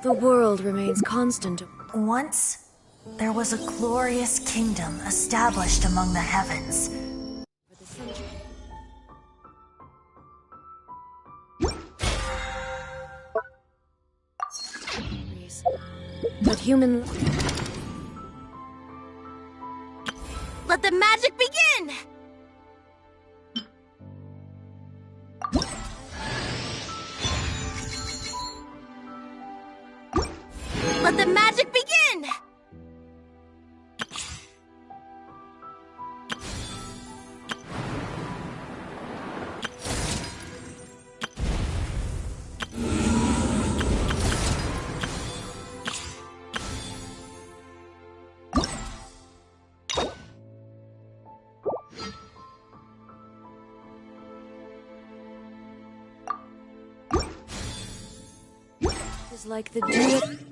The world remains constant. Once, there was a glorious kingdom established among the heavens. For the century. But human... Let the magic begin! Let the magic begin! Is like the dew...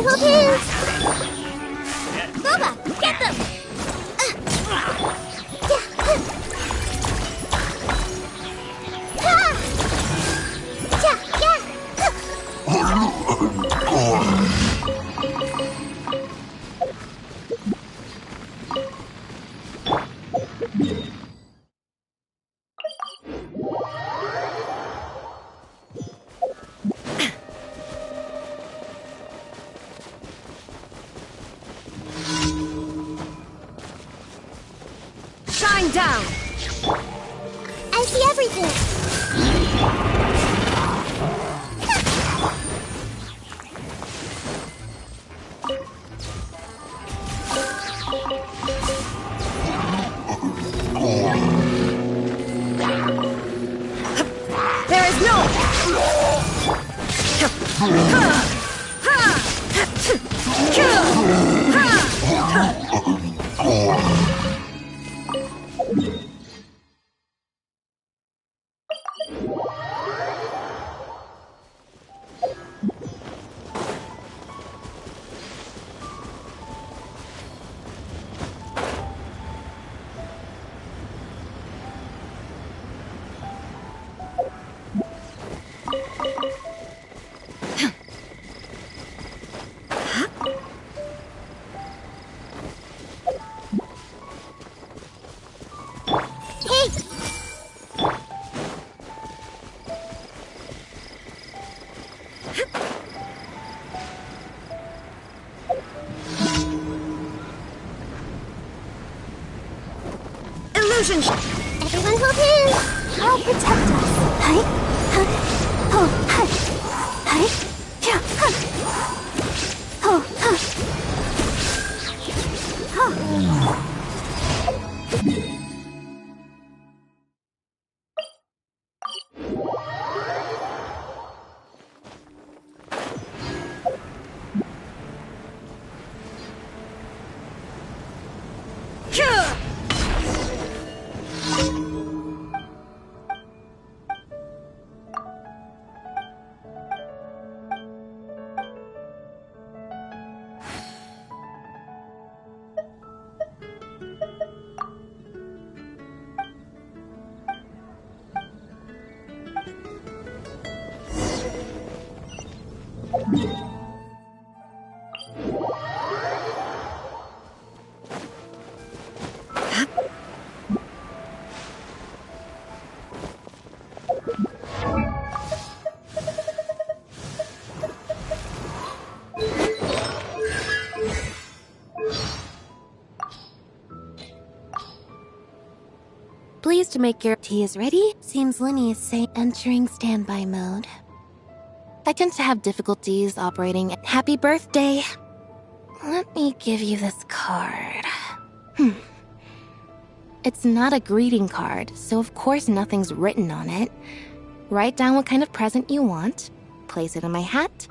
Everyone hold hands! Boba, get them! Shine down! I see everything! There is no... Illusion! Everyone hold hands! I'll protect us. Hi, huh, oh, hi, hi, yeah, huh, oh, huh, huh. Please to make your tea is ready. Seems Linny is saying entering standby mode. I tend to have difficulties operating. Happy birthday. Let me give you this card. It's not a greeting card, so of course nothing's written on it. Write down what kind of present you want, place it in my hat,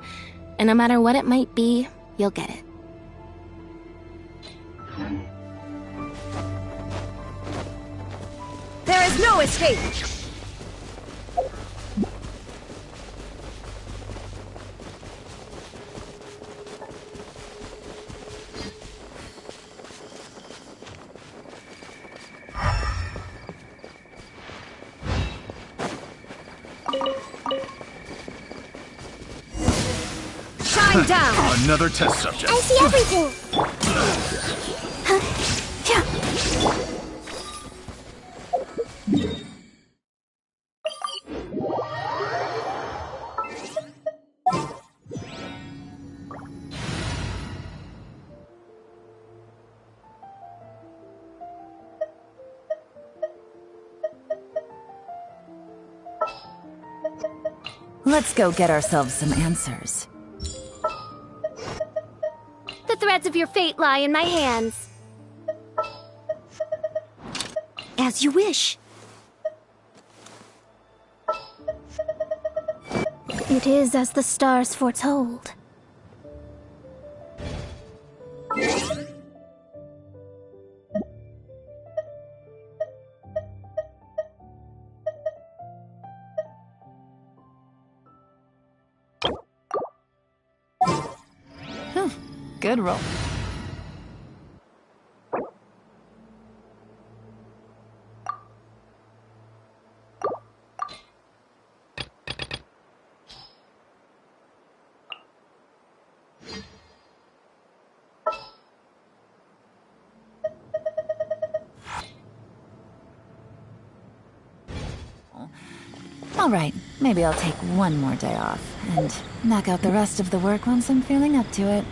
and no matter what it might be, you'll get it. There is no escape! Shine down! Another test subject. I see everything! Let's go get ourselves some answers. The threads of your fate lie in my hands. As you wish. It is as the stars foretold. good roll. Alright, maybe I'll take one more day off, and knock out the rest of the work once I'm feeling up to it.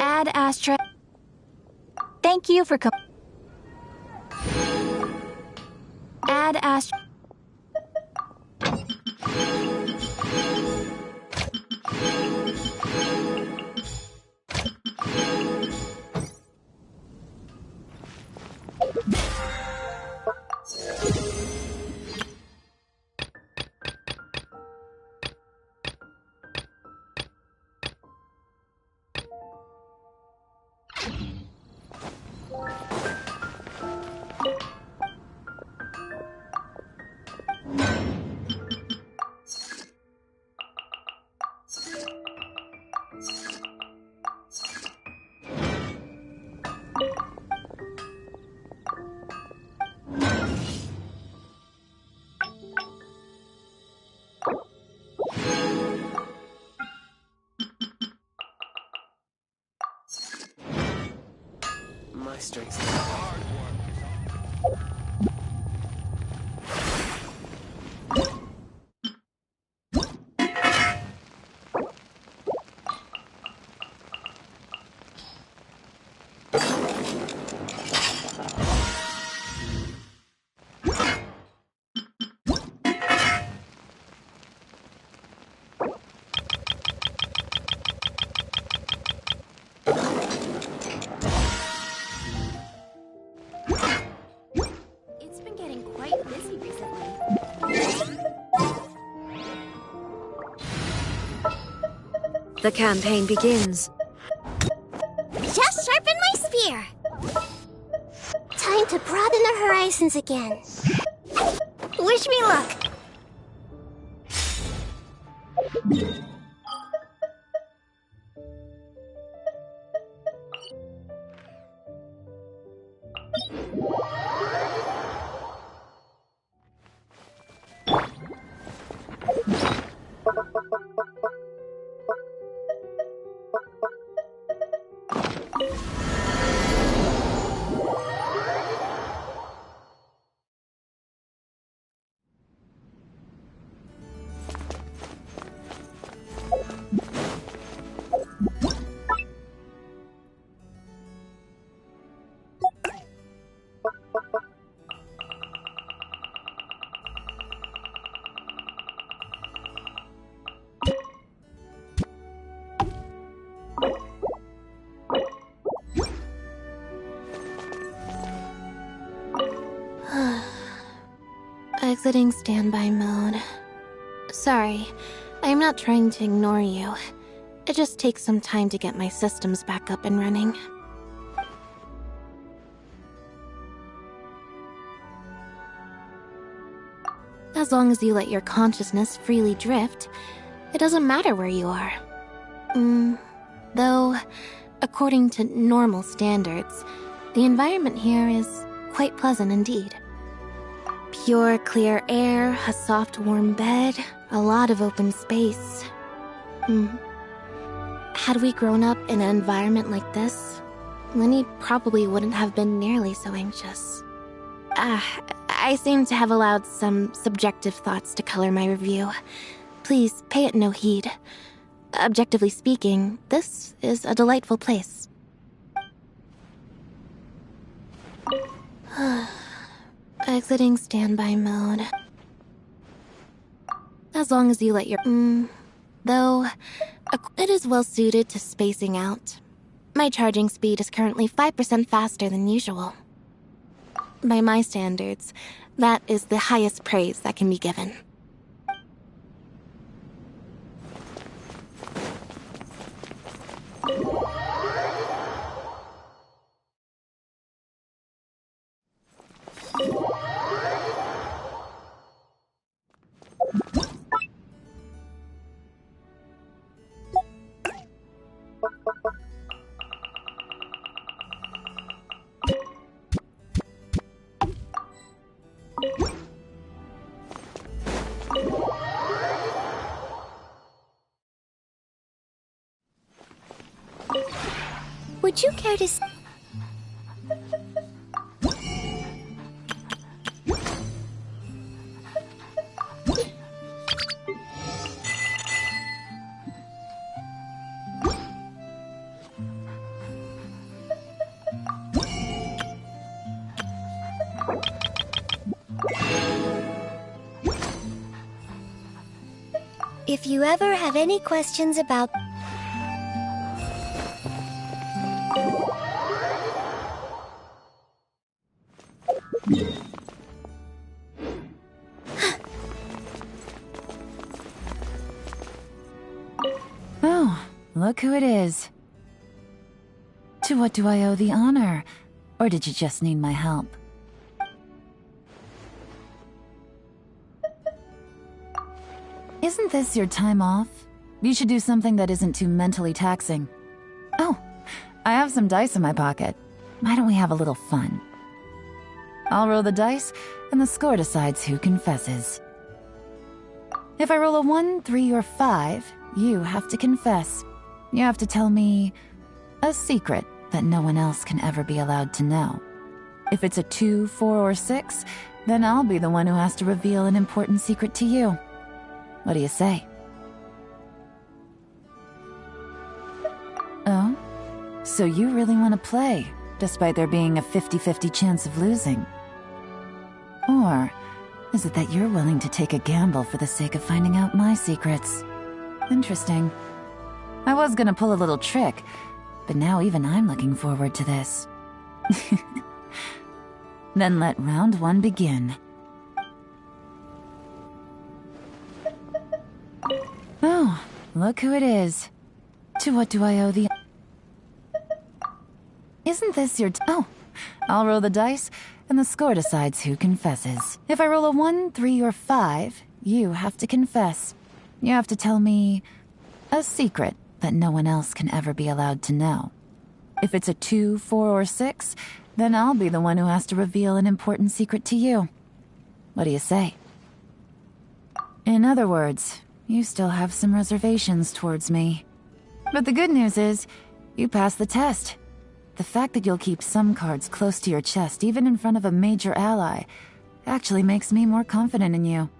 Ad Astra. Thank you for Ad Astra. My strength. It's been getting quite busy recently. The campaign begins. Just sharpen my spear. Time to broaden the horizons again. Wish me luck. Exiting standby mode. Sorry, I am not trying to ignore you. It just takes some time to get my systems back up and running. As long as you let your consciousness freely drift, it doesn't matter where you are. Though, According to normal standards, the environment here is quite pleasant indeed. Pure, clear air, a soft, warm bed, a lot of open space. Had we grown up in an environment like this, Lenny probably wouldn't have been nearly so anxious. I seem to have allowed some subjective thoughts to color my review. Please pay it no heed. Objectively speaking, this is a delightful place. Exiting standby mode. As long as you let your... Though, it is well suited to spacing out. My charging speed is currently 5% faster than usual. By my standards, that is the highest praise that can be given. Would you care to... If you ever have any questions about... Oh, look who it is. To what do I owe the honor? Or did you just need my help? Isn't this your time off? You should do something that isn't too mentally taxing. Oh, I have some dice in my pocket. Why don't we have a little fun? I'll roll the dice, and the score decides who confesses. If I roll a 1, 3, or 5, you have to confess. You have to tell me a secret that no one else can ever be allowed to know. If it's a 2, 4, or 6, then I'll be the one who has to reveal an important secret to you. What do you say? Oh? So you really want to play, despite there being a 50-50 chance of losing? Or is it that you're willing to take a gamble for the sake of finding out my secrets? Interesting. I was gonna pull a little trick, but now even I'm looking forward to this. Then let round 1 begin. Oh, look who it is. To what do I owe the... Isn't this your... Oh, I'll roll the dice, and the score decides who confesses. If I roll a 1, 3, or 5, you have to confess. You have to tell me a secret that no one else can ever be allowed to know. If it's a 2, 4, or 6, then I'll be the one who has to reveal an important secret to you. What do you say? In other words, you still have some reservations towards me. But the good news is, you passed the test. The fact that you'll keep some cards close to your chest, even in front of a major ally, actually makes me more confident in you.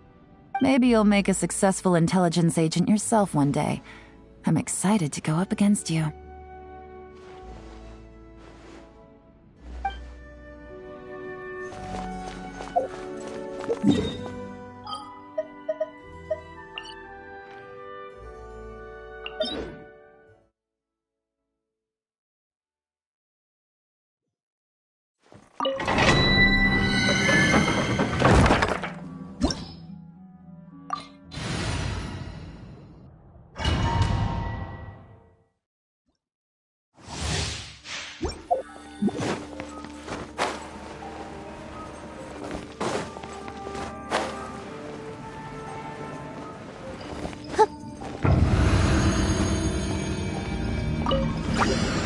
Maybe you'll make a successful intelligence agent yourself one day. I'm excited to go up against you.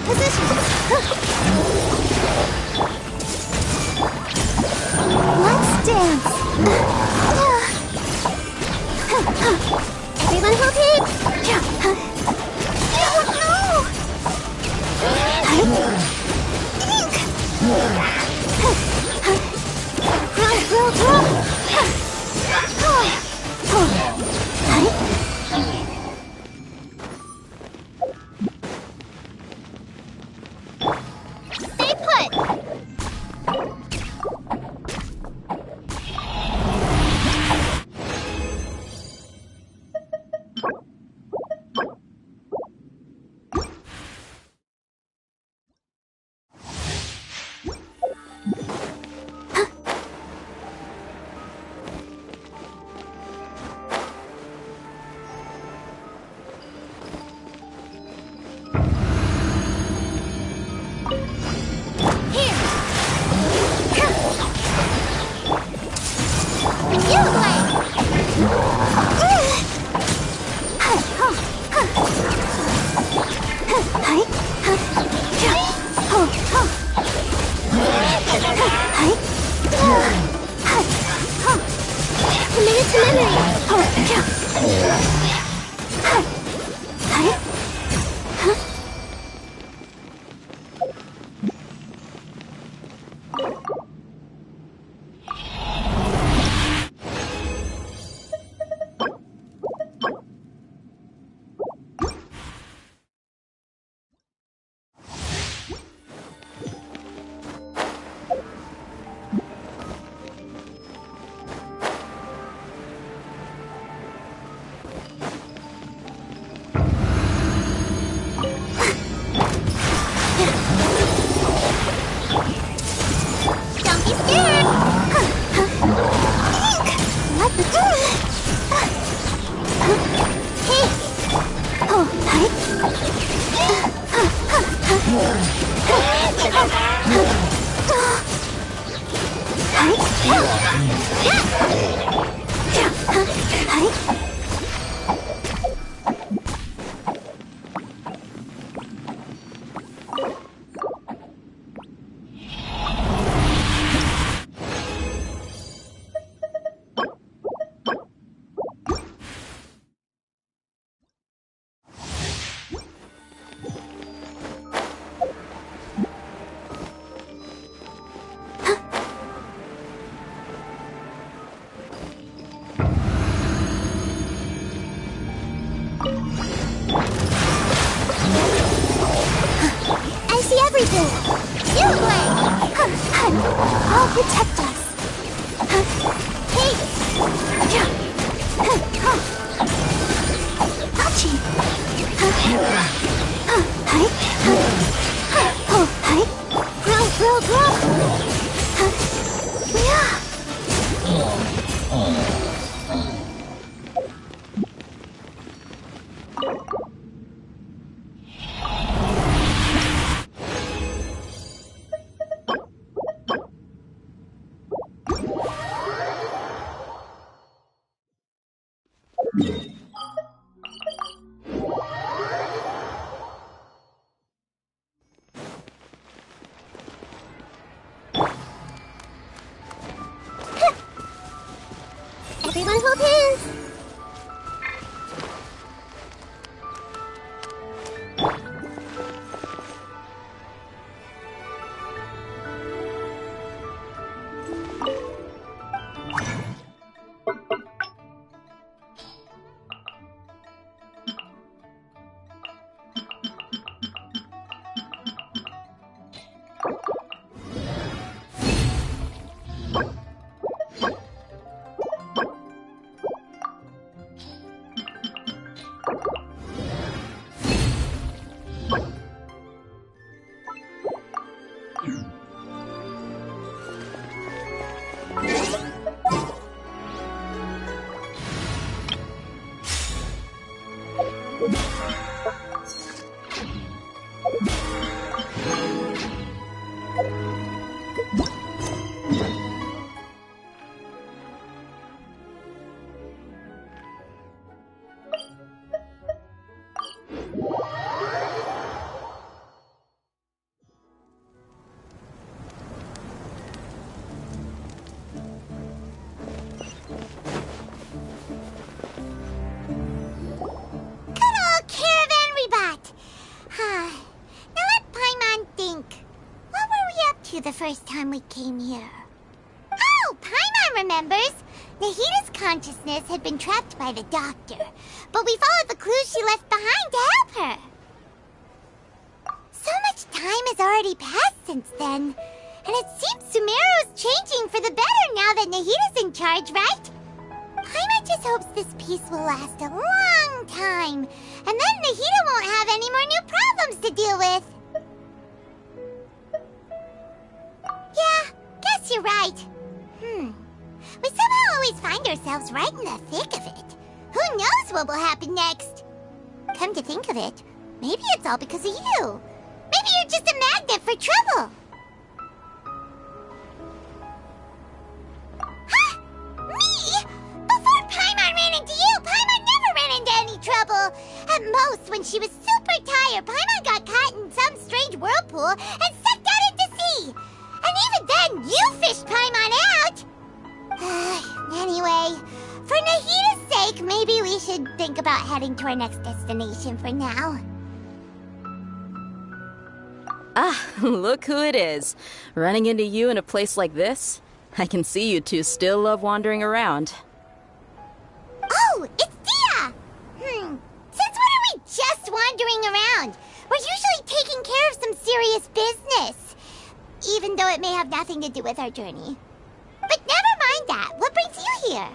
Positions. Let's dance. Everyone hold it. Stay put. I'll protect us. Hey! Hachi! first time we came here. Oh, Paimon remembers! Nahita's consciousness had been trapped by the doctor, but we followed the clues she left behind to help her. So much time has already passed since then, and it seems Sumeru's changing for the better now that Nahita's in charge, right? Paimon just hopes this peace will last a long time, and then Nahita won't have any more new problems to deal with. Yeah, guess you're right. We somehow always find ourselves right in the thick of it. Who knows what will happen next? Come to think of it, maybe it's all because of you. Maybe you're just a magnet for trouble. Huh? Me? Before Paimon ran into you, Paimon never ran into any trouble. At most, when she was super tired, Paimon got caught in some strange whirlpool and sucked out into sea. And even then, you fished Paimon out. Anyway, for Nahita's sake, maybe we should think about heading to our next destination for now. Ah, look who it is. Running into you in a place like this? I can see you two still love wandering around. Oh, it's Dia! Since when are we just wandering around? We're usually taking care of some serious business. Even though it may have nothing to do with our journey. But never mind that. What brings you here?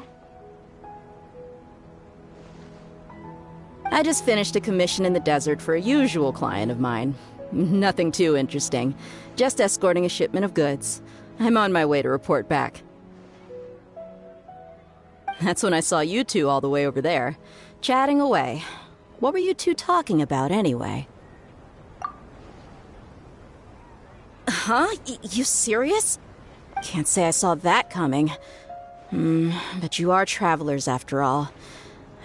I just finished a commission in the desert for a usual client of mine. Nothing too interesting. Just escorting a shipment of goods. I'm on my way to report back. That's when I saw you two all the way over there, chatting away. What were you two talking about anyway? Huh? You serious? Can't say I saw that coming. But you are travelers after all.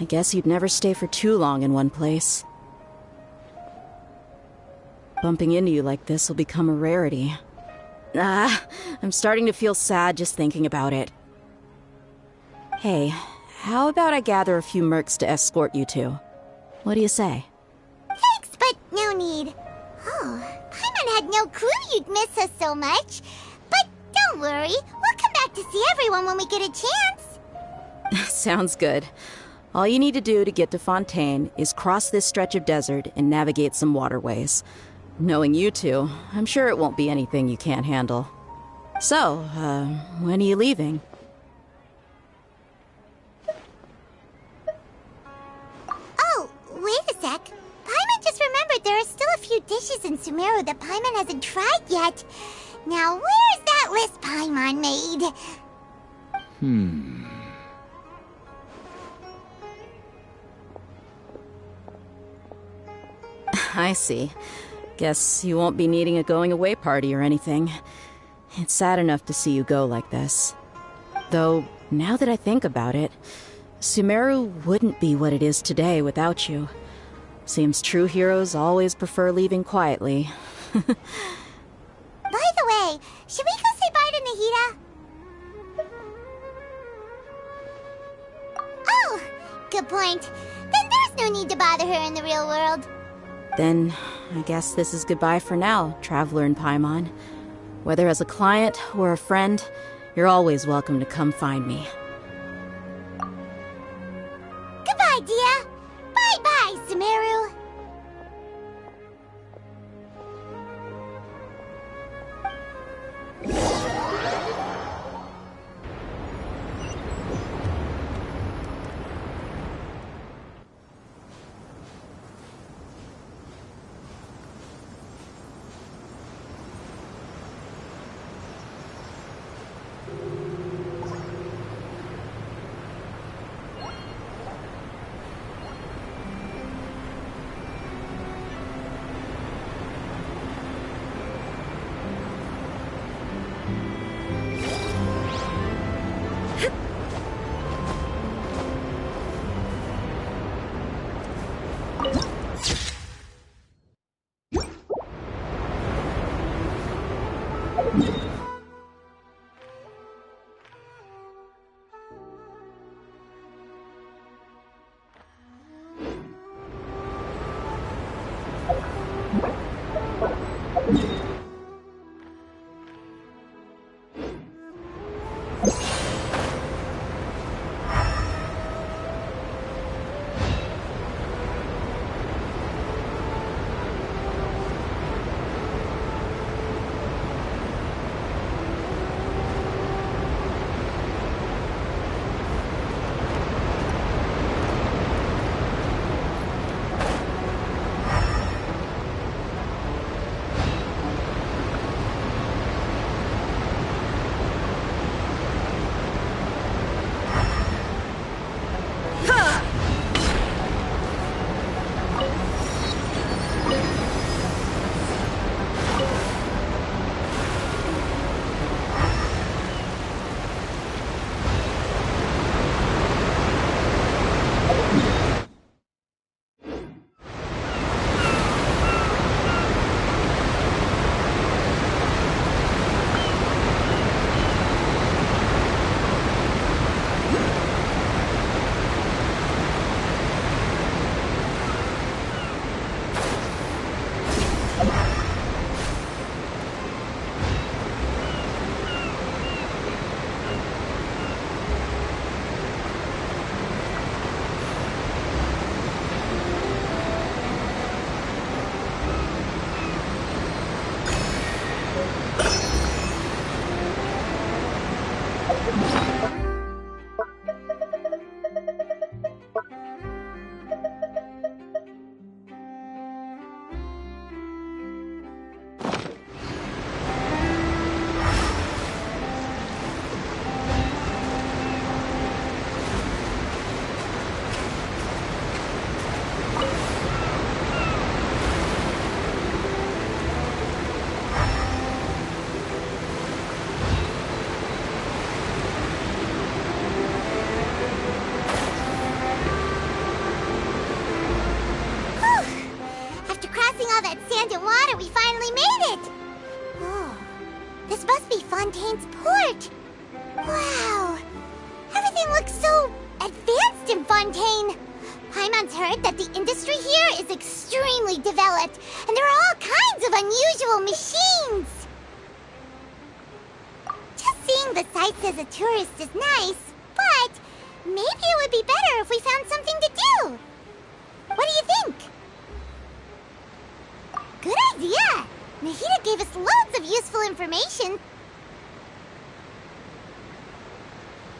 I guess you'd never stay for too long in one place. Bumping into you like this will become a rarity. I'm starting to feel sad just thinking about it. Hey, how about I gather a few mercs to escort you two? What do you say? Thanks, but no need. Oh, Paimon had no clue you'd miss us so much. But don't worry, we'll come back to see everyone when we get a chance. Sounds good. All you need to do to get to Fontaine is cross this stretch of desert and navigate some waterways. Knowing you two, I'm sure it won't be anything you can't handle. So, when are you leaving? Oh, wait a sec. Paimon just remembered there are still a few dishes in Sumeru that Paimon hasn't tried yet. Now, where's that list Paimon made? I see. Guess you won't be needing a going-away party or anything. It's sad enough to see you go like this. Though, now that I think about it, Sumeru wouldn't be what it is today without you. Seems true heroes always prefer leaving quietly. By the way, should we go say bye to Nahita? Oh, good point. Then there's no need to bother her in the real world. Then, I guess this is goodbye for now, Traveler in Paimon. Whether as a client or a friend, you're always welcome to come find me. Goodbye, Dia. Bye-bye, Sumeru. stagnant water, we finally made it! Oh, this must be Fontaine's port. Wow, everything looks so advanced in Fontaine. Paimon's heard that the industry here is extremely developed, and there are all kinds of unusual machines. Just seeing the sights as a tourist is nice, but maybe it would be better if we found something to do. What do you think? Good idea! Nahida gave us loads of useful information.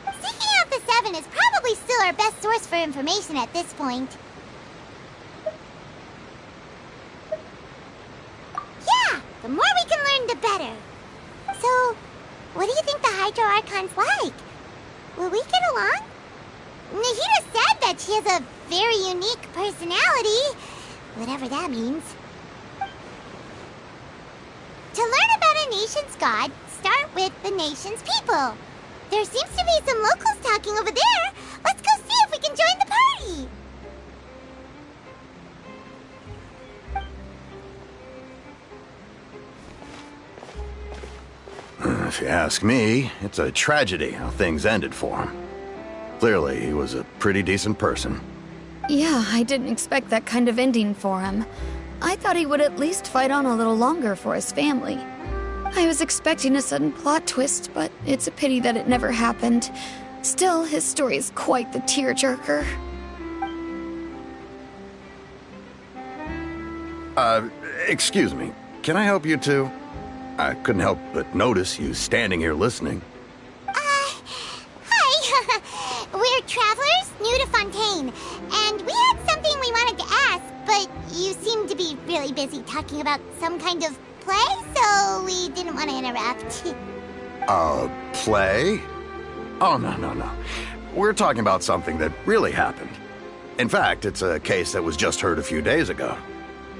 Seeking out the Seven is probably still our best source for information at this point. Yeah, the more we can learn, the better. So, what do you think the Hydro Archon's like? Will we get along? Nahida said that she has a very unique personality, whatever that means. To learn about a nation's god, start with the nation's people. There seems to be some locals talking over there. Let's go see if we can join the party. If you ask me, it's a tragedy how things ended for him. Clearly, he was a pretty decent person. Yeah, I didn't expect that kind of ending for him. I thought he would at least fight on a little longer for his family. I was expecting a sudden plot twist, but it's a pity that it never happened. Still, his story is quite the tearjerker. Excuse me. Can I help you too? I couldn't help but notice you standing here listening. Hi. We're travelers new to Fontaine, and we had something we wanted to ask, but you seem to be really busy talking about some kind of play, so we didn't want to interrupt. Play? Oh, no. We're talking about something that really happened. In fact, it's a case that was just heard a few days ago.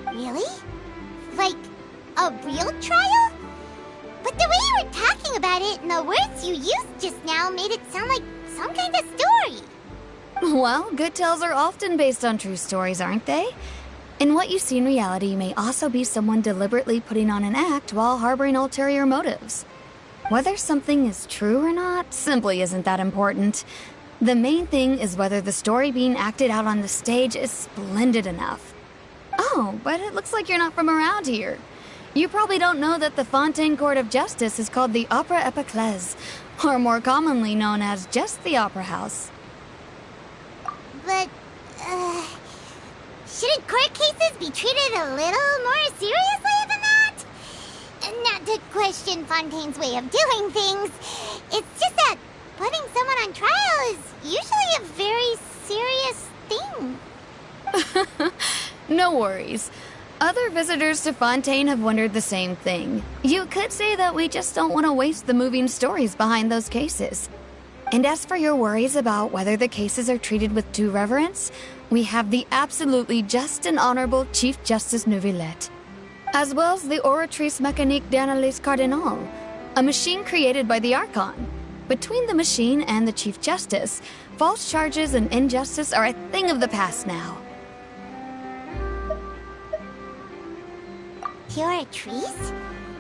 Really? Like, a real trial? But the way you were talking about it and the words you used just now made it sound like some kind of story. Well, good tales are often based on true stories, aren't they? And what you see in reality may also be someone deliberately putting on an act while harboring ulterior motives. Whether something is true or not simply isn't that important. The main thing is whether the story being acted out on the stage is splendid enough. Oh, but it looks like you're not from around here. You probably don't know that the Fontaine Court of Justice is called the Opera Epiclese, or more commonly known as just the Opera House. But, shouldn't court cases be treated a little more seriously than that? Not to question Fontaine's way of doing things. It's just that putting someone on trial is usually a very serious thing. No worries. Other visitors to Fontaine have wondered the same thing. You could say that we just don't want to waste the moving stories behind those cases. And as for your worries about whether the cases are treated with due reverence, we have the absolutely just and honorable Chief Justice Neuvillette, as well as the Oratrice Mécanique d'Analyse Cardinal, a machine created by the Archon. Between the machine and the Chief Justice, false charges and injustice are a thing of the past now. Oratrice?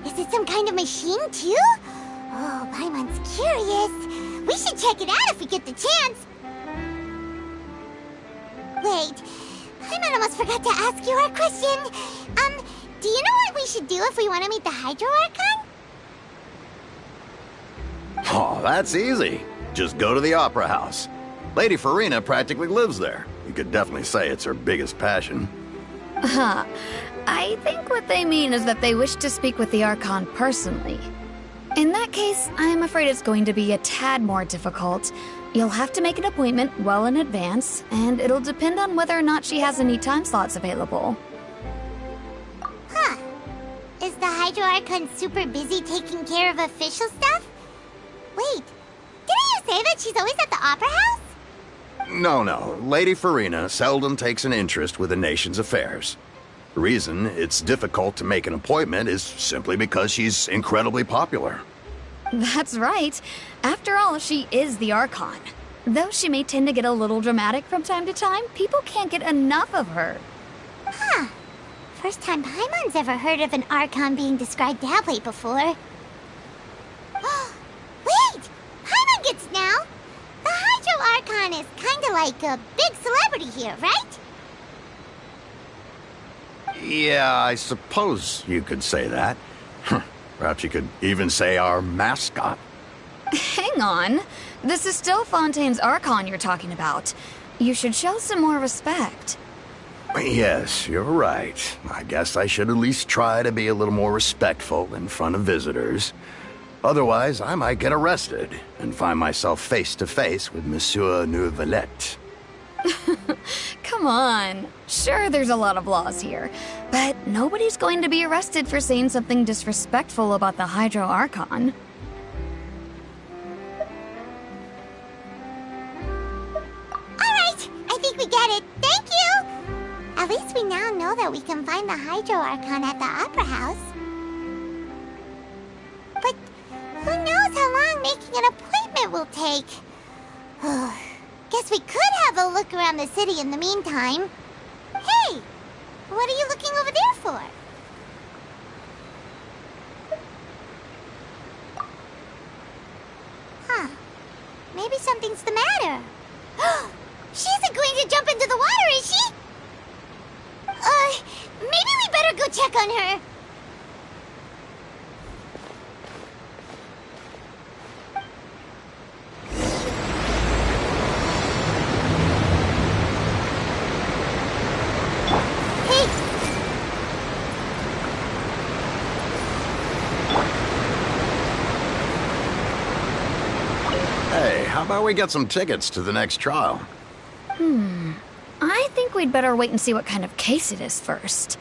Is it some kind of machine, too? Oh, Paimon's curious. We should check it out if we get the chance. Wait, Paimon almost forgot to ask you our question. Do you know what we should do if we want to meet the Hydro Archon? Oh, that's easy. Just go to the Opera House. Lady Furina practically lives there. You could definitely say it's her biggest passion. Huh. I think what they mean is that they wish to speak with the Archon personally. In that case, I'm afraid it's going to be a tad more difficult. You'll have to make an appointment well in advance, and it'll depend on whether or not she has any time slots available. Huh. Is the Hydro Archon super busy taking care of official stuff? Wait, didn't you say that she's always at the Opera House? No. Lady Furina seldom takes an interest with the nation's affairs. The reason it's difficult to make an appointment is simply because she's incredibly popular. That's right. After all, she is the Archon. Though she may tend to get a little dramatic from time to time, people can't get enough of her. Huh. First time Paimon's ever heard of an Archon being described that way before. Wait! Paimon gets now! The Hydro Archon is kinda like a big celebrity here, right? Yeah, I suppose you could say that. Perhaps you could even say our mascot. Hang on. This is still Fontaine's Archon you're talking about. You should show some more respect. Yes, you're right. I guess I should at least try to be a little more respectful in front of visitors. Otherwise, I might get arrested and find myself face to face with Monsieur Neuvillette. Come on. Sure, there's a lot of laws here, but nobody's going to be arrested for saying something disrespectful about the Hydro Archon. Alright, I think we get it. Thank you! At least we now know that we can find the Hydro Archon at the Opera House. But who knows how long making an appointment will take? Guess we could have a look around the city in the meantime. Hey! What are you looking over there for? Huh. Maybe something's the matter. She isn't going to jump into the water, is she? Maybe we better go check on her. Hey, how about we get some tickets to the next trial? I think we'd better wait and see what kind of case it is first.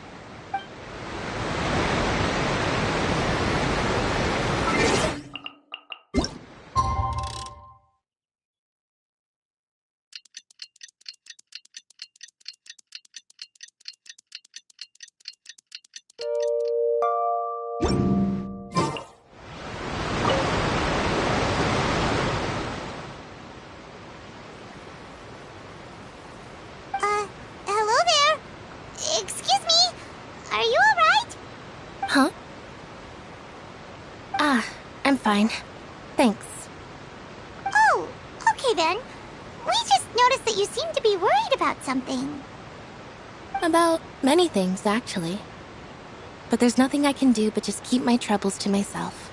Hello there? Excuse me? Are you alright? Huh? I'm fine. Thanks. Oh, okay then. We just noticed that you seem to be worried about something. About many things, actually. But there's nothing I can do but just keep my troubles to myself.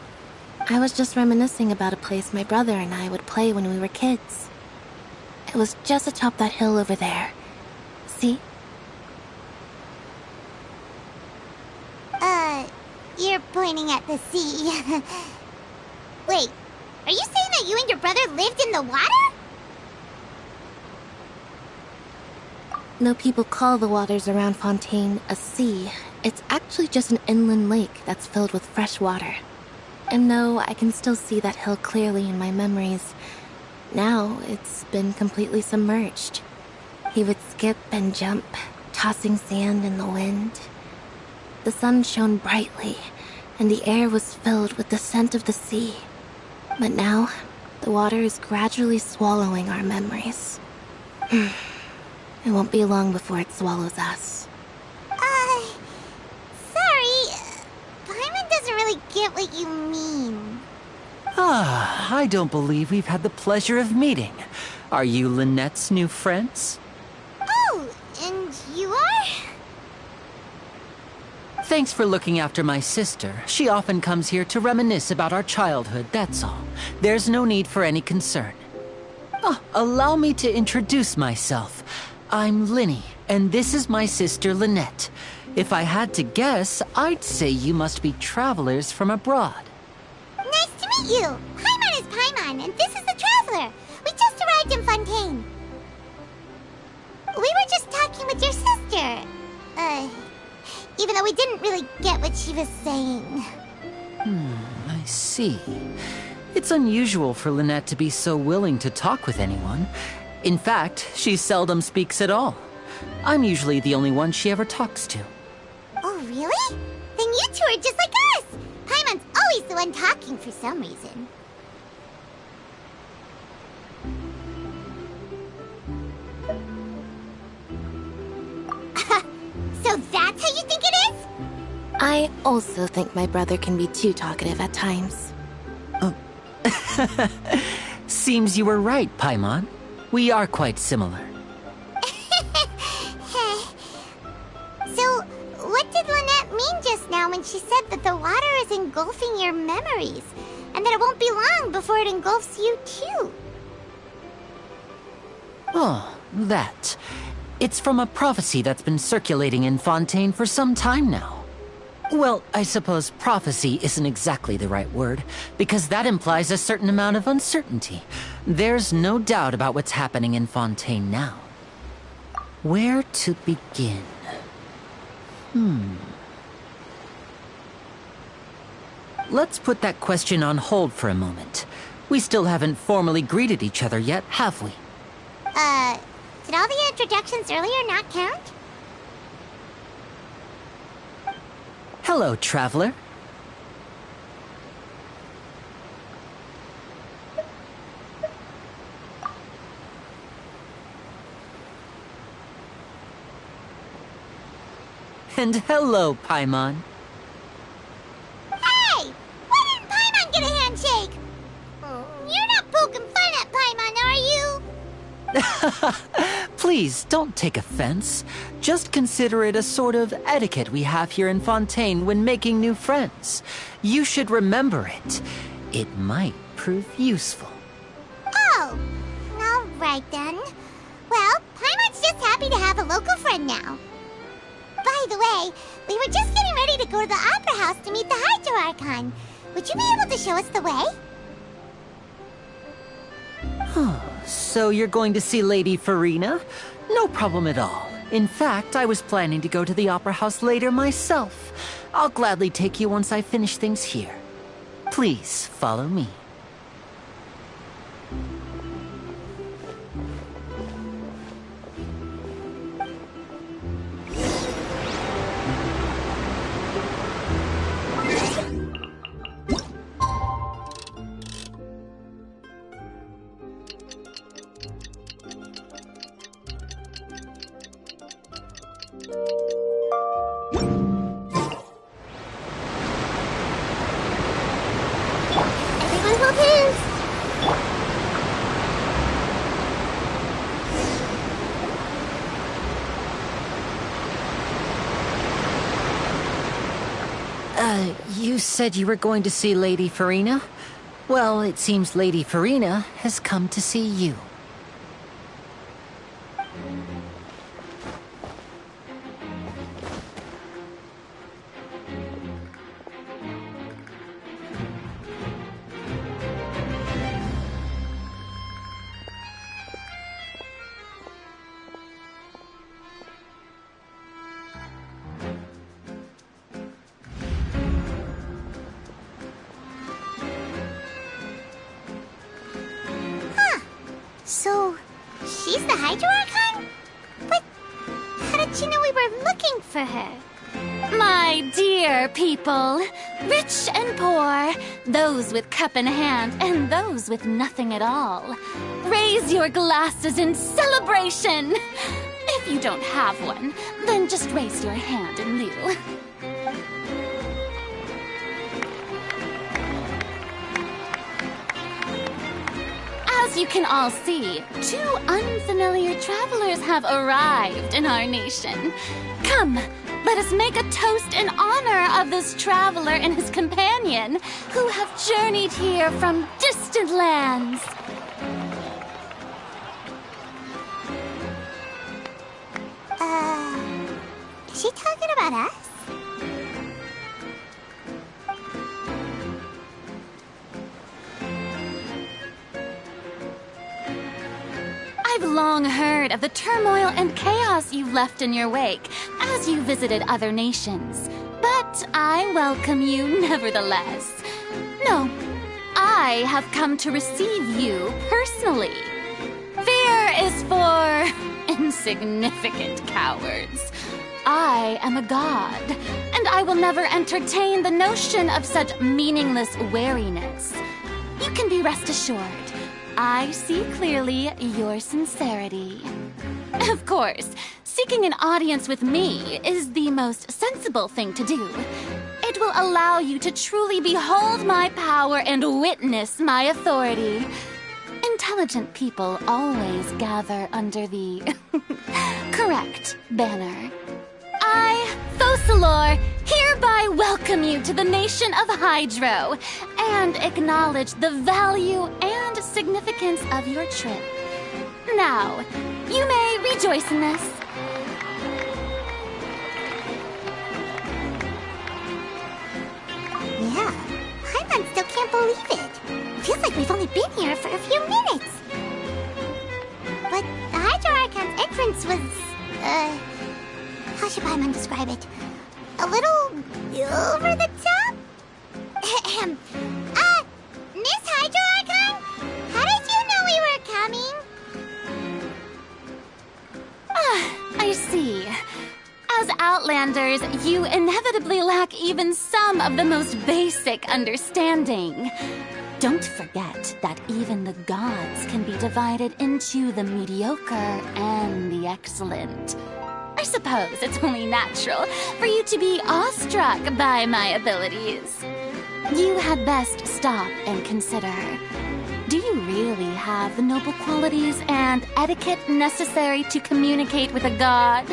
I was just reminiscing about a place my brother and I would play when we were kids. It was just atop that hill over there. See? You're pointing at the sea. Wait, are you saying that you and your brother lived in the water? No people call the waters around Fontaine a sea. It's actually just an inland lake that's filled with fresh water. And no, I can still see that hill clearly in my memories. Now, it's been completely submerged. He would skip and jump, tossing sand in the wind. The sun shone brightly, and the air was filled with the scent of the sea. But now, the water is gradually swallowing our memories. It won't be long before it swallows us. Sorry. Paimon doesn't really get what you mean. I don't believe we've had the pleasure of meeting. Are you Lynette's new friends? Oh, and you are? Thanks for looking after my sister. She often comes here to reminisce about our childhood, that's all. There's no need for any concern. Allow me to introduce myself. I'm Linny, and this is my sister Lynette. If I had to guess, I'd say you must be travelers from abroad. Nice to meet you. Paimon is Paimon, and this is the Traveler. We just arrived in Fontaine. We were just talking with your sister. Even though we didn't really get what she was saying. I see. It's unusual for Lynette to be so willing to talk with anyone. In fact, she seldom speaks at all. I'm usually the only one she ever talks to. Oh, really? Then you two are just like us! Paimon's always the one talking for some reason. So that's how you think it is? I also think my brother can be too talkative at times. Seems you were right, Paimon. We are quite similar. So, what did Lynette mean just now when she said that the water is engulfing your memories, and that it won't be long before it engulfs you too? Oh, that. It's from a prophecy that's been circulating in Fontaine for some time now. Well, I suppose prophecy isn't exactly the right word, because that implies a certain amount of uncertainty. There's no doubt about what's happening in Fontaine now. Where to begin? Let's put that question on hold for a moment. We still haven't formally greeted each other yet, have we? Did all the introductions earlier not count? Hello, traveler. And hello, Paimon. Hey! Why didn't Paimon get a handshake? You're not poking fun at Paimon, are you? Please, don't take offense. Just consider it a sort of etiquette we have here in Fontaine when making new friends. You should remember it. It might prove useful. Oh, all right then. Well, Paimon's just happy to have a local friend now. By the way, we were just getting ready to go to the Opera House to meet the Hydro Archon. Would you be able to show us the way? So you're going to see Lady Furina? No problem at all. In fact, I was planning to go to the Opera House later myself. I'll gladly take you once I finish things here. Please, follow me. Everyone hold hands. You said you were going to see Lady Furina? Well, it seems Lady Furina has come to see you. So, she's the Hydro Archon? But how did she know we were looking for her? My dear people, rich and poor, those with cup in hand and those with nothing at all, raise your glasses in celebration. If you don't have one, then just raise your hand in lieu. As you can all see, two unfamiliar travelers have arrived in our nation. Come, let us make a toast in honor of this traveler and his companion, who have journeyed here from distant lands. Is she talking about us? I've long heard of the turmoil and chaos you've left in your wake as you visited other nations. But I welcome you nevertheless. No, I have come to receive you personally. Fear is for insignificant cowards. I am a god, and I will never entertain the notion of such meaningless wariness. You can be rest assured. I see clearly your sincerity. Of course, seeking an audience with me is the most sensible thing to do. It will allow you to truly behold my power and witness my authority. Intelligent people always gather under the correct banner. I, Focalor, hereby welcome you to the nation of Hydro and acknowledge the value and significance of your trip. Now, you may rejoice in this. Yeah, Paimon still can't believe it. Feels like we've only been here for a few minutes. But the Hydro Archon's entrance was, how should Paimon describe it? A little over the top? Miss Hydro Archon? How did you know we were coming? I see. As Outlanders, you inevitably lack even some of the most basic understanding. Don't forget that even the gods can be divided into the mediocre and the excellent. I suppose it's only natural for you to be awestruck by my abilities. You had best stop and consider. Do you really have the noble qualities and etiquette necessary to communicate with a god?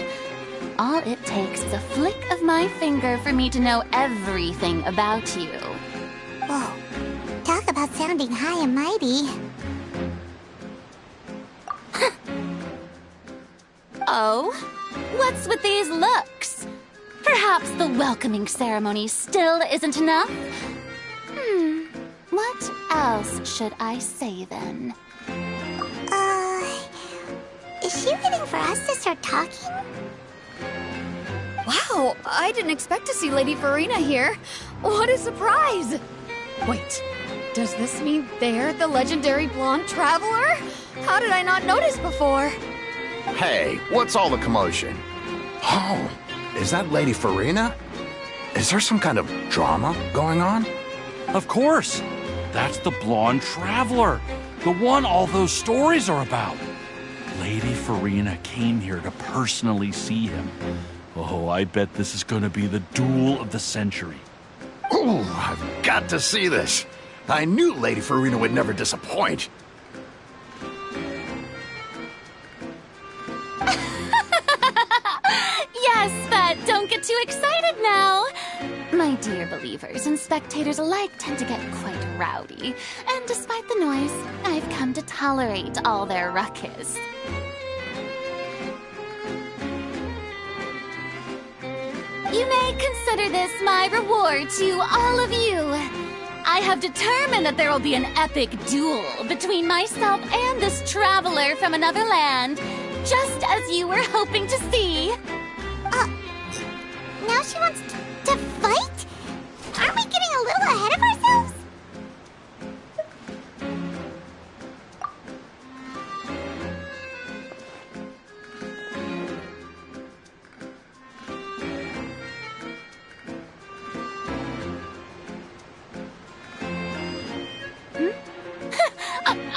All it takes is a flick of my finger for me to know everything about you. Whoa, talk about sounding high and mighty. Oh? What's with these looks? Perhaps the welcoming ceremony still isn't enough? What else should I say then? Is she waiting for us to start talking? Wow, I didn't expect to see Lady Furina here. What a surprise! Wait, does this mean they're the legendary blonde traveler? How did I not notice before? Hey, what's all the commotion? Oh, is that Lady Furina? Is there some kind of drama going on? Of course. That's the blonde traveler. The one all those stories are about. Lady Furina came here to personally see him. Oh, I bet this is going to be the duel of the century. Ooh, I've got to see this. I knew Lady Furina would never disappoint. Yes, but don't get too excited now. My dear believers and spectators alike tend to get quite rowdy, and despite the noise, I've come to tolerate all their ruckus. You may consider this my reward to all of you. I have determined that there will be an epic duel between myself and this traveler from another land, just as you were hoping to see. Now she wants to fight? Aren't we getting a little ahead of ourselves?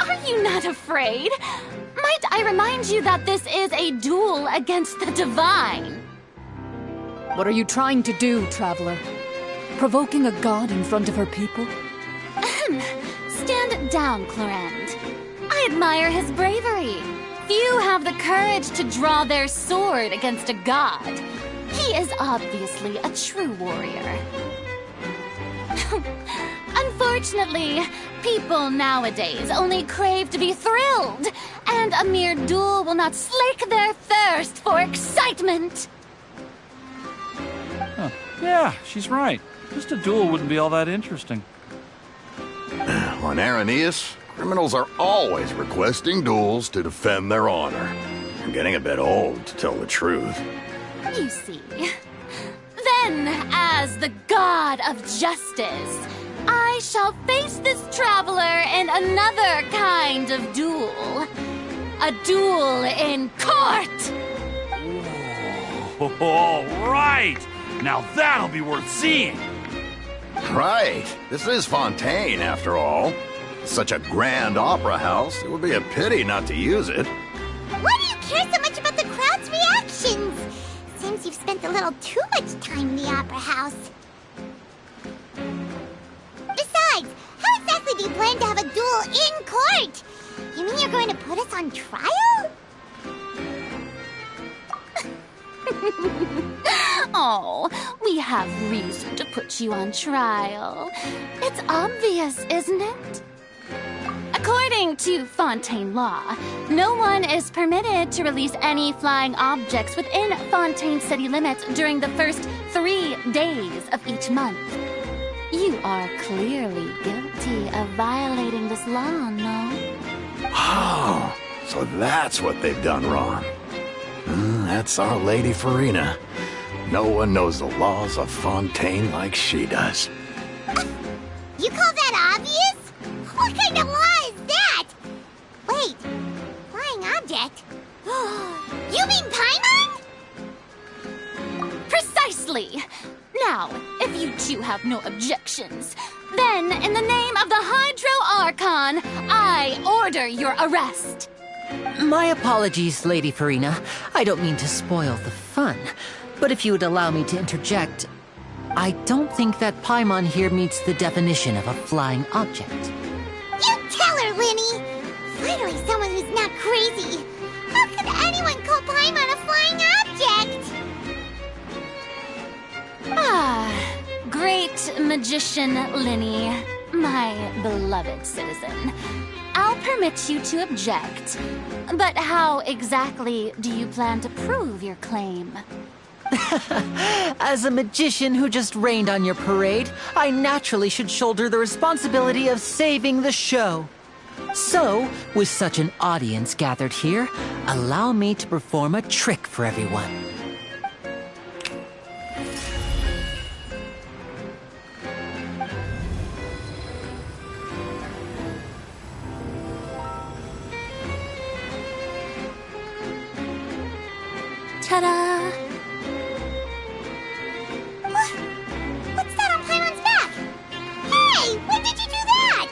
Are you not afraid? Might I remind you that this is a duel against the divine? What are you trying to do, traveler? Provoking a god in front of her people? Stand down, Clorend. I admire his bravery. Few have the courage to draw their sword against a god. He is obviously a true warrior. Unfortunately, people nowadays only crave to be thrilled, and a mere duel will not slake their thirst for excitement. Huh. Yeah, she's right. Just a duel wouldn't be all that interesting. On Araneus, criminals are always requesting duels to defend their honor. I'm getting a bit old, to tell the truth. You see. Then, as the god of justice, I shall face this traveler in another kind of duel. A duel in court! Oh, all right! Now that'll be worth seeing! Right. This is Fontaine, after all. Such a grand opera house, it would be a pity not to use it. Why do you care so much about the crowd's reaction? you've spent a little too much time in the opera house. Besides, how exactly do you plan to have a duel in court? You mean you're going to put us on trial? Oh, we have reason to put you on trial. It's obvious, isn't it? According to Fontaine law, no one is permitted to release any flying objects within Fontaine city limits during the first 3 days of each month. You are clearly guilty of violating this law, no? Oh, so that's what they've done wrong. That's our Lady Furina. No one knows the laws of Fontaine like she does. You call that obvious? What kind of law is that? Wait, flying object? You mean Paimon? Precisely! Now, if you two have no objections, then in the name of the Hydro Archon, I order your arrest. My apologies, Lady Furina. I don't mean to spoil the fun, but if you would allow me to interject, I don't think that Paimon here meets the definition of a flying object. You tell her, Linny! Finally someone who's not crazy. How could anyone call Paimon a flying object? Great magician Linny, my beloved citizen. I'll permit you to object, but how exactly do you plan to prove your claim? As a magician who just rained on your parade, I naturally should shoulder the responsibility of saving the show. So, with such an audience gathered here, allow me to perform a trick for everyone. Ta-da! What's that on Paimon's back? Hey, when did you do that?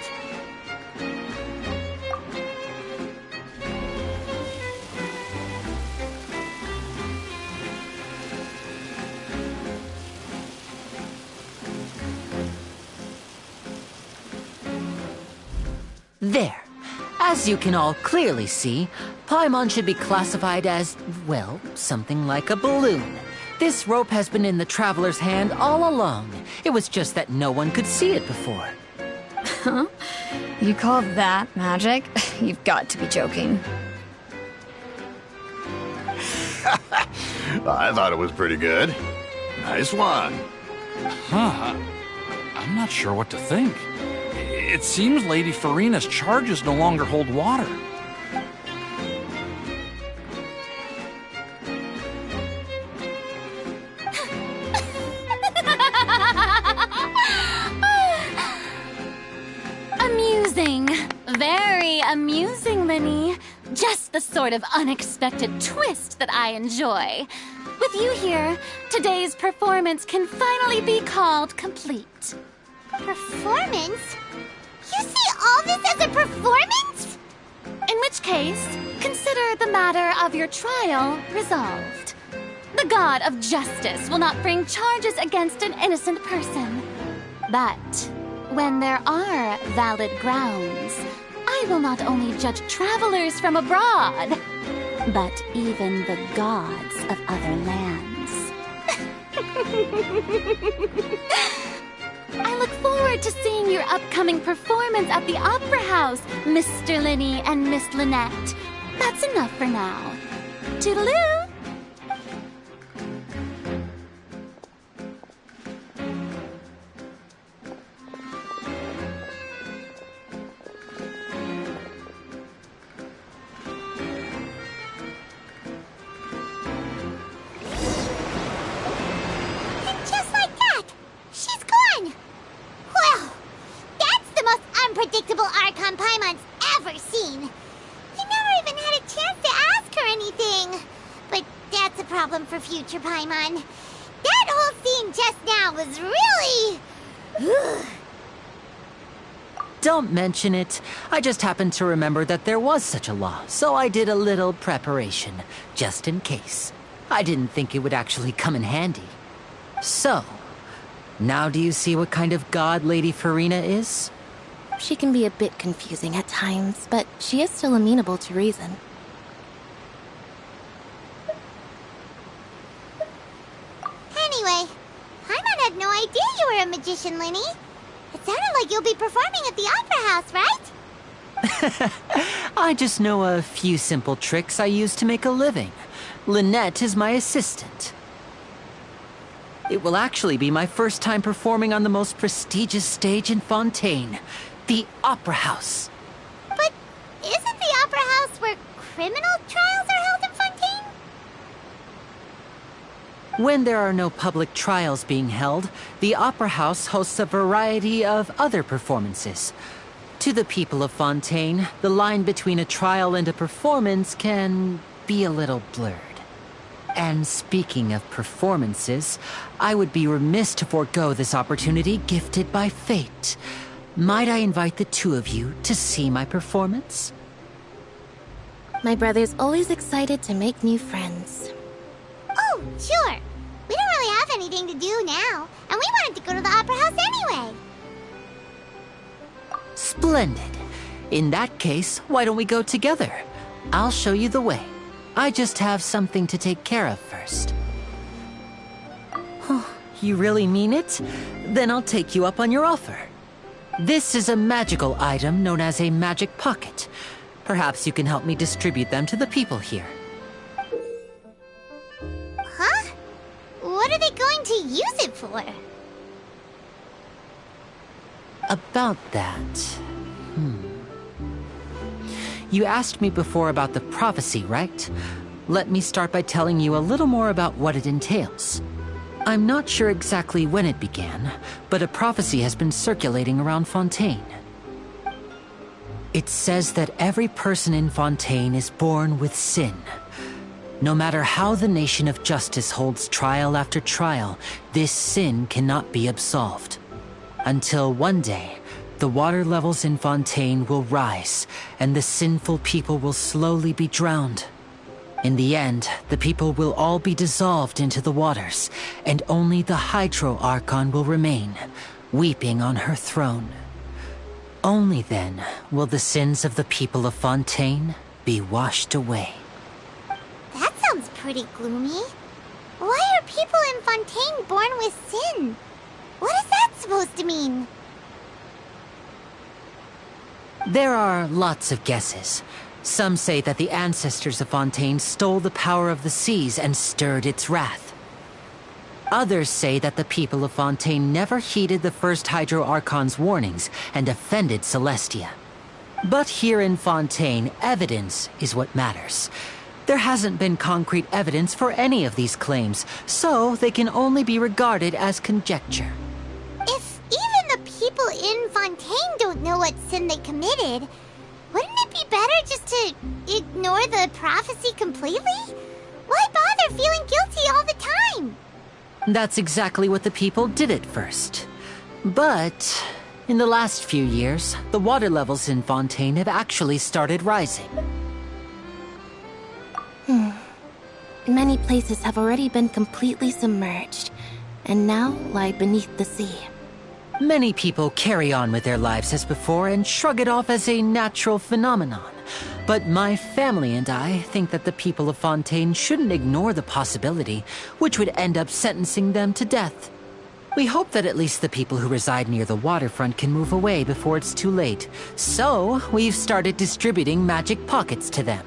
There. As you can all clearly see, Paimon should be classified as, well, something like a balloon. This rope has been in the Traveler's hand all along. It was just that no one could see it before. Huh? You call that magic? You've got to be joking. I thought it was pretty good. Nice one. Huh. I'm not sure what to think. It seems Lady Furina's charges no longer hold water. Amusing. Very amusing, Linny. Just the sort of unexpected twist that I enjoy. With you here, today's performance can finally be called complete. Performance? You see all this as a performance? In which case, consider the matter of your trial resolved. The god of justice will not bring charges against an innocent person. But when there are valid grounds, I will not only judge travelers from abroad, but even the gods of other lands. I look forward to seeing your upcoming performance at the Opera House, Mr. Linny and Miss Lynette. That's enough for now. Toodaloo! Unpredictable Archon Paimon's ever seen. You never even had a chance to ask her anything. But that's a problem for future Paimon. That whole scene just now was really... Don't mention it. I just happened to remember that there was such a law, so I did a little preparation, just in case. I didn't think it would actually come in handy. So, now do you see what kind of god Lady Furina is? She can be a bit confusing at times, but she is still amenable to reason. Anyway, Paimon had no idea you were a magician, Linny. It sounded like you'll be performing at the Opera House, right? I just know a few simple tricks I use to make a living. Lynette is my assistant. It will actually be my first time performing on the most prestigious stage in Fontaine, the Opera House. But isn't the Opera House where criminal trials are held in Fontaine? When there are no public trials being held, the Opera House hosts a variety of other performances. To the people of Fontaine, the line between a trial and a performance can be a little blurred. And speaking of performances, I would be remiss to forego this opportunity gifted by fate. Might I invite the two of you to see my performance? My brother's always excited to make new friends. Oh, sure. We don't really have anything to do now, and we wanted to go to the Opera House anyway. Splendid. In that case, why don't we go together? I'll show you the way. I just have something to take care of first. Oh, you really mean it? Then I'll take you up on your offer. This is a magical item known as a magic pocket. Perhaps you can help me distribute them to the people here. Huh? What are they going to use it for? About that... You asked me before about the prophecy, right? Let me start by telling you a little more about what it entails. I'm not sure exactly when it began, but a prophecy has been circulating around Fontaine. It says that every person in Fontaine is born with sin. No matter how the nation of justice holds trial after trial, this sin cannot be absolved. Until one day, the water levels in Fontaine will rise, and the sinful people will slowly be drowned. In the end, the people will all be dissolved into the waters, and only the Hydro Archon will remain, weeping on her throne. Only then will the sins of the people of Fontaine be washed away. That sounds pretty gloomy. Why are people in Fontaine born with sin? What is that supposed to mean? There are lots of guesses. Some say that the ancestors of Fontaine stole the power of the seas and stirred its wrath. Others say that the people of Fontaine never heeded the first Hydro Archon's warnings and offended Celestia. But here in Fontaine, evidence is what matters. There hasn't been concrete evidence for any of these claims, so they can only be regarded as conjecture. If even the people in Fontaine don't know what sin they committed, wouldn't it be better just to ignore the prophecy completely? Why bother feeling guilty all the time? That's exactly what the people did at first. But in the last few years, the water levels in Fontaine have actually started rising. Many places have already been completely submerged, and now lie beneath the sea. Many people carry on with their lives as before and shrug it off as a natural phenomenon. But my family and I think that the people of Fontaine shouldn't ignore the possibility, which would end up sentencing them to death. We hope that at least the people who reside near the waterfront can move away before it's too late. So, we've started distributing magic pockets to them.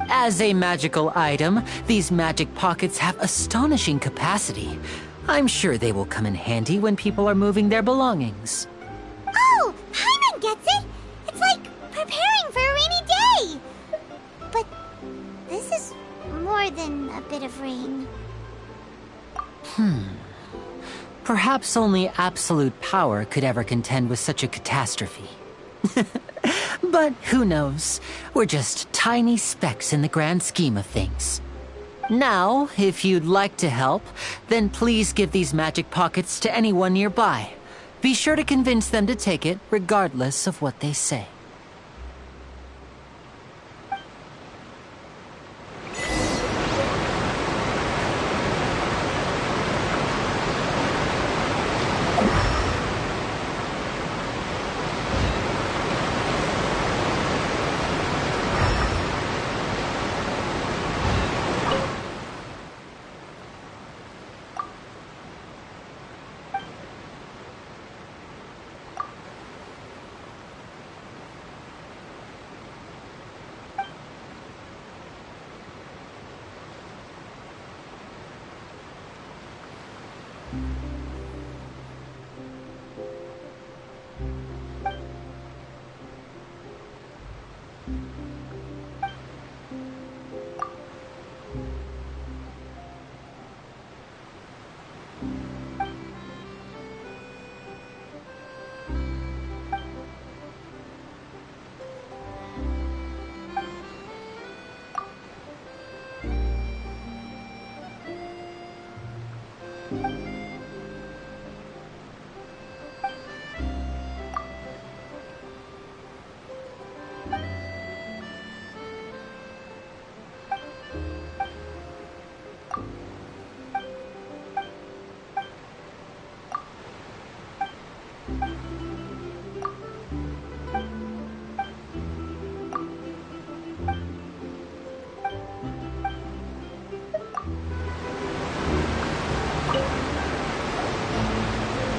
As a magical item, these magic pockets have astonishing capacity. I'm sure they will come in handy when people are moving their belongings. Oh, Paimon gets it! It's like preparing for a rainy day! But this is more than a bit of rain. Perhaps only absolute power could ever contend with such a catastrophe. But who knows? We're just tiny specks in the grand scheme of things. Now, if you'd like to help, then please give these magic pockets to anyone nearby. Be sure to convince them to take it, regardless of what they say.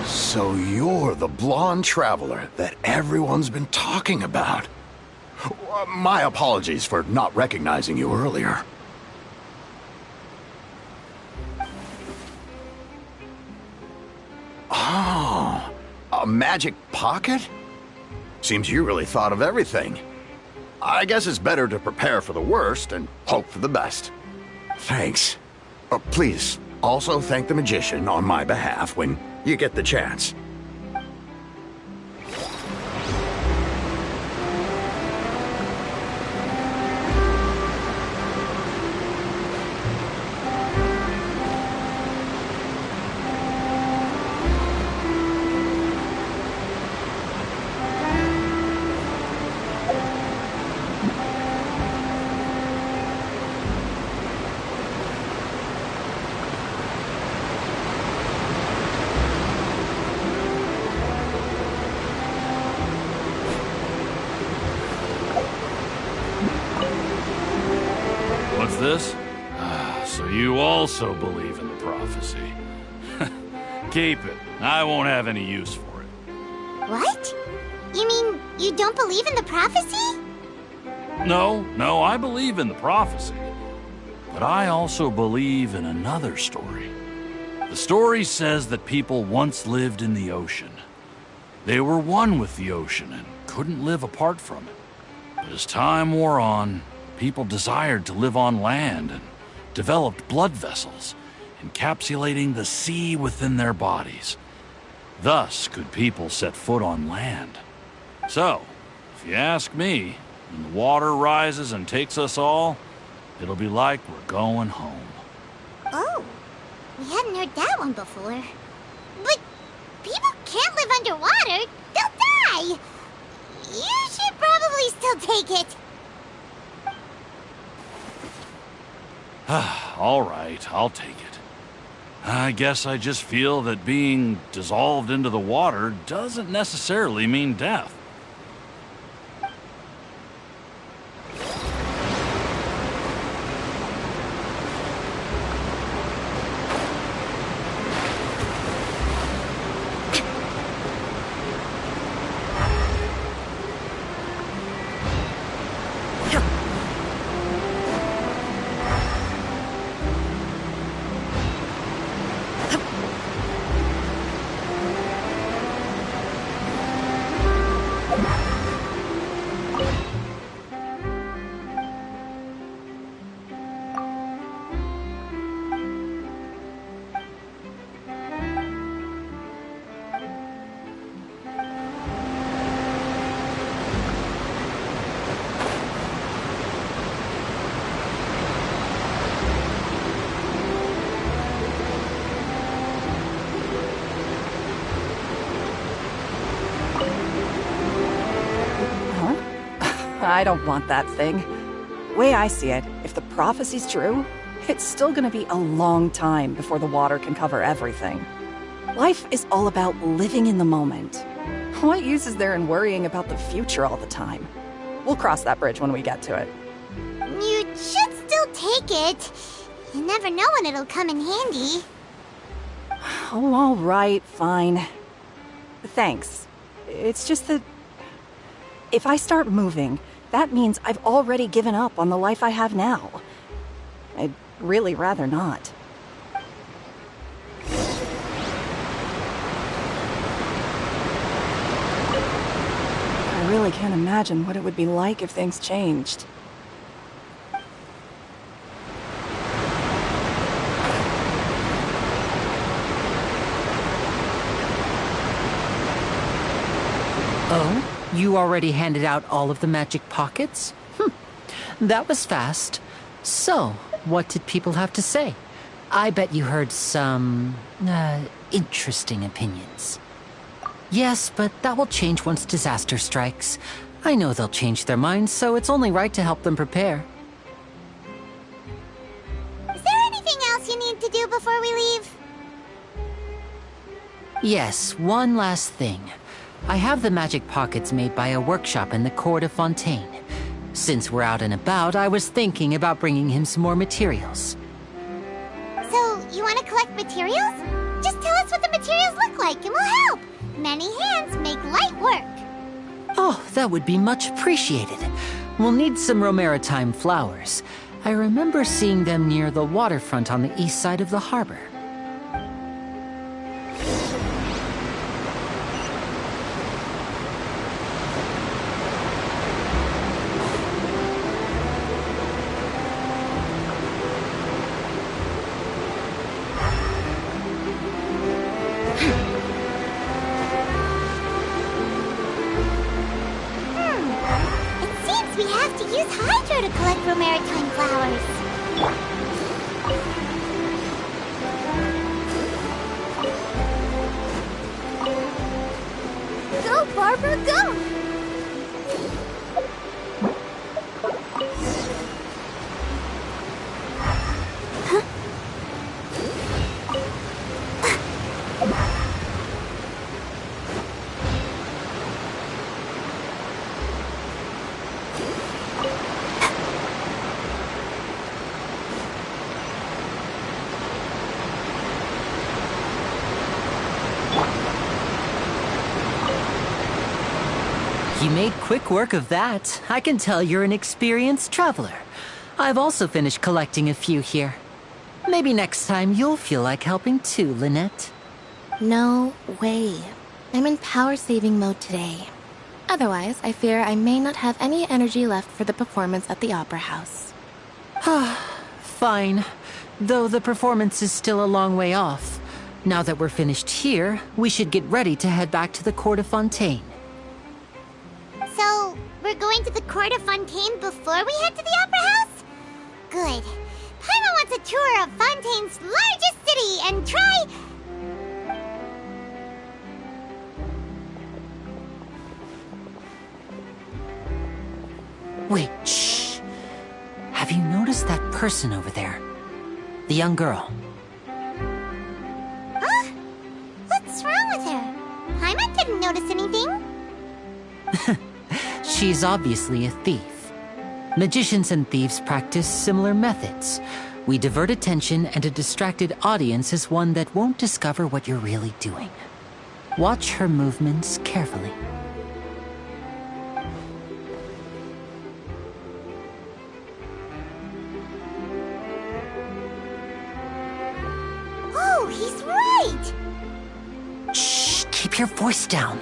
So you're the blonde traveler that everyone's been talking about. My apologies for not recognizing you earlier. Oh, a magic pocket? Seems you really thought of everything. I guess it's better to prepare for the worst and hope for the best. Thanks. Please, also thank the magician on my behalf when you get the chance. What's this? So you also believe in the prophecy. Keep it. I won't have any use for it. What? You mean you don't believe in the prophecy? No, I believe in the prophecy. But I also believe in another story. The story says that people once lived in the ocean. They were one with the ocean and couldn't live apart from it. But as time wore on, people desired to live on land and developed blood vessels, encapsulating the sea within their bodies. Thus could people set foot on land. So, if you ask me, when the water rises and takes us all, it'll be like we're going home. Oh, we hadn't heard that one before. But people can't live underwater. They'll die. You should probably still take it. All right, I'll take it. I guess I just feel that being dissolved into the water doesn't necessarily mean death. I don't want that thing. Way I see it, if the prophecy's true, it's still gonna be a long time before the water can cover everything. Life is all about living in the moment. What use is there in worrying about the future all the time? We'll cross that bridge when we get to it. You should still take it. You never know when it'll come in handy. Oh, all right, fine. Thanks. It's just that if I start moving, that means I've already given up on the life I have now. I'd really rather not. I really can't imagine what it would be like if things changed. Oh? You already handed out all of the magic pockets? That was fast. So, what did people have to say? I bet you heard some, interesting opinions. Yes, but that will change once disaster strikes. I know they'll change their minds, so it's only right to help them prepare. Is there anything else you need to do before we leave? Yes, one last thing. I have the magic pockets made by a workshop in the court of Fontaine. Since we're out and about, I was thinking about bringing him some more materials. So, you want to collect materials? Just tell us what the the materials look like and will help. Many hands make light work. Oh, that would be much appreciated. We'll need some romaritime flowers. I remember seeing them near the waterfront on the east side of the harbor. We have to use Hydro to collect romaritime flowers. Go, Barbara, go! You made quick work of that. I can tell you're an experienced traveler. I've also finished collecting a few here. Maybe next time you'll feel like helping too, Lynette. No way. I'm in power-saving mode today. Otherwise, I fear I may not have any energy left for the performance at the Opera House. Fine. Though the performance is still a long way off. Now that we're finished here, we should get ready to head back to the Court of Fontaine. So, we're going to the Court of Fontaine before we head to the Opera House? Good. Paimon wants a tour of Fontaine's largest city and try... Wait, shh. Have you noticed that person over there? The young girl. Huh? What's wrong with her? Paimon didn't notice anything. She's obviously a thief. Magicians and thieves practice similar methods. We divert attention, and a distracted audience is one that won't discover what you're really doing. Watch her movements carefully. Oh, he's right! Shh, keep your voice down.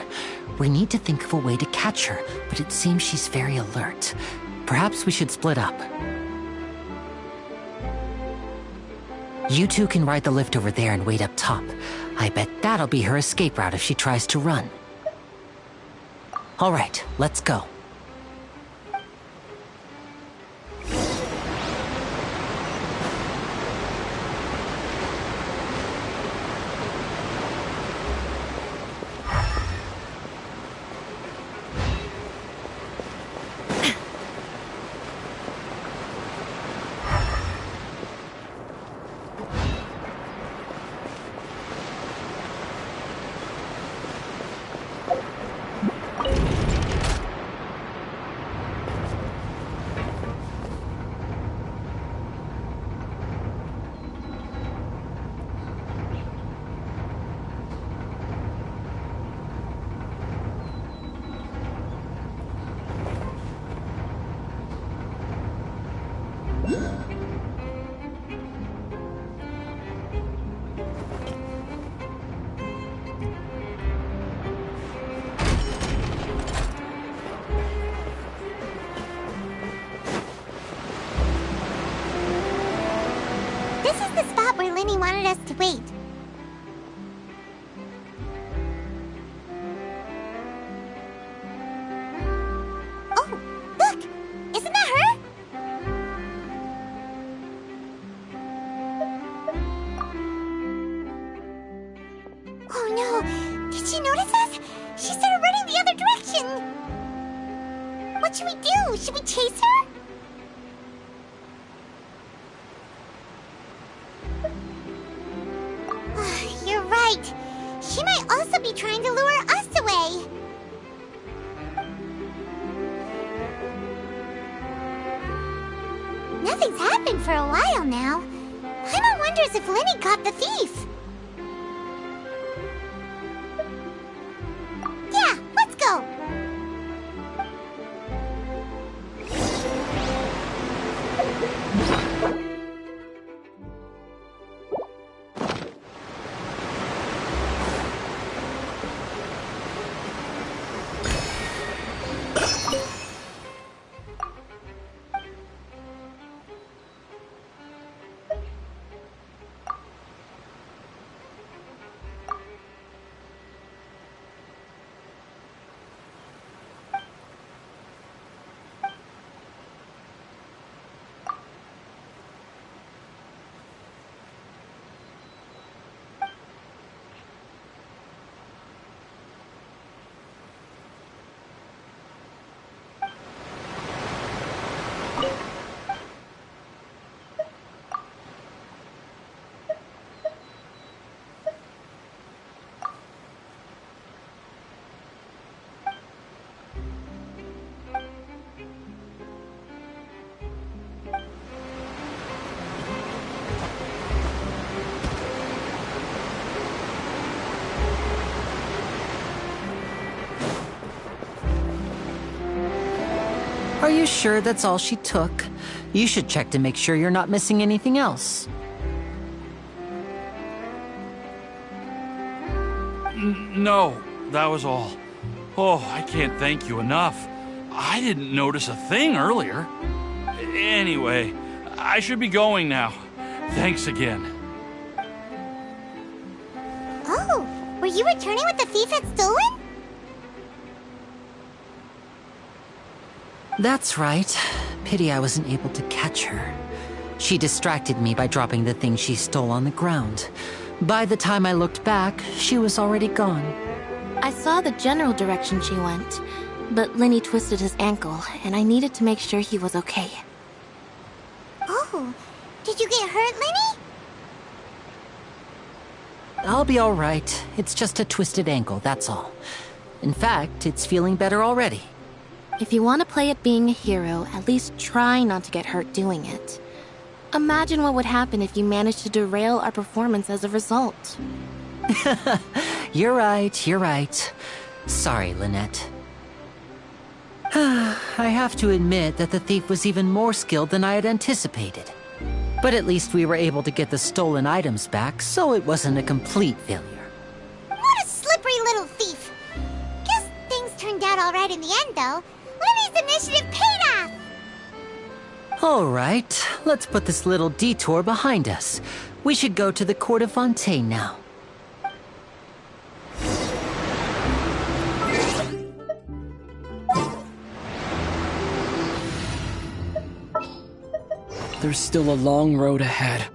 We need to think of a way to catch her, but it seems she's very alert. Perhaps we should split up. You two can ride the lift over there and wait up top. I bet that'll be her escape route if she tries to run. All right, let's go. This is the spot where Linny wanted us to wait. Oh, look! Isn't that her? Oh no! Did she notice us? She started running the other direction! What should we do? Should we chase her? You're right. She might also be trying to lure us away. Nothing's happened for a while now. Paimon wonders if Linny caught the thief. Are you sure that's all she took? You should check to make sure you're not missing anything else. No, that was all. Oh, I can't thank you enough. I didn't notice a thing earlier. Anyway, I should be going now. Thanks again. Oh, were you returning what the thief had stolen? That's right. Pity I wasn't able to catch her. She distracted me by dropping the thing she stole on the ground. By the time I looked back, she was already gone. I saw the general direction she went, but Lenny twisted his ankle, and I needed to make sure he was okay. Oh, did you get hurt, Lenny? I'll be all right. It's just a twisted ankle, that's all. In fact, it's feeling better already. If you want to play at being a hero, at least try not to get hurt doing it. Imagine what would happen if you managed to derail our performance as a result. You're right. Sorry, Lynette. I have to admit that the thief was even more skilled than I had anticipated. But at least we were able to get the stolen items back, so it wasn't a complete failure. What a slippery little thief! Guess things turned out all right in the end, though. Lenny's initiative paid off! All right, let's put this little detour behind us. We should go to the Court of Fontaine now. There's still a long road ahead.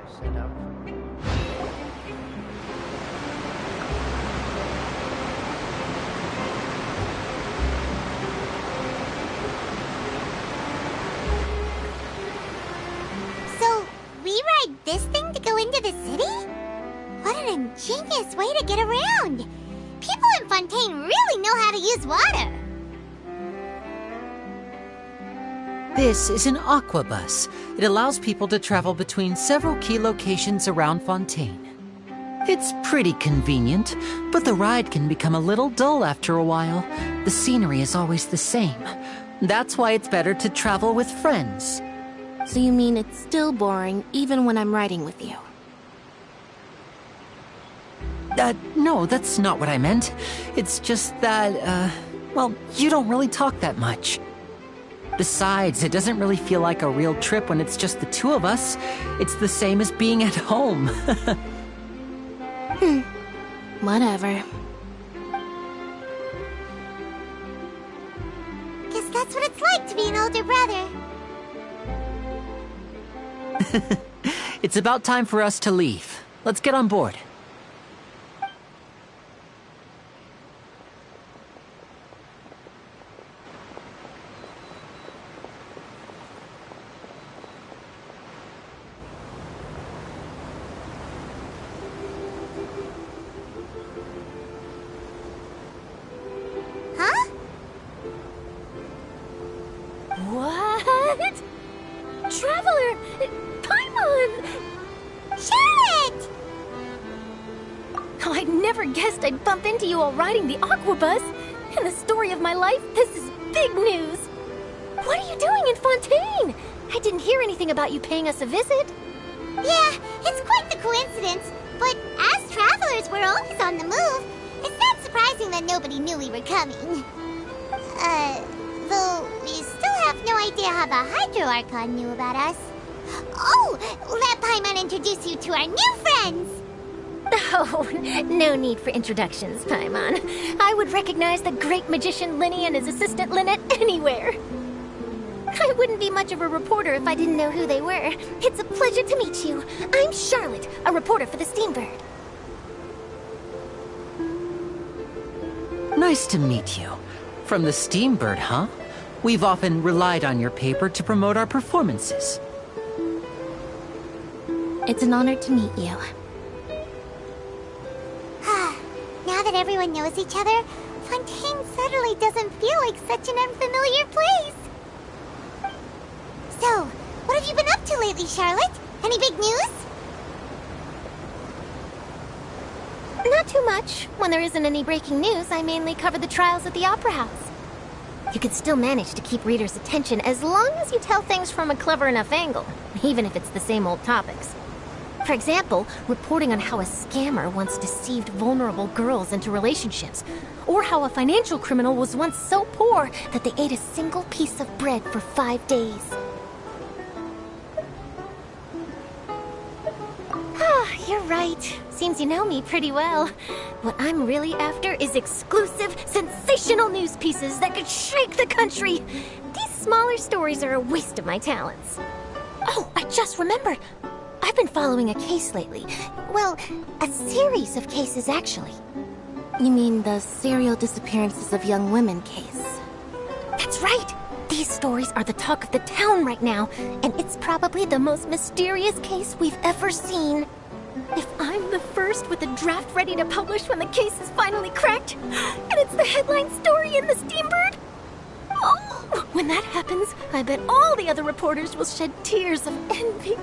sit down. So, we ride this thing to go into the city? What an ingenious way to get around! People in Fontaine really know how to use water! This is an aquabus. It allows people to travel between several key locations around Fontaine. It's pretty convenient, but the ride can become a little dull after a while. The scenery is always the same. That's why it's better to travel with friends. So you mean it's still boring even when I'm riding with you? No, that's not what I meant. It's just that, well, you don't really talk that much. Besides, it doesn't really feel like a real trip when it's just the two of us. It's the same as being at home. Whatever. Guess that's what it's like to be an older brother. It's about time for us to leave. Let's get on board. Huh? What? Traveler! Paimon! Charlotte! Oh, I never guessed I'd bump into you while riding the aquabus. In the story of my life, this is big news. What are you doing in Fontaine? I didn't hear anything about you paying us a visit. Yeah, it's quite the coincidence. But as travelers, we're always on the move. It's not surprising that nobody knew we were coming. Though we still have no idea how the Hydro Archon knew about us. Oh, let Paimon introduce you to our new friends! Oh, no need for introductions, Paimon. I would recognize the great magician Linny and his assistant Lynette anywhere. I wouldn't be much of a reporter if I didn't know who they were. It's a pleasure to meet you. I'm Charlotte, a reporter for the Steambird. Nice to meet you. From the Steambird, huh? We've often relied on your paper to promote our performances. It's an honor to meet you. Now that everyone knows each other, Fontaine suddenly doesn't feel like such an unfamiliar place. So, what have you been up to lately, Charlotte? Any big news? Not too much. When there isn't any breaking news, I mainly cover the trials at the Opera House. You can still manage to keep readers' attention as long as you tell things from a clever enough angle, even if it's the same old topics. For example, reporting on how a scammer once deceived vulnerable girls into relationships, or how a financial criminal was once so poor that they ate a single piece of bread for 5 days. You're right. Seems you know me pretty well. What I'm really after is exclusive, sensational news pieces that could shake the country. These smaller stories are a waste of my talents. Oh, I just remembered. I've been following a case lately. Well, a series of cases, actually. You mean the serial disappearances of young women case? That's right. These stories are the talk of the town right now, and it's probably the most mysterious case we've ever seen. If I'm the first with a draft ready to publish when the case is finally cracked, and it's the headline story in the Steambird, oh, when that happens, I bet all the other reporters will shed tears of envy.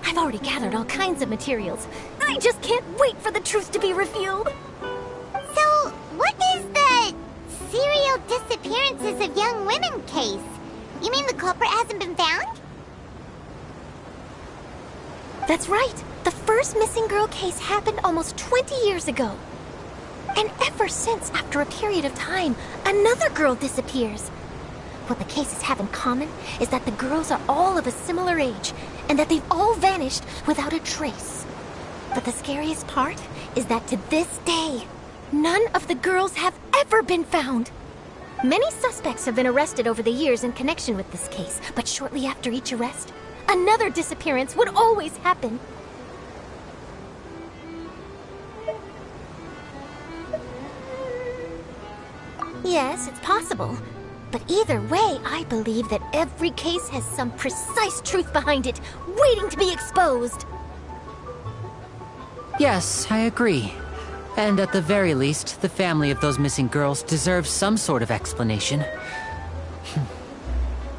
I've already gathered all kinds of materials. I just can't wait for the truth to be revealed. So, what is the serial disappearances of young women case? You mean the culprit hasn't been found? That's right. The first missing girl case happened almost 20 years ago. And ever since, after a period of time, another girl disappears. What the cases have in common is that the girls are all of a similar age, and that they've all vanished without a trace. But the scariest part is that to this day, none of the girls have ever been found. Many suspects have been arrested over the years in connection with this case, but shortly after each arrest, Another disappearance would always happen. Yes, it's possible. But either way, I believe that every case has some precise truth behind it, waiting to be exposed. Yes, I agree. And at the very least, the family of those missing girls deserves some sort of explanation.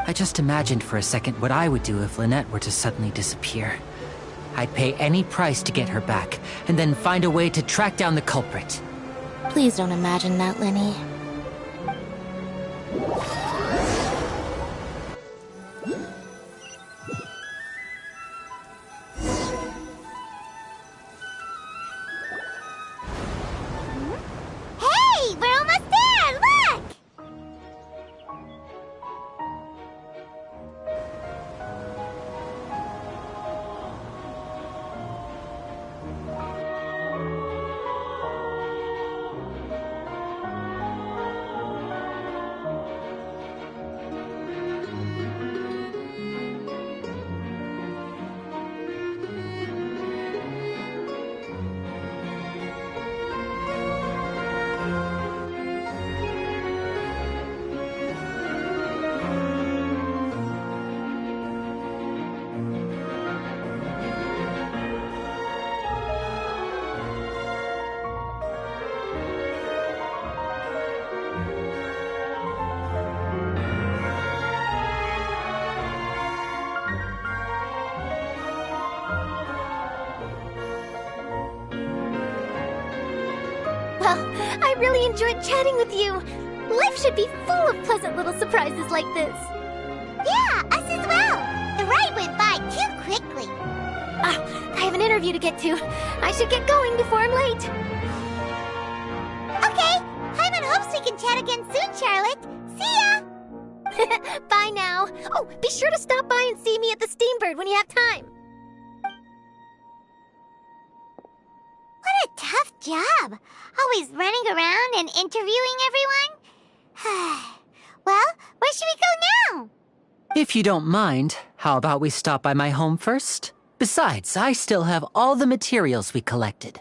I just imagined for a second what I would do if Lynette were to suddenly disappear. I'd pay any price to get her back, and then find a way to track down the culprit. Please don't imagine that, Lenny. Hey, we're almost there! Look! Well, I really enjoyed chatting with you. Life should be full of pleasant little surprises like this. Yeah, us as well. The ride went by too quickly. I have an interview to get to. I should get going before I'm late. Okay, Hyman hopes we can chat again soon, Charlotte. See ya! Bye now. Oh, be sure to stop by and see me at the Steambird when you have time. What a tough job. Always running around and interviewing everyone. Well, where should we go now? If you don't mind, how about we stop by my home first? Besides, I still have all the materials we collected.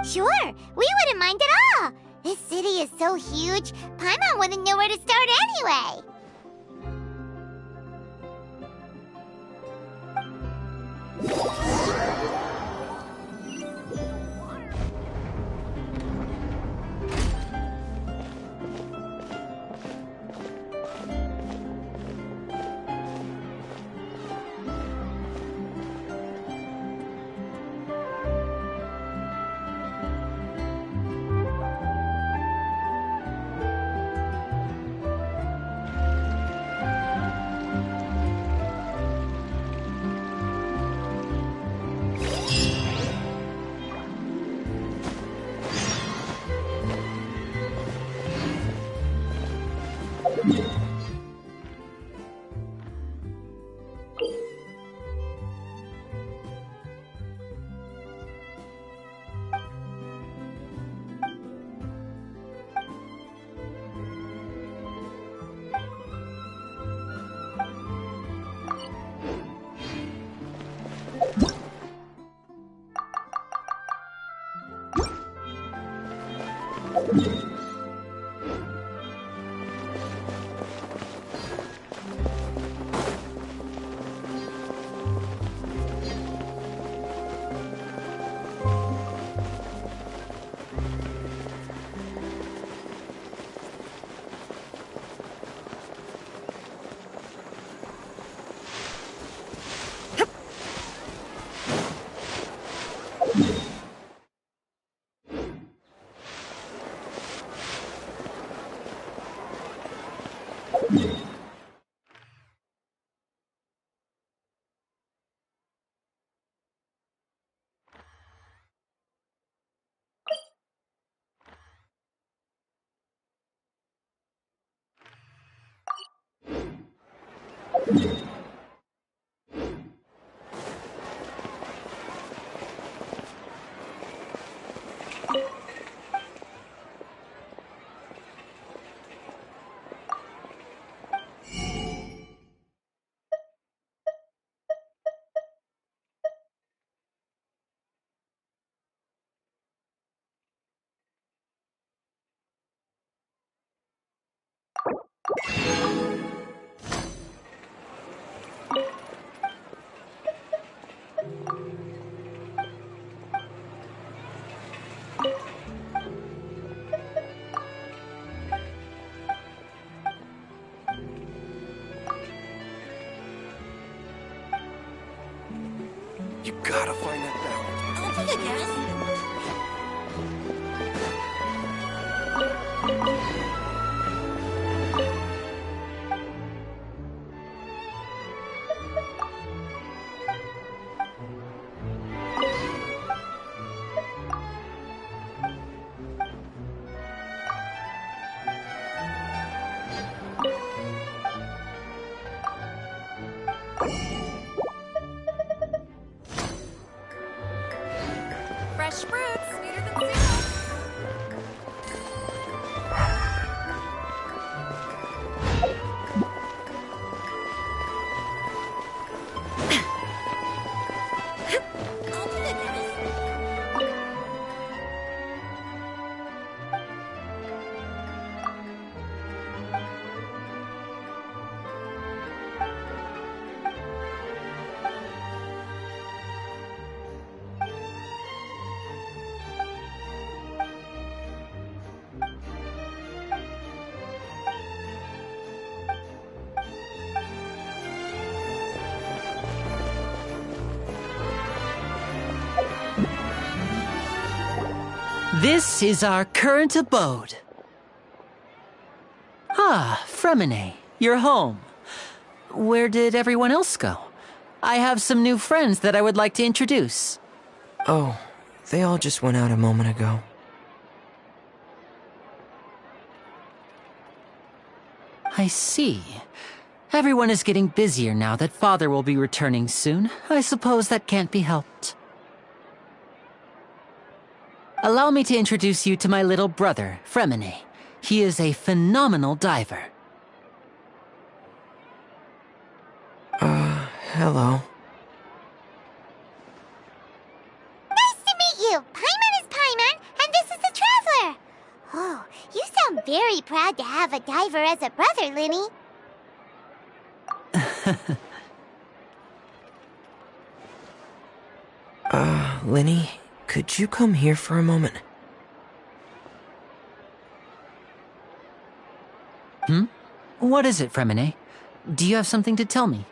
Sure, we wouldn't mind at all. This city is so huge, Paimon wouldn't know where to start anyway. You gotta find that balance. I'll take a guess. Fresh fruit, sweeter than syrup. This is our current abode. Ah, Fremine, you're home. Where did everyone else go? I have some new friends that I would like to introduce. Oh, they all just went out a moment ago. I see. Everyone is getting busier now that Father will be returning soon. I suppose that can't be helped. Allow me to introduce you to my little brother, Fremine. He is a phenomenal diver. Hello. Nice to meet you! Paimon is Paimon, and this is the Traveler! Oh, you sound very proud to have a diver as a brother, Linny. Linny, could you come here for a moment? What is it, Fremine? Do you have something to tell me?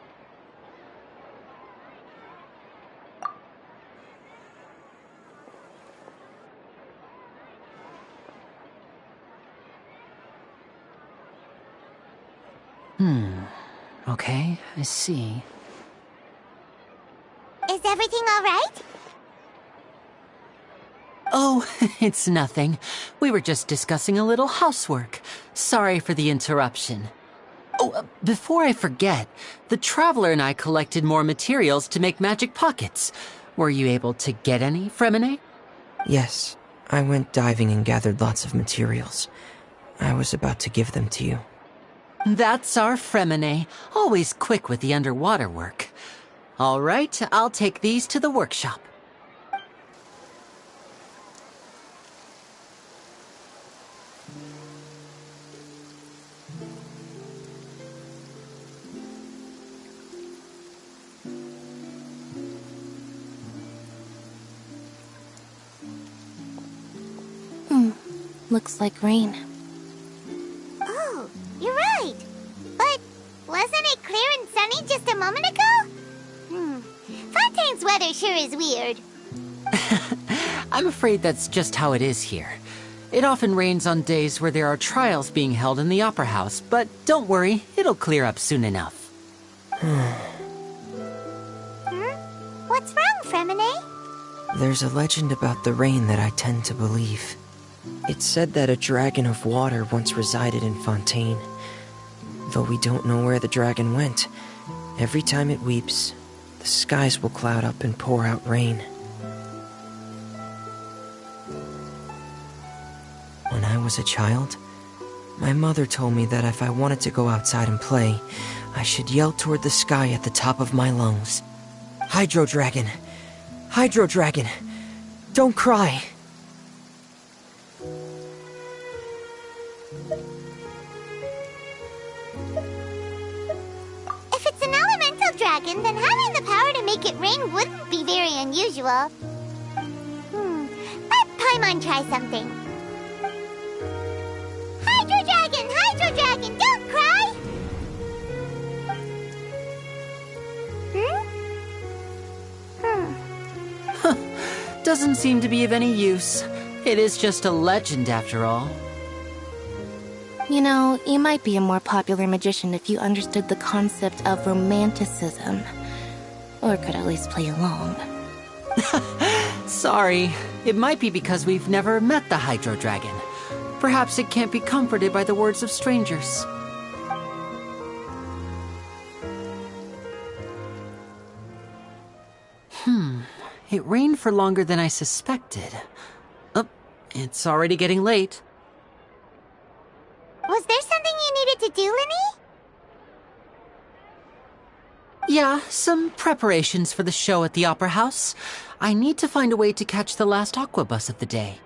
Okay, I see. Is everything all right? Oh, it's nothing. We were just discussing a little housework. Sorry for the interruption. Oh, before I forget, the Traveler and I collected more materials to make magic pockets. Were you able to get any, Fremine? Yes, I went diving and gathered lots of materials. I was about to give them to you. That's our Fremine, always quick with the underwater work. All right, I'll take these to the workshop. Looks like rain. Oh, you're right. But wasn't it clear and sunny just a moment ago? Fontaine's weather sure is weird. I'm afraid that's just how it is here. It often rains on days where there are trials being held in the Opera House, but don't worry, it'll clear up soon enough. What's wrong, Fremine? There's a legend about the rain that I tend to believe. It's said that a dragon of water once resided in Fontaine. Though we don't know where the dragon went, every time it weeps, the skies will cloud up and pour out rain. When I was a child, my mother told me that if I wanted to go outside and play, I should yell toward the sky at the top of my lungs. Hydro Dragon! Hydro Dragon! Don't cry! it rain wouldn't be very unusual. Let Paimon try something. Hydro Dragon, don't cry! Doesn't seem to be of any use. It is just a legend after all. You know, you might be a more popular magician if you understood the concept of romanticism. Or could at least play along. Sorry. It might be because we've never met the Hydro Dragon. Perhaps it can't be comforted by the words of strangers. It rained for longer than I suspected. Oh, it's already getting late. Was there something you needed to do, Linny? Yeah, some preparations for the show at the Opera House. I need to find a way to catch the last aqua bus of the day.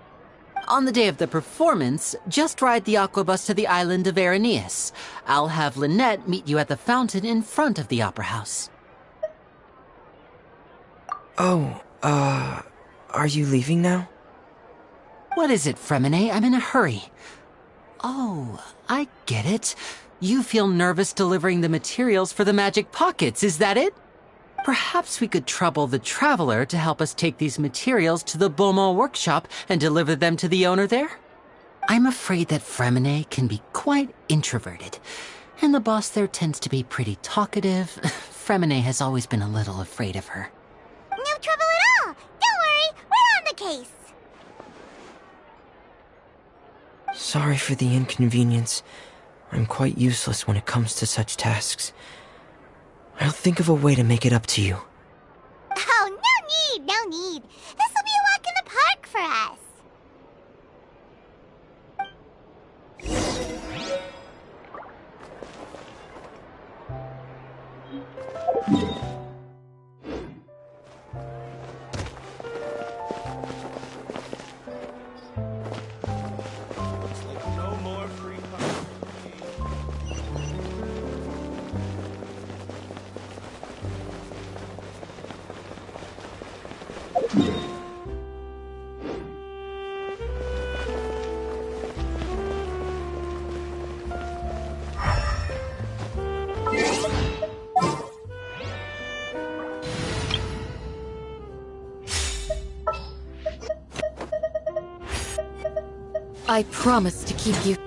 On the day of the performance, just ride the aqua bus to the island of Aeneas. I'll have Lynette meet you at the fountain in front of the Opera House. Oh, are you leaving now? What is it, Fremine? I'm in a hurry. Oh, I get it. You feel nervous delivering the materials for the magic pockets, is that it? Perhaps we could trouble the Traveler to help us take these materials to the Beaumont workshop and deliver them to the owner there? I'm afraid that Fremine can be quite introverted, and the boss there tends to be pretty talkative. Fremine has always been a little afraid of her. No trouble at all! Don't worry, we're on the case! Sorry for the inconvenience. I'm quite useless when it comes to such tasks. I'll think of a way to make it up to you. Oh, no need! This will be a walk in the park for us! I promise to keep you...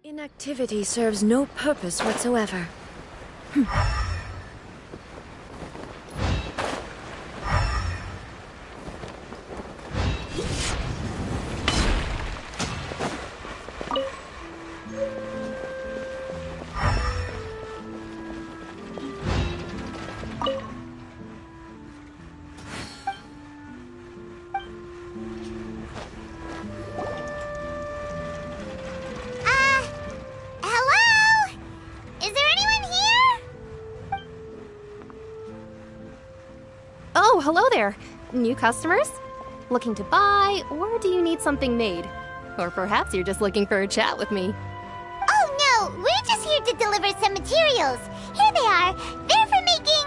Inactivity serves no purpose whatsoever. Hello? Is there anyone here? Oh, hello there. New customers? Looking to buy, or do you need something made? Or perhaps you're just looking for a chat with me. Oh no, we're just here to deliver some materials. Here they are. They're for making...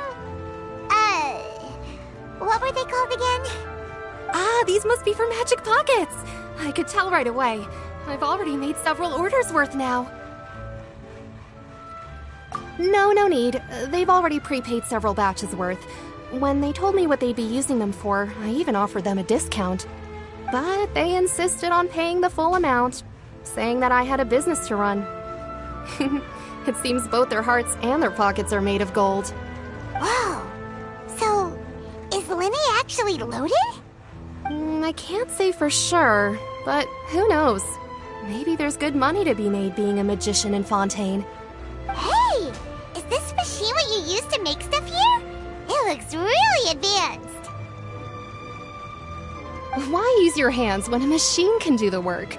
what were they called again? Ah, these must be for magic pockets. I could tell right away. I've already made several orders worth now. No need. They've already prepaid several batches worth. When they told me what they'd be using them for, I even offered them a discount. But they insisted on paying the full amount, saying that I had a business to run. It seems both their hearts and their pockets are made of gold. Whoa. So, is Lynette actually loaded? I can't say for sure, but who knows? Maybe there's good money to be made being a magician in Fontaine. Hey! Is this machine what you use to make stuff here? It looks really advanced. Why use your hands when a machine can do the work?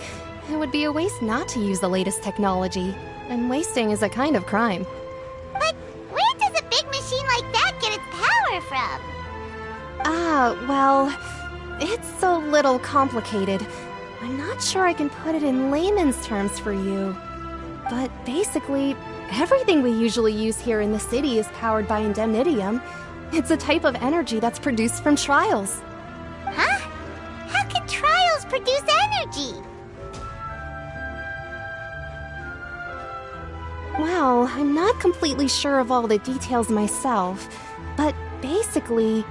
It would be a waste not to use the latest technology, and wasting is a kind of crime. But where does a big machine like that get its power from? Well, it's a little complicated. I'm not sure I can put it in layman's terms for you. But basically, everything we usually use here in the city is powered by indemnitium. It's a type of energy that's produced from trials. Huh? How can trials produce energy? Well, I'm not completely sure of all the details myself, but basically,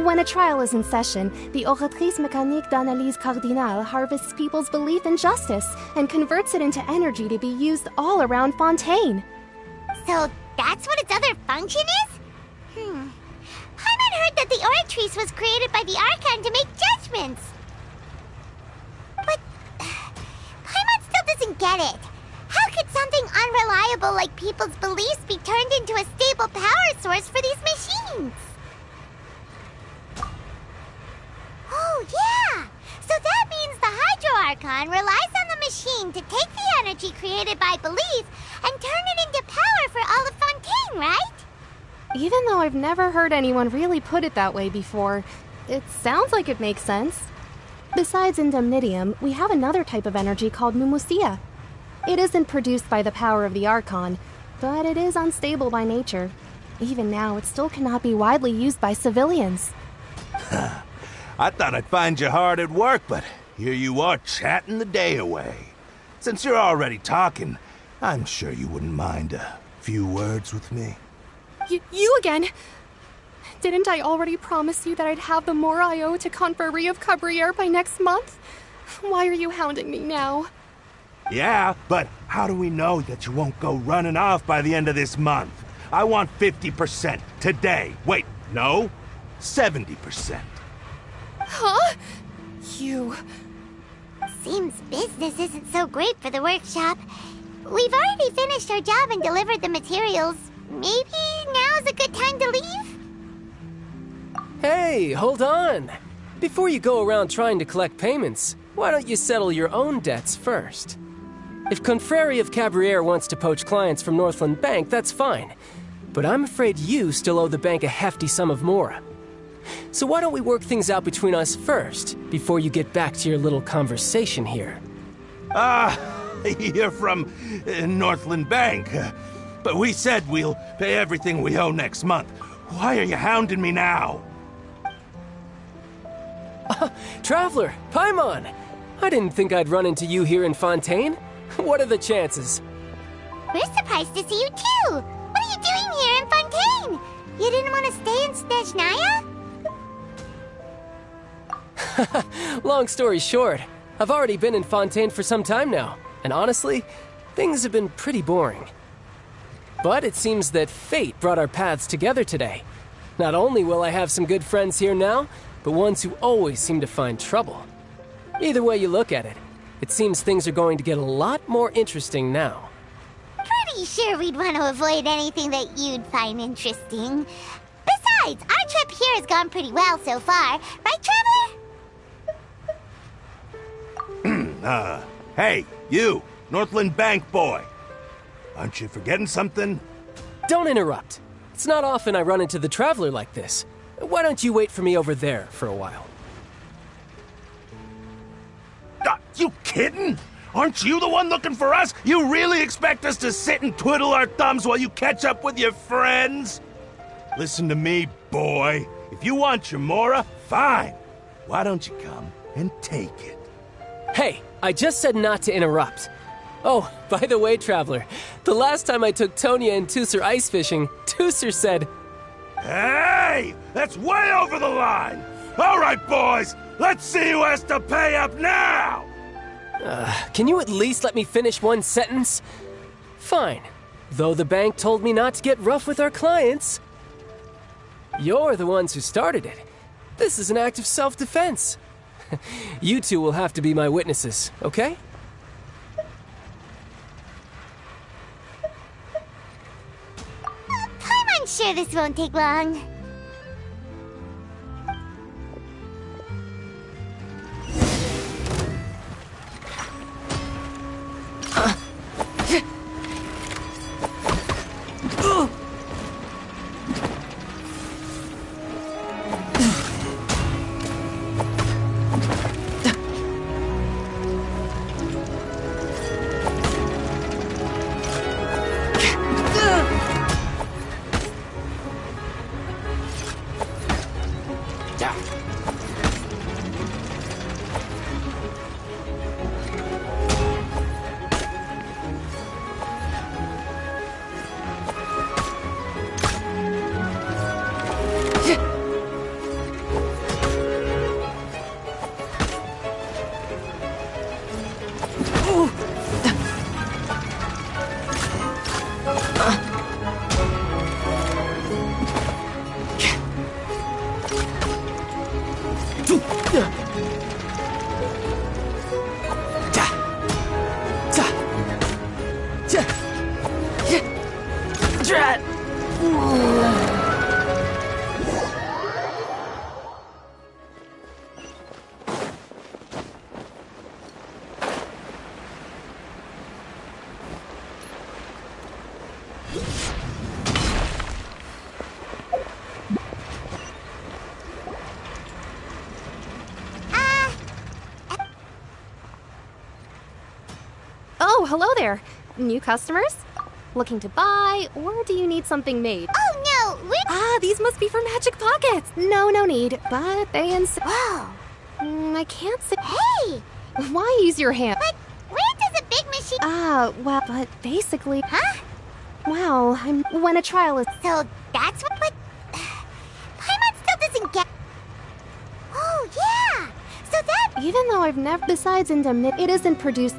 when a trial is in session, the Oratrice Mécanique d'Analyse Cardinale harvests people's belief in justice and converts it into energy to be used all around Fontaine. So that's what its other function is? Paimon heard that the Oratrice was created by the Archon to make judgments. But Paimon still doesn't get it. How could something unreliable like people's beliefs be turned into a stable power source for these machines? Oh, yeah! So that means the Hydro Archon relies on the machine to take the energy created by belief and turn it into power for all of Fontaine, right? Even though I've never heard anyone really put it that way before, it sounds like it makes sense. Besides indemnitium, we have another type of energy called mumusia. It isn't produced by the power of the Archon, but it is unstable by nature. Even now, it still cannot be widely used by civilians. I thought I'd find you hard at work, but here you are chatting the day away. Since you're already talking, I'm sure you wouldn't mind a few words with me. You again? Didn't I already promise you that I'd have the more I owe to Confrérie of Cabriere by next month? Why are you hounding me now? Yeah, but how do we know that you won't go running off by the end of this month? I want 50% today. Wait, no, 70%. Huh? You... Seems business isn't so great for the workshop. We've already finished our job and delivered the materials. Maybe now's a good time to leave? Hey, hold on. Before you go around trying to collect payments, why don't you settle your own debts first? If Confrérie of Cabriere wants to poach clients from Northland Bank, that's fine. But I'm afraid you still owe the bank a hefty sum of mora. So why don't we work things out between us first, before you get back to your little conversation here? You're from Northland Bank. But we said we'll pay everything we owe next month. Why are you hounding me now? Traveler, Paimon! I didn't think I'd run into you here in Fontaine. What are the chances? We're surprised to see you too! What are you doing here in Fontaine? You didn't want to stay in Snezhnaya? Long story short, I've already been in Fontaine for some time now, and honestly, things have been pretty boring. But it seems that fate brought our paths together today. Not only will I have some good friends here now, but ones who always seem to find trouble. Either way you look at it, it seems things are going to get a lot more interesting now. Pretty sure we'd want to avoid anything that you'd find interesting. Besides, our trip here has gone pretty well so far. Right, Traveler? Hey, you, Northland Bank boy. Aren't you forgetting something? Don't interrupt. It's not often I run into the Traveler like this. Why don't you wait for me over there for a while? You kidding? Aren't you the one looking for us? You really expect us to sit and twiddle our thumbs while you catch up with your friends? Listen to me, boy. If you want your Mora, fine. Why don't you come and take it? Hey, I just said not to interrupt. Oh, by the way, Traveler, the last time I took Tonya and Tusser ice fishing, Tusser said... Hey! That's way over the line! All right, boys, let's see who has to pay up now! Can you at least let me finish one sentence? Fine. Though the bank told me not to get rough with our clients. You're the ones who started it. This is an act of self-defense. You two will have to be my witnesses, okay? I'm sure this won't take long. Oh, hello there. New customers? Looking to buy, or do you need something made? Oh, no, Ah, these must be for magic pockets. No need, but they insist. Whoa. I can't say. Hey! Why use your hand? But where does a big machine... Well, but basically... Huh? Well, when a trial is... So that's what... But... Paimon still doesn't get... Oh, yeah! So that... Even though I've never... Besides indemnity, it isn't produced...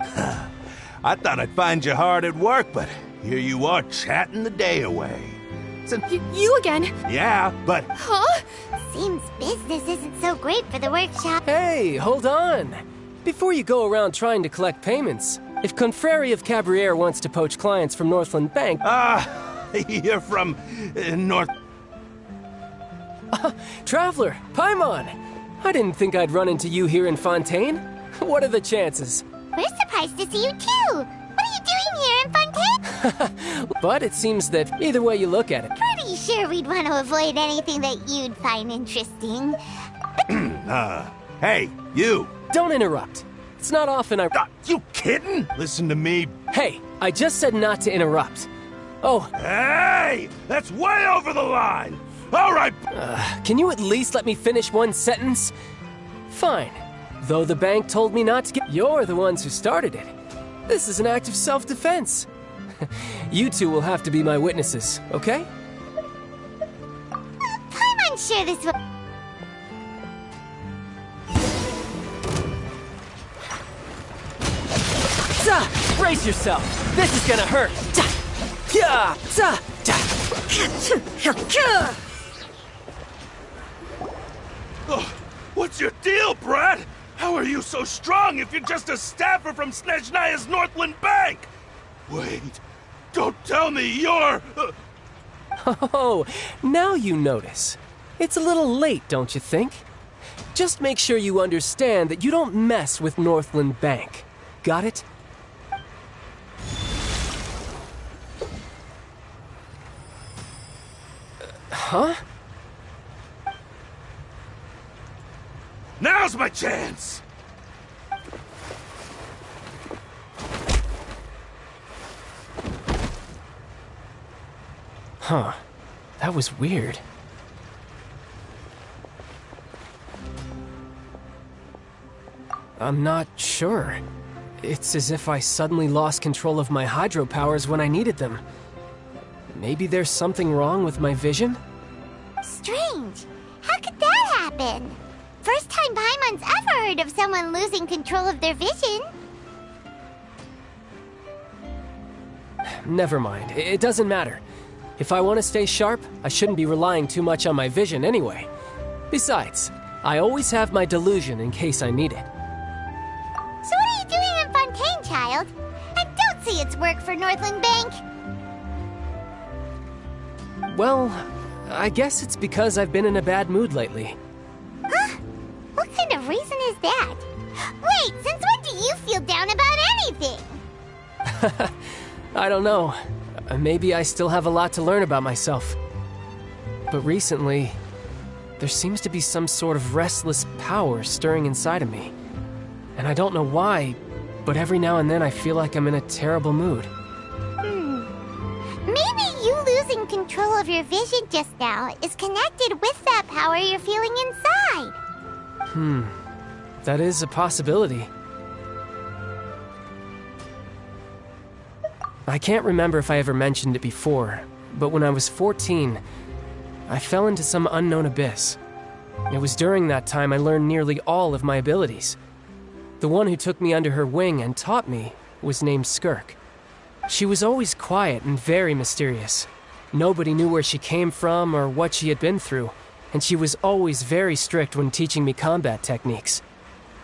I thought I'd find you hard at work, but here you are chatting the day away. You again? Yeah, but... Huh? Seems business isn't so great for the workshop. Hey, hold on. Before you go around trying to collect payments, if Confrérie of Cabriere wants to poach clients from Northland Bank... You're from... North... Traveler, Paimon! I didn't think I'd run into you here in Fontaine. What are the chances? We're surprised to see you too! What are you doing here in Fontaine? But it seems that either way you look at it... Pretty sure we'd want to avoid anything that you'd find interesting. Hey, you! Don't interrupt. It's not often I... You kidding? Listen to me. Hey, I just said not to interrupt. Oh. Hey! That's way over the line! All right! Can you at least let me finish one sentence? Fine. Though the bank told me not to get... You're the ones who started it. This is an act of self-defense. You two will have to be my witnesses, okay? I'm unsure this will... Brace yourself! This is gonna hurt! Oh, what's your deal, Brad? How are you so strong if you're just a staffer from Snezhnaya's Northland Bank? Wait, don't tell me you're... Oh, now you notice. It's a little late, don't you think? Just make sure you understand that you don't mess with Northland Bank. Got it? Huh? Now's my chance! Huh. That was weird. I'm not sure. It's as if I suddenly lost control of my hydro powers when I needed them. Maybe there's something wrong with my vision? Strange. How could that happen? First time Paimon's ever heard of someone losing control of their vision. Never mind. It doesn't matter. If I want to stay sharp, I shouldn't be relying too much on my vision anyway. Besides, I always have my delusion in case I need it. So what are you doing in Fontaine, child? I don't see its work for Northland Bank. Well, I guess it's because I've been in a bad mood lately. Huh? What kind of reason is that? Wait, since when do you feel down about anything? I don't know. Maybe I still have a lot to learn about myself. But recently, there seems to be some sort of restless power stirring inside of me. And I don't know why, but every now and then I feel like I'm in a terrible mood. Maybe you losing control of your vision just now is connected with that power you're feeling inside. That is a possibility. I can't remember if I ever mentioned it before, but when I was 14, I fell into some unknown abyss. It was during that time I learned nearly all of my abilities. The one who took me under her wing and taught me was named Skirk. She was always quiet and very mysterious. Nobody knew where she came from or what she had been through, and she was always very strict when teaching me combat techniques.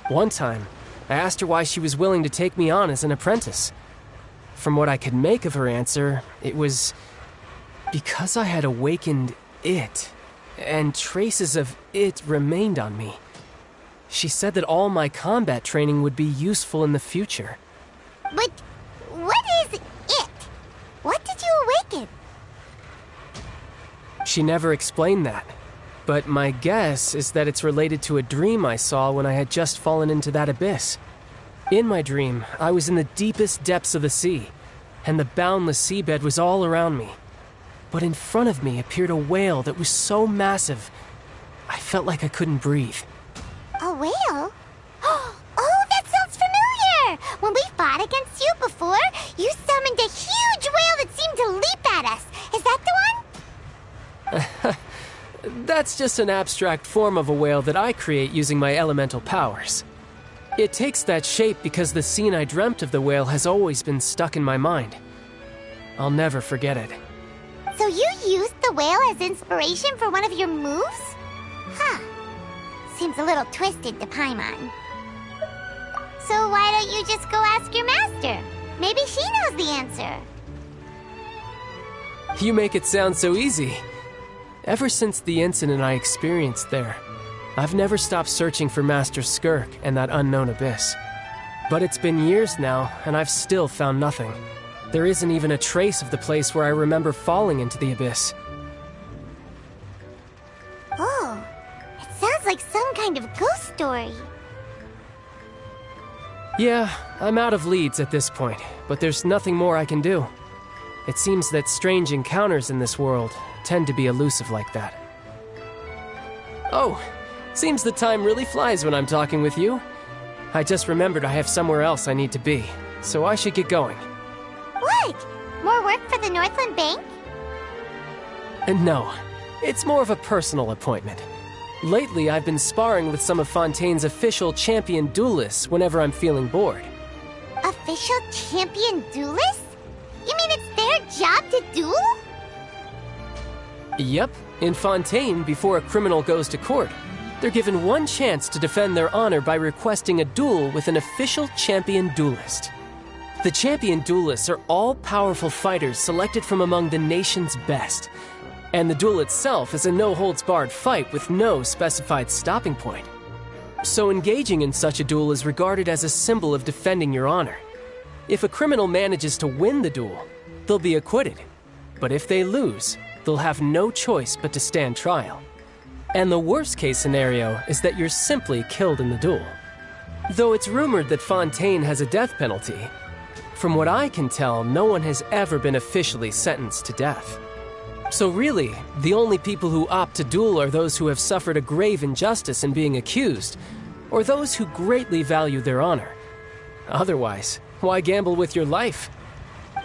One time, I asked her why she was willing to take me on as an apprentice. From what I could make of her answer, it was because I had awakened it, and traces of it remained on me. She said that all my combat training would be useful in the future. But what is it? What did you awaken? She never explained that, but my guess is that it's related to a dream I saw when I had just fallen into that abyss. In my dream, I was in the deepest depths of the sea, and the boundless seabed was all around me. But in front of me appeared a whale that was so massive, I felt like I couldn't breathe. A whale? Oh, that sounds familiar! When we fought against you before, you summoned a huge whale that seemed to leap at us. Is that the one? That's just an abstract form of a whale that I create using my elemental powers. It takes that shape because the scene I dreamt of the whale has always been stuck in my mind. I'll never forget it. So you used the whale as inspiration for one of your moves? Huh. Seems a little twisted to Paimon. So why don't you just go ask your master? Maybe she knows the answer. You make it sound so easy. Ever since the incident I experienced there, I've never stopped searching for Master Skirk and that unknown abyss. But it's been years now, and I've still found nothing. There isn't even a trace of the place where I remember falling into the abyss. Oh, it sounds like some kind of ghost story. Yeah, I'm out of leads at this point, but there's nothing more I can do. It seems that strange encounters in this world tend to be elusive like that. Oh, Seems the time really flies when I'm talking with you. I just remembered I have somewhere else I need to be, so I should get going. What? More work for the Northland Bank? And no, it's more of a personal appointment. Lately, I've been sparring with some of Fontaine's official champion duelists whenever I'm feeling bored. Official champion duelists? You mean it's their job to duel? Yep, in Fontaine, before a criminal goes to court, they're given one chance to defend their honor by requesting a duel with an official champion duelist. The champion duelists are all powerful fighters selected from among the nation's best. And the duel itself is a no-holds-barred fight with no specified stopping point. So engaging in such a duel is regarded as a symbol of defending your honor. If a criminal manages to win the duel, they'll be acquitted. But if they lose, they'll have no choice but to stand trial. And the worst-case scenario is that you're simply killed in the duel. Though it's rumored that Fontaine has a death penalty, from what I can tell, no one has ever been officially sentenced to death. So really, the only people who opt to duel are those who have suffered a grave injustice in being accused, or those who greatly value their honor. Otherwise, why gamble with your life?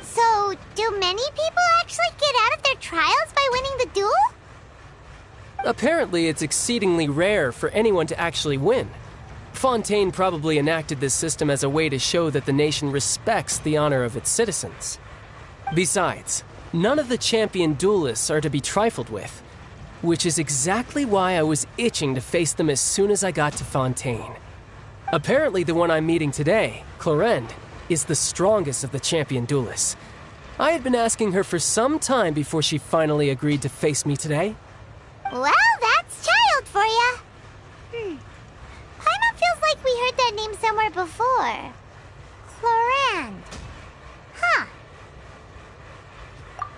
So, do many people actually get out of their trials by winning the duel? Apparently, it's exceedingly rare for anyone to actually win. Fontaine probably enacted this system as a way to show that the nation respects the honor of its citizens. Besides, none of the champion duelists are to be trifled with, which is exactly why I was itching to face them as soon as I got to Fontaine. Apparently, the one I'm meeting today, Clorinde, is the strongest of the champion duelists. I had been asking her for some time before she finally agreed to face me today. Well, that's Childe for ya. Paimon feels like we heard that name somewhere before. Clorinde. Huh.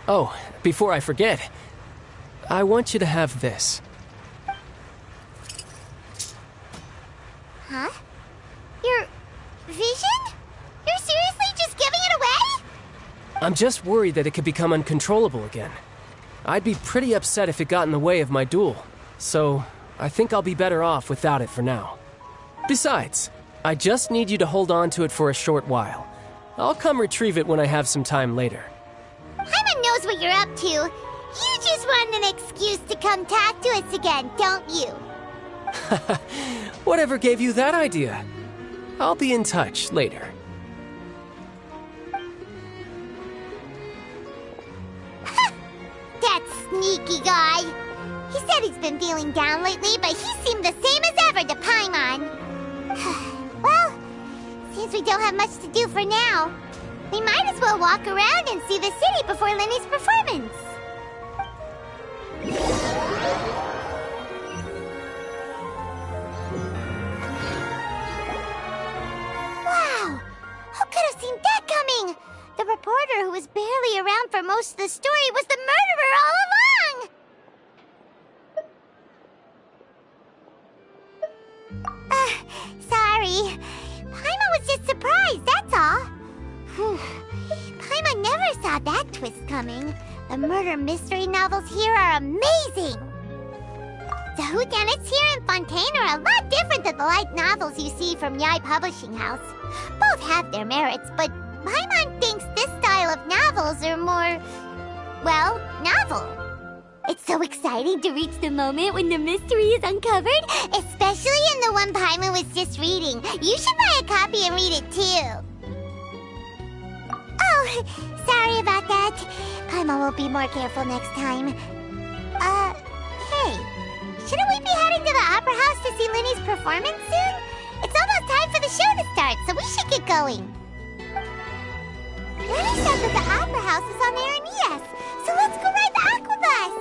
Oh, before I forget, I want you to have this. Huh? Your vision? You're seriously just giving it away? I'm just worried that it could become uncontrollable again. I'd be pretty upset if it got in the way of my duel, so I think I'll be better off without it for now. Besides, I just need you to hold on to it for a short while. I'll come retrieve it when I have some time later. Paimon knows what you're up to. You just want an excuse to come talk to us again, don't you? Whatever gave you that idea? I'll be in touch later. That sneaky guy. He said he's been feeling down lately, but he seemed the same as ever to Paimon. Well, since we don't have much to do for now, we might as well walk around and see the city before Lenny's performance. Wow! Who could have seen that coming? The reporter who was barely around for most of the story was the murderer all along! Sorry. Paimon was just surprised, that's all. Paimon never saw that twist coming. The murder mystery novels here are amazing! The whodunits here in Fontaine are a lot different than the light novels you see from Yai Publishing House. Both have their merits, but Paimon thinks this style of novels are more, well, novel. It's so exciting to reach the moment when the mystery is uncovered, especially in the one Paimon was just reading. You should buy a copy and read it too. Oh, sorry about that. Paimon will be more careful next time. Hey, shouldn't we be heading to the Opera House to see Linny's performance soon? It's almost time for the show to start, so we should get going. Linny said that the Opera House is on Aranias, so let's go ride the Aquabus!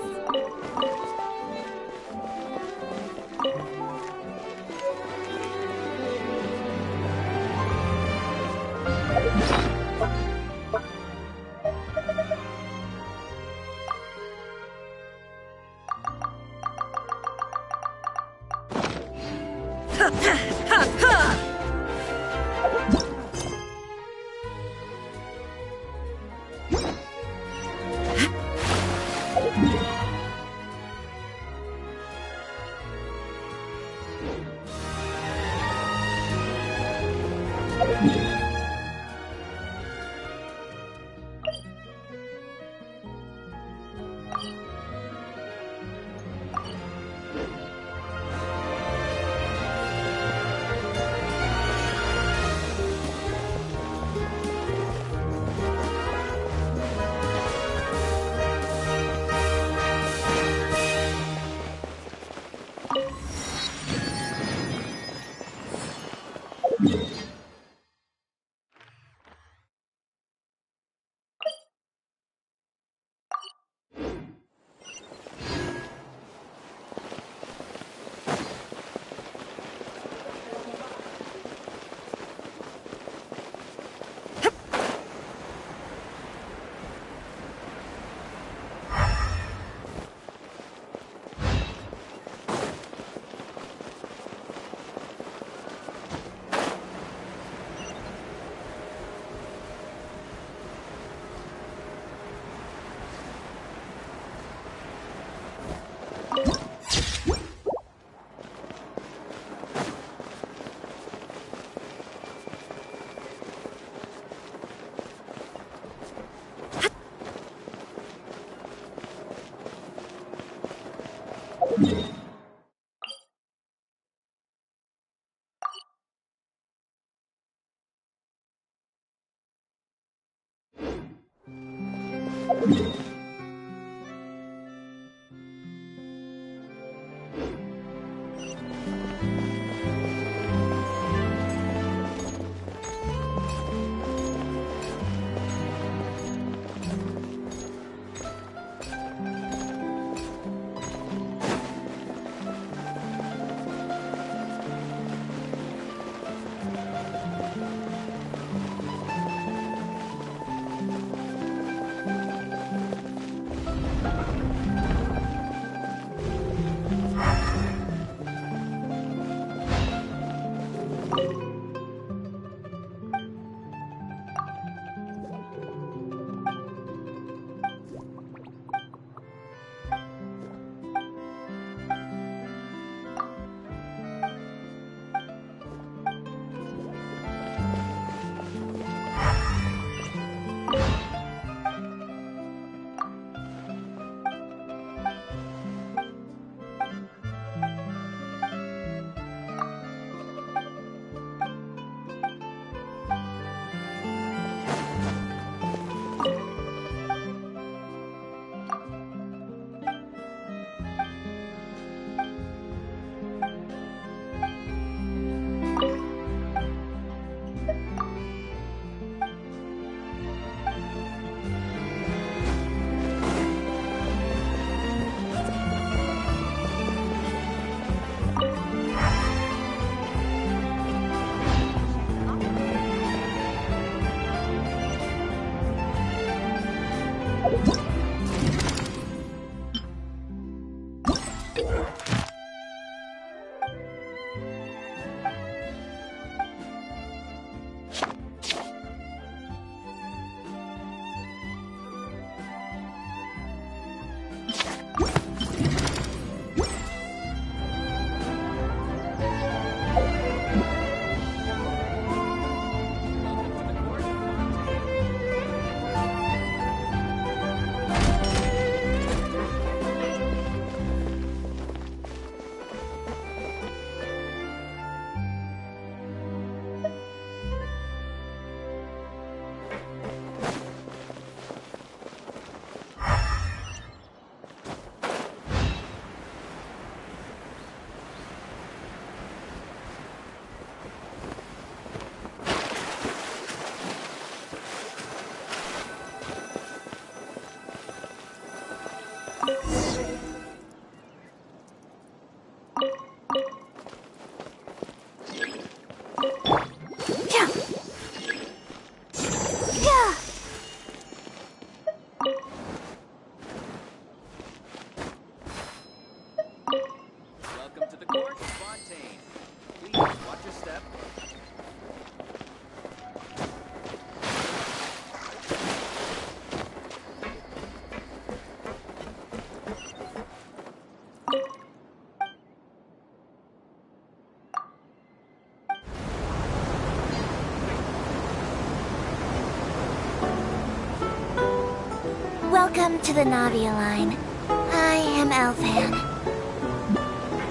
Welcome to the Navia line. I am Elfan.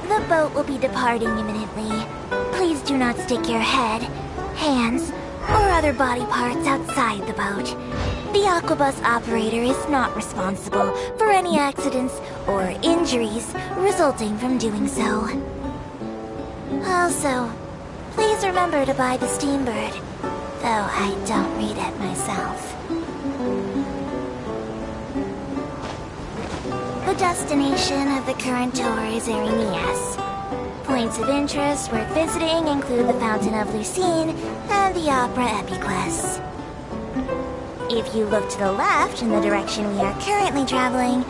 The boat will be departing imminently. Please do not stick your head, hands, or other body parts outside the boat. The Aquabus operator is not responsible for any accidents or injuries resulting from doing so. Also, please remember to buy the Steambird, though I don't read it myself. The destination of the current tour is Arenias. Points of interest worth visiting include the Fountain of Lucine and the Opera Epiclese. If you look to the left in the direction we are currently traveling,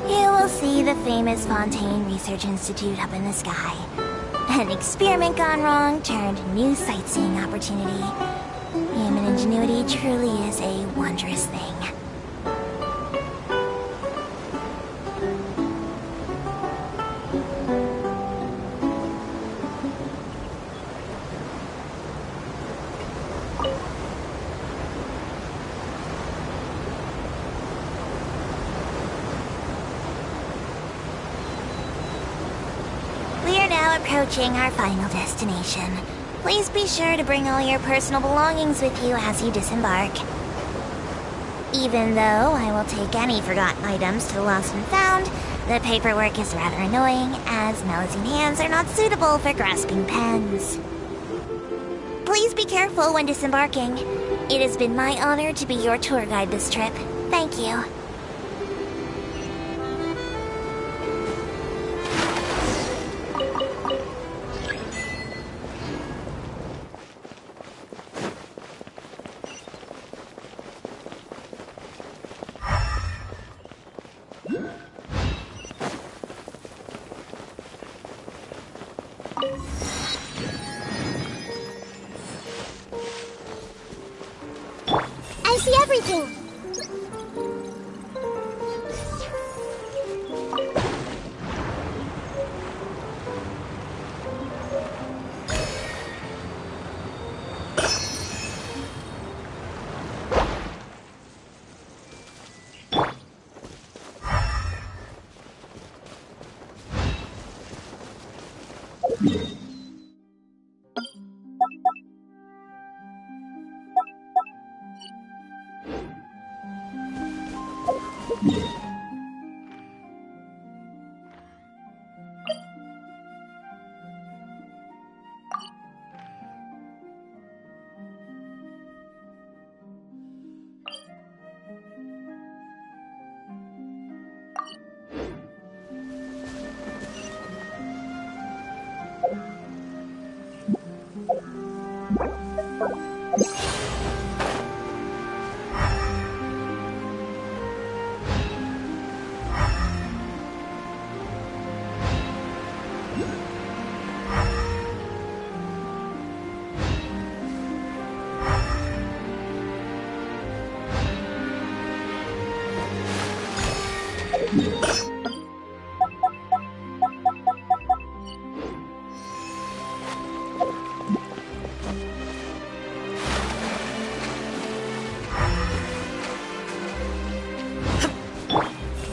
you will see the famous Fontaine Research Institute up in the sky. An experiment gone wrong turned new sightseeing opportunity. Human ingenuity truly is a wondrous thing. Approaching our final destination. Please be sure to bring all your personal belongings with you as you disembark. Even though I will take any forgotten items to the lost and found, the paperwork is rather annoying, as Melusine hands are not suitable for grasping pens. Please be careful when disembarking. It has been my honor to be your tour guide this trip. Thank you. I see everything.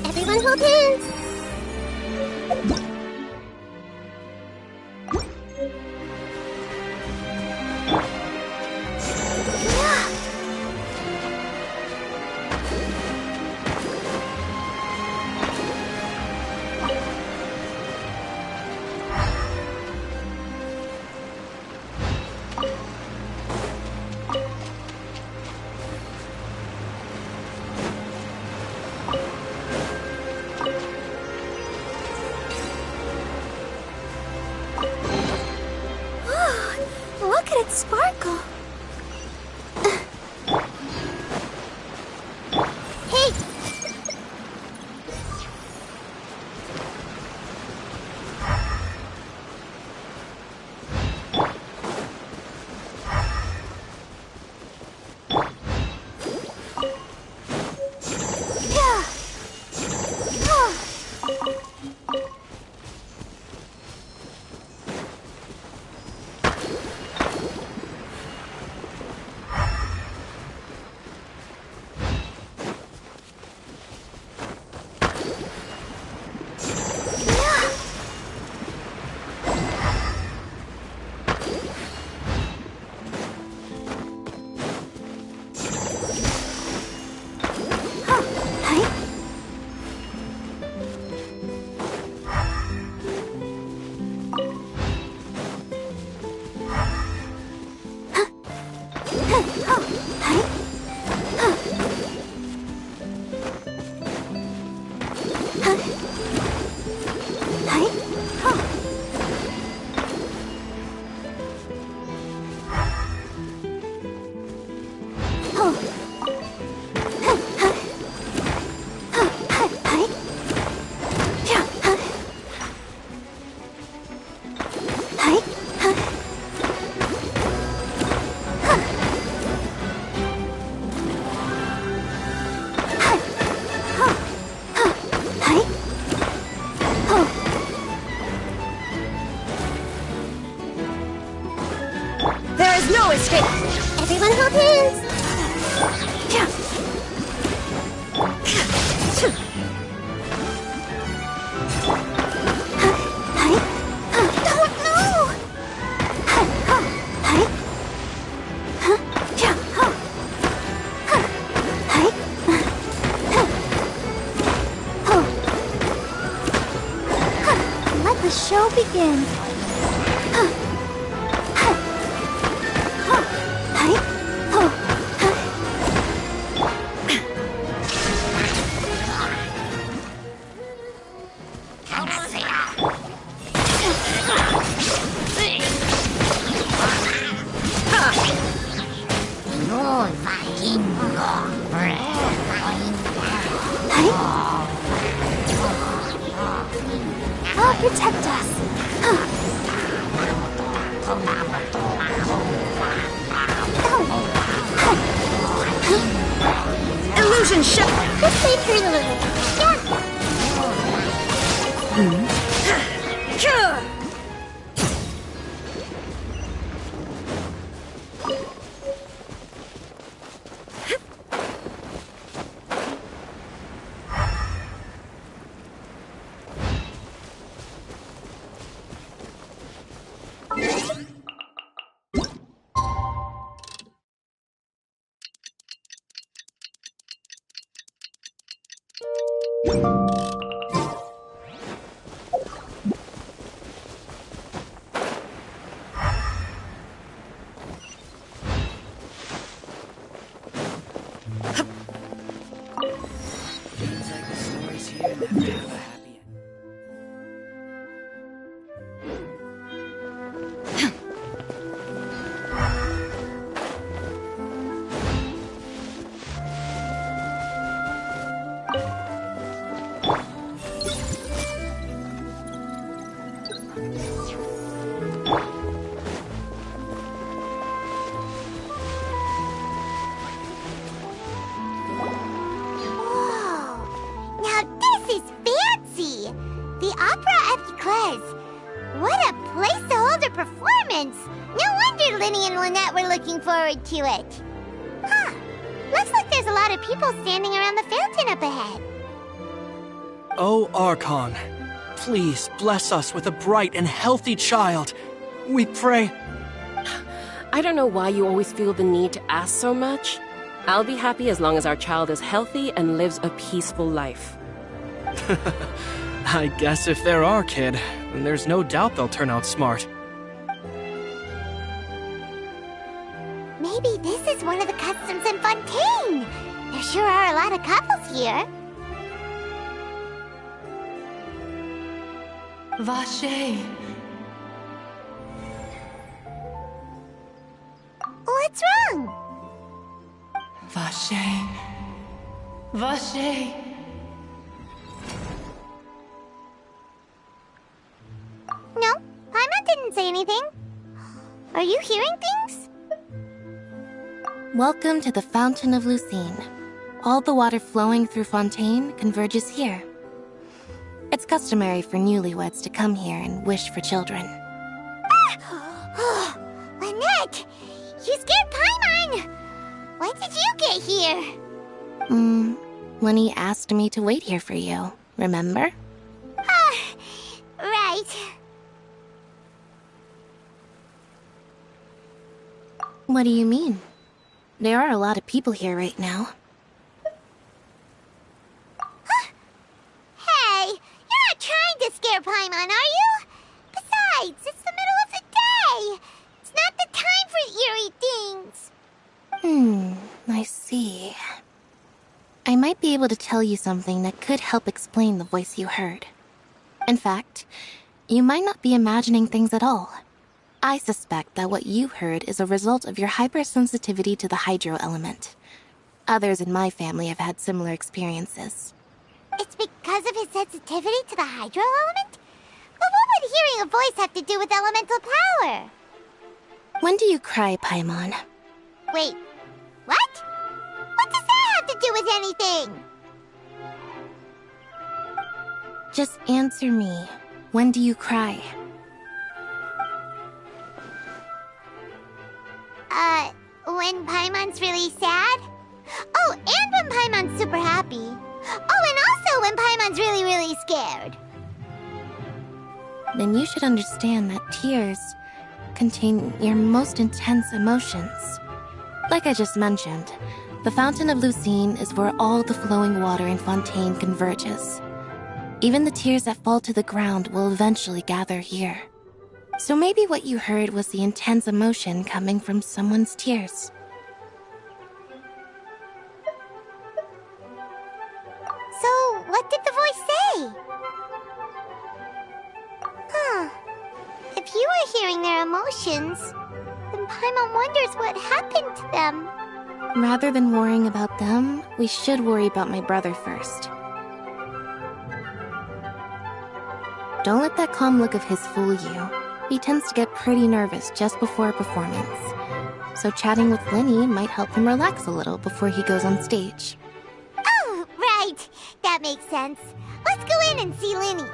Everyone hold hands. Look at it sparkle. Hey! There's no escape! Everyone hold hands! Let the show begin. I'll protect us. Illusion ship! This made her a little. Yeah! Forward to it. Huh. Looks like there's a lot of people standing around the fountain up ahead. Oh, Archon, please bless us with a bright and healthy child. We pray. I don't know why you always feel the need to ask so much. I'll be happy as long as our child is healthy and lives a peaceful life. I guess if they're our kid, then there's no doubt they'll turn out smart. Maybe this is one of the customs in Fontaine. There sure are a lot of couples here. Vache. What's wrong? Vache. Vache. No, Paimon didn't say anything. Are you hearing things? Welcome to the Fountain of Lucine. All the water flowing through Fontaine converges here. It's customary for newlyweds to come here and wish for children. Ah! Lynette! You scared Paimon! When did you get here? Lenny asked me to wait here for you, remember? Right. What do you mean? There are a lot of people here right now. Hey, you're not trying to scare Paimon, are you? Besides, it's the middle of the day. It's not the time for eerie things. I see. I might be able to tell you something that could help explain the voice you heard. In fact, you might not be imagining things at all. I suspect that what you heard is a result of your hypersensitivity to the hydro element. Others in my family have had similar experiences. It's because of his sensitivity to the hydro element? But what would hearing a voice have to do with elemental power? When do you cry, Paimon? Wait, what? What does that have to do with anything? Just answer me. When do you cry? When Paimon's really sad? Oh, and when Paimon's super happy. Oh, and also when Paimon's really, really scared. Then you should understand that tears contain your most intense emotions. Like I just mentioned, the Fountain of Lucine is where all the flowing water in Fontaine converges. Even the tears that fall to the ground will eventually gather here. So maybe what you heard was the intense emotion coming from someone's tears. So, what did the voice say? Huh. If you were hearing their emotions, then Paimon wonders what happened to them. Rather than worrying about them, we should worry about my brother first. Don't let that calm look of his fool you. He tends to get pretty nervous just before a performance. So chatting with Lynnie might help him relax a little before he goes on stage. Oh, right. That makes sense. Let's go in and see Lynnie.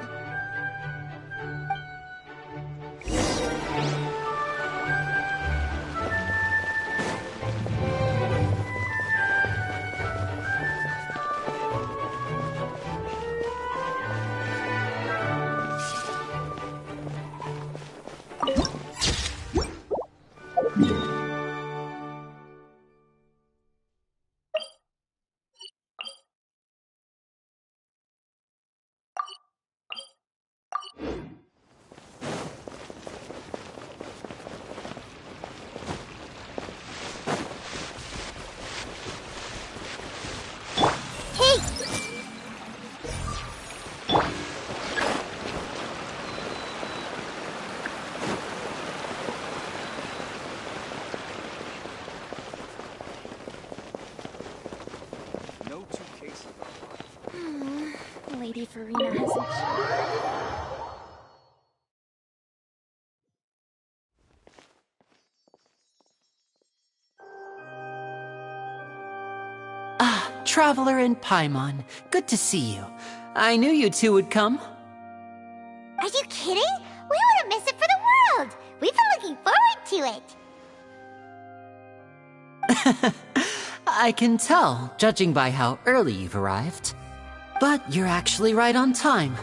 Lady Furina hasn't. Ah, Traveler and Paimon. Good to see you. I knew you two would come. Are you kidding? We wouldn't miss it for the world. We've been looking forward to it. I can tell, judging by how early you've arrived. But you're actually right on time.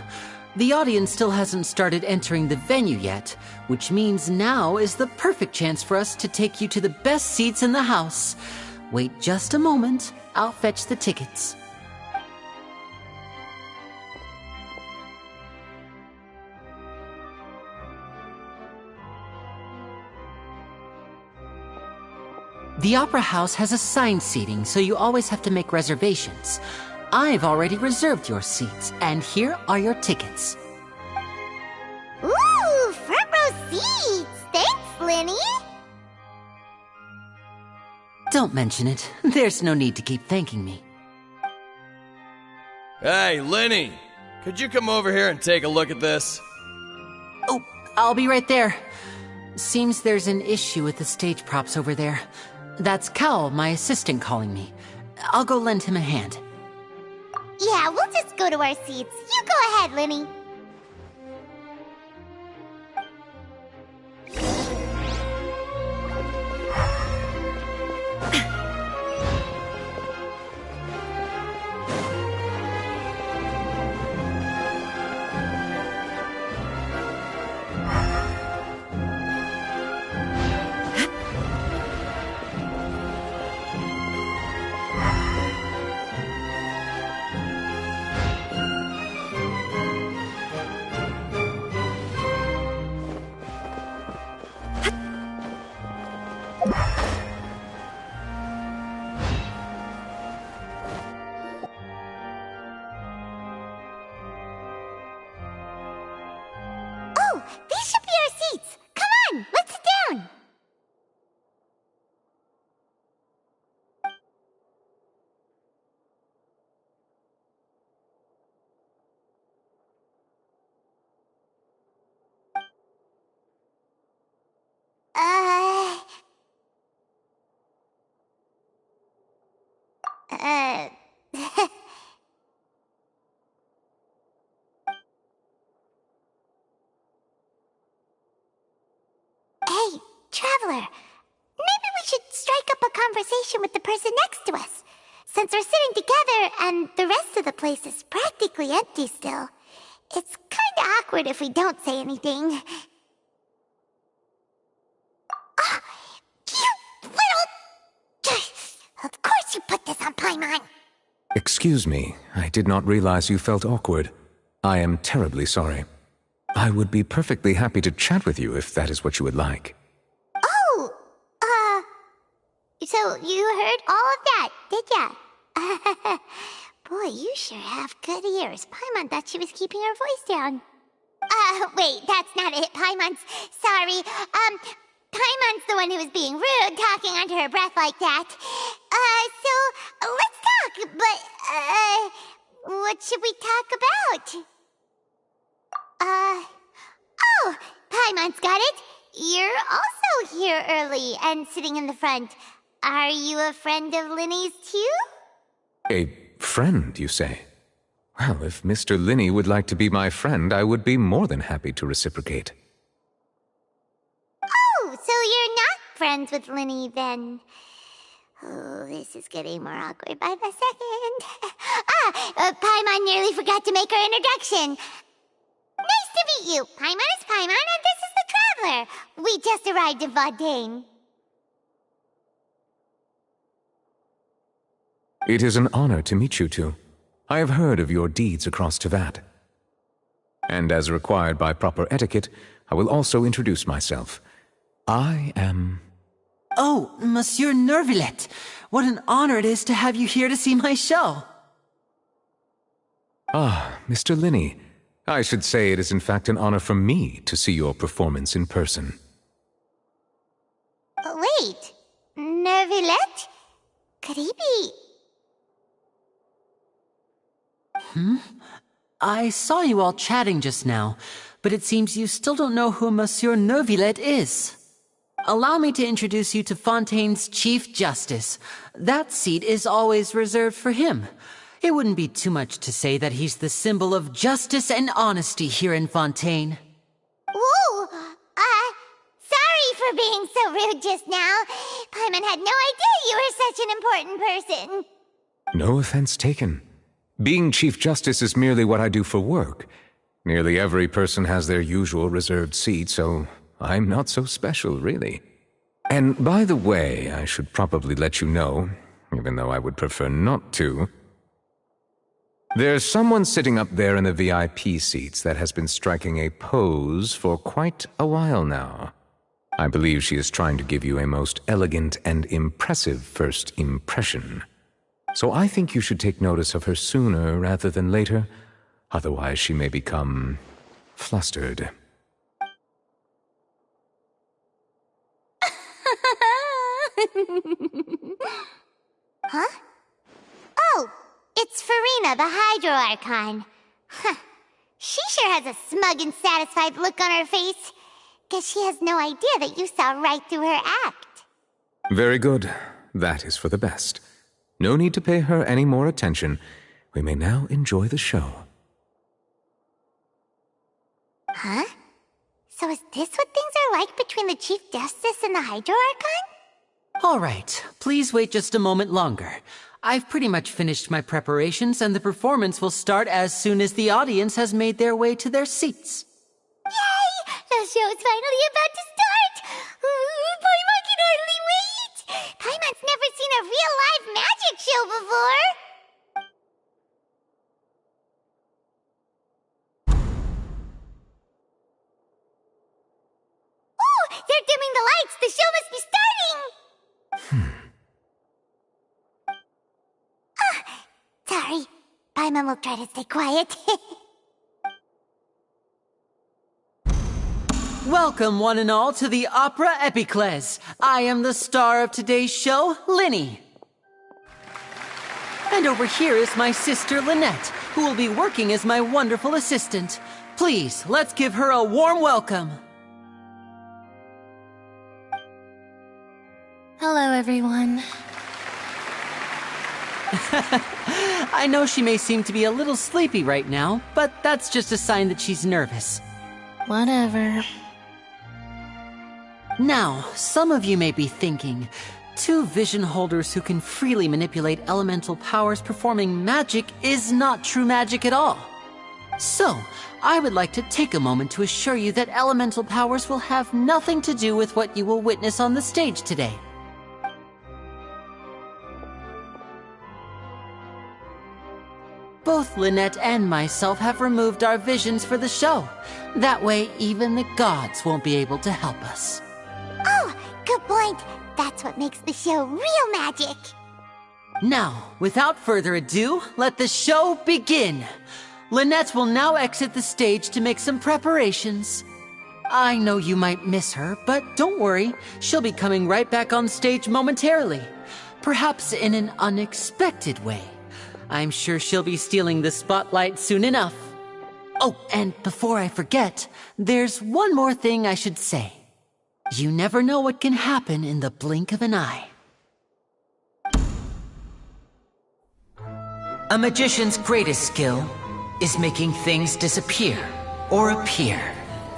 The audience still hasn't started entering the venue yet, which means now is the perfect chance for us to take you to the best seats in the house. Wait just a moment, I'll fetch the tickets. The Opera House has assigned seating, so you always have to make reservations. I've already reserved your seats, and here are your tickets. Ooh, front row seats! Thanks, Lynnie! Don't mention it. There's no need to keep thanking me. Hey, Lynnie! Could you come over here and take a look at this? Oh, I'll be right there. Seems there's an issue with the stage props over there. That's Cal, my assistant, calling me. I'll go lend him a hand. Yeah, we'll just go to our seats. You go ahead, Lynnie. Oh, these should be our seats. Come on, let's sit down. Uh... Hey, Traveler, maybe we should strike up a conversation with the person next to us. Since we're sitting together and the rest of the place is practically empty still, it's kinda awkward if we don't say anything. Oh, you little... Of course you put this on Paimon! Excuse me, I did not realize you felt awkward. I am terribly sorry. I would be perfectly happy to chat with you if that is what you would like. Oh, so you heard all of that, did ya? Boy, you sure have good ears. Paimon thought she was keeping her voice down. Wait, that's not it, Paimon's... Sorry, Paimon's the one who was being rude, talking under her breath like that. So, let's talk, but, what should we talk about? Oh, Paimon's got it. You're also here early and sitting in the front. Are you a friend of Linny's too? A friend, you say? Well, if Mr. Linney would like to be my friend, I would be more than happy to reciprocate. Oh, so you're not friends with Linny then? Oh, this is getting more awkward by the second. Paimon nearly forgot to make her introduction. Nice to meet you. Paimon is Paimon, and this is the Traveler. We just arrived in Fontaine. It is an honor to meet you two. I have heard of your deeds across Tevat. And as required by proper etiquette, I will also introduce myself. I am... Oh, Monsieur Nervillet! What an honor it is to have you here to see my show! Ah, Mr. Linney. I should say it is in fact an honor for me to see your performance in person. Wait, Nervillet? Could he be... I saw you all chatting just now, but it seems you still don't know who Monsieur Nervillet is. Allow me to introduce you to Fontaine's Chief Justice. That seat is always reserved for him. It wouldn't be too much to say that he's the symbol of justice and honesty here in Fontaine. Whoa! Sorry for being so rude just now. Paimon had no idea you were such an important person. No offense taken. Being Chief Justice is merely what I do for work. Nearly every person has their usual reserved seat, so I'm not so special, really. And by the way, I should probably let you know, even though I would prefer not to, there's someone sitting up there in the VIP seats that has been striking a pose for quite a while now. I believe she is trying to give you a most elegant and impressive first impression. So I think you should take notice of her sooner rather than later, otherwise she may become flustered. Huh? Oh, it's Furina, the Hydro Archon. Huh. She sure has a smug and satisfied look on her face. Guess she has no idea that you saw right through her act. Very good. That is for the best. No need to pay her any more attention. We may now enjoy the show. Huh? So is this what things are like between the Chief Justice and the Hydro Archon? All right, please wait just a moment longer. I've pretty much finished my preparations, and the performance will start as soon as the audience has made their way to their seats. Yay! The show's finally about to start! Paimon can hardly wait! Paimon's never seen a real live magic show before! Oh! They're dimming the lights! The show must be starting! Sorry. Paimon will try to stay quiet. Welcome, one and all, to the Opera Epiclese. I am the star of today's show, Linny. And over here is my sister, Lynette, who will be working as my wonderful assistant. Please, let's give her a warm welcome. Hello, everyone. I know she may seem to be a little sleepy right now, but that's just a sign that she's nervous. Whatever. Now, some of you may be thinking, Two vision holders who can freely manipulate elemental powers performing magic is not true magic at all. So, I would like to take a moment to assure you that elemental powers will have nothing to do with what you will witness on the stage today. Both Lynette and myself have removed our visions for the show. That way, even the gods won't be able to help us. Oh, good point. That's what makes the show real magic. Now, without further ado, let the show begin. Lynette will now exit the stage to make some preparations. I know you might miss her, but don't worry. She'll be coming right back on stage momentarily. Perhaps in an unexpected way. I'm sure she'll be stealing the spotlight soon enough. Oh, and before I forget, there's one more thing I should say. You never know what can happen in the blink of an eye. A magician's greatest skill is making things disappear or appear.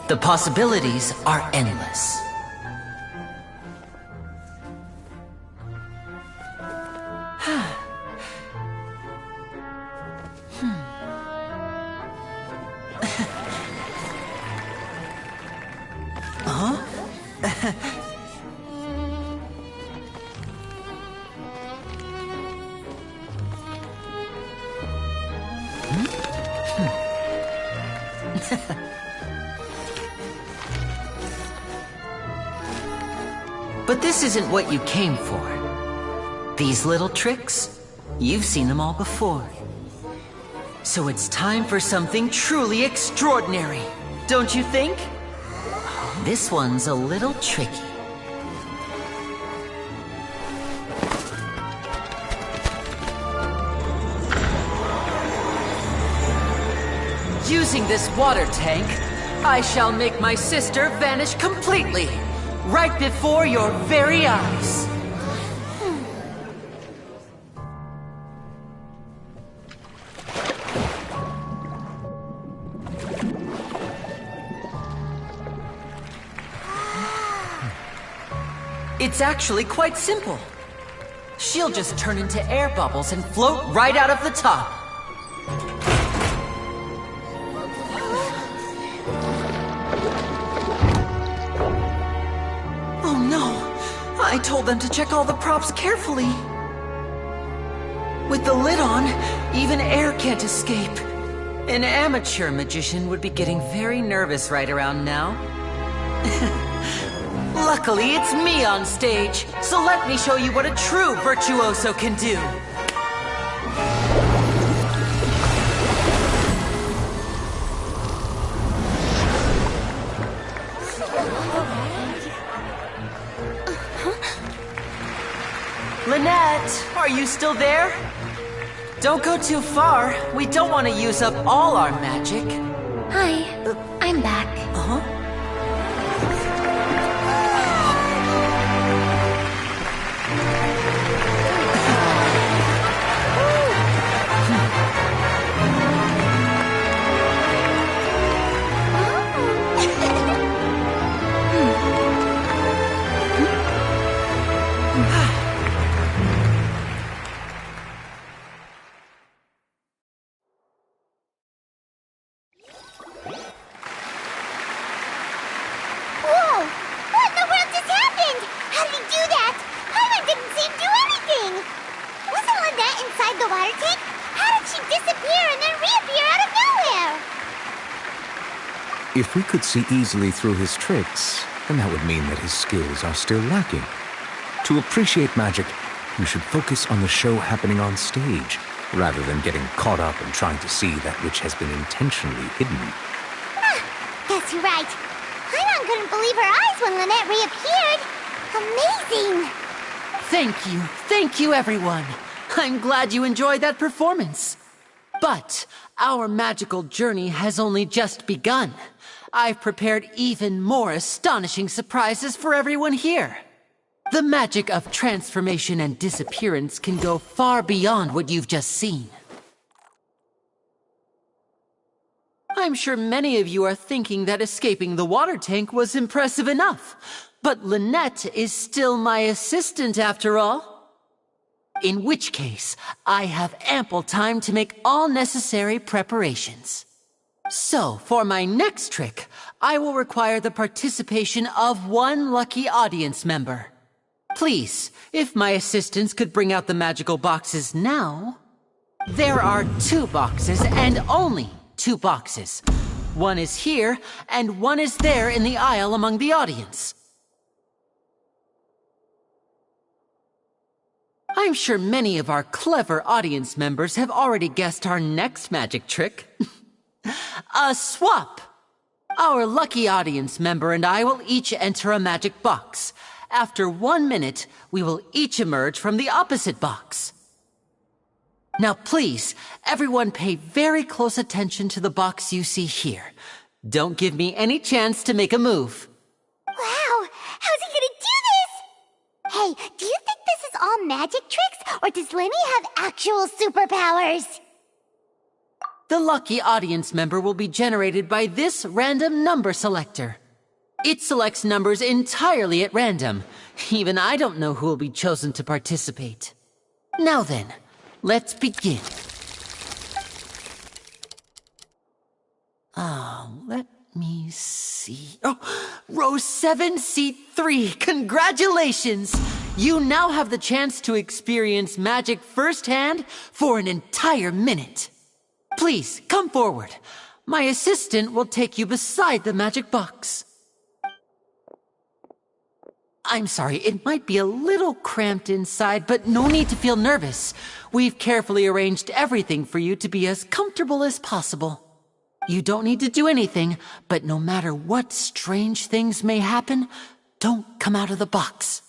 The possibilities are endless. But this isn't what you came for. These little tricks, you've seen them all before. So it's time for something truly extraordinary, don't you think? This one's a little tricky. Using this water tank, I shall make my sister vanish completely, right before your very eyes. It's actually quite simple. She'll just turn into air bubbles and float right out of the top. Oh no! I told them to check all the props carefully. With the lid on, even air can't escape. An amateur magician would be getting very nervous right around now. Luckily, it's me on stage, so let me show you what a true virtuoso can do. Lynette, are you still there? Don't go too far. We don't want to use up all our magic. Hi, I'm back. Uh-huh. If we could see easily through his tricks, then that would mean that his skills are still lacking. To appreciate magic, we should focus on the show happening on stage, rather than getting caught up in trying to see that which has been intentionally hidden. That's right. Paimon couldn't believe her eyes when Lynette reappeared. Amazing! Thank you everyone. I'm glad you enjoyed that performance. But our magical journey has only just begun. I've prepared even more astonishing surprises for everyone here. The magic of transformation and disappearance can go far beyond what you've just seen. I'm sure many of you are thinking that escaping the water tank was impressive enough. But Lynette is still my assistant after all. In which case, I have ample time to make all necessary preparations. So, for my next trick, I will require the participation of one lucky audience member. Please, if my assistants could bring out the magical boxes now. There are 2 boxes and only 2 boxes. One is here and one is there in the aisle among the audience. I'm sure many of our clever audience members have already guessed our next magic trick. A swap! Our lucky audience member and I will each enter a magic box. After 1 minute, we will each emerge from the opposite box. Now please, everyone pay very close attention to the box you see here. Don't give me any chance to make a move. Wow! How's he gonna do this? Hey, do you think this is all magic tricks, or does Lenny have actual superpowers? The lucky audience member will be generated by this random number selector. It selects numbers entirely at random. Even I don't know who will be chosen to participate. Now then, let's begin. Let me see. Oh, row 7, seat 3. Congratulations! You now have the chance to experience magic firsthand for an entire minute. Please, come forward. My assistant will take you beside the magic box. I'm sorry, it might be a little cramped inside, but no need to feel nervous. We've carefully arranged everything for you to be as comfortable as possible. You don't need to do anything, but no matter what strange things may happen, don't come out of the box.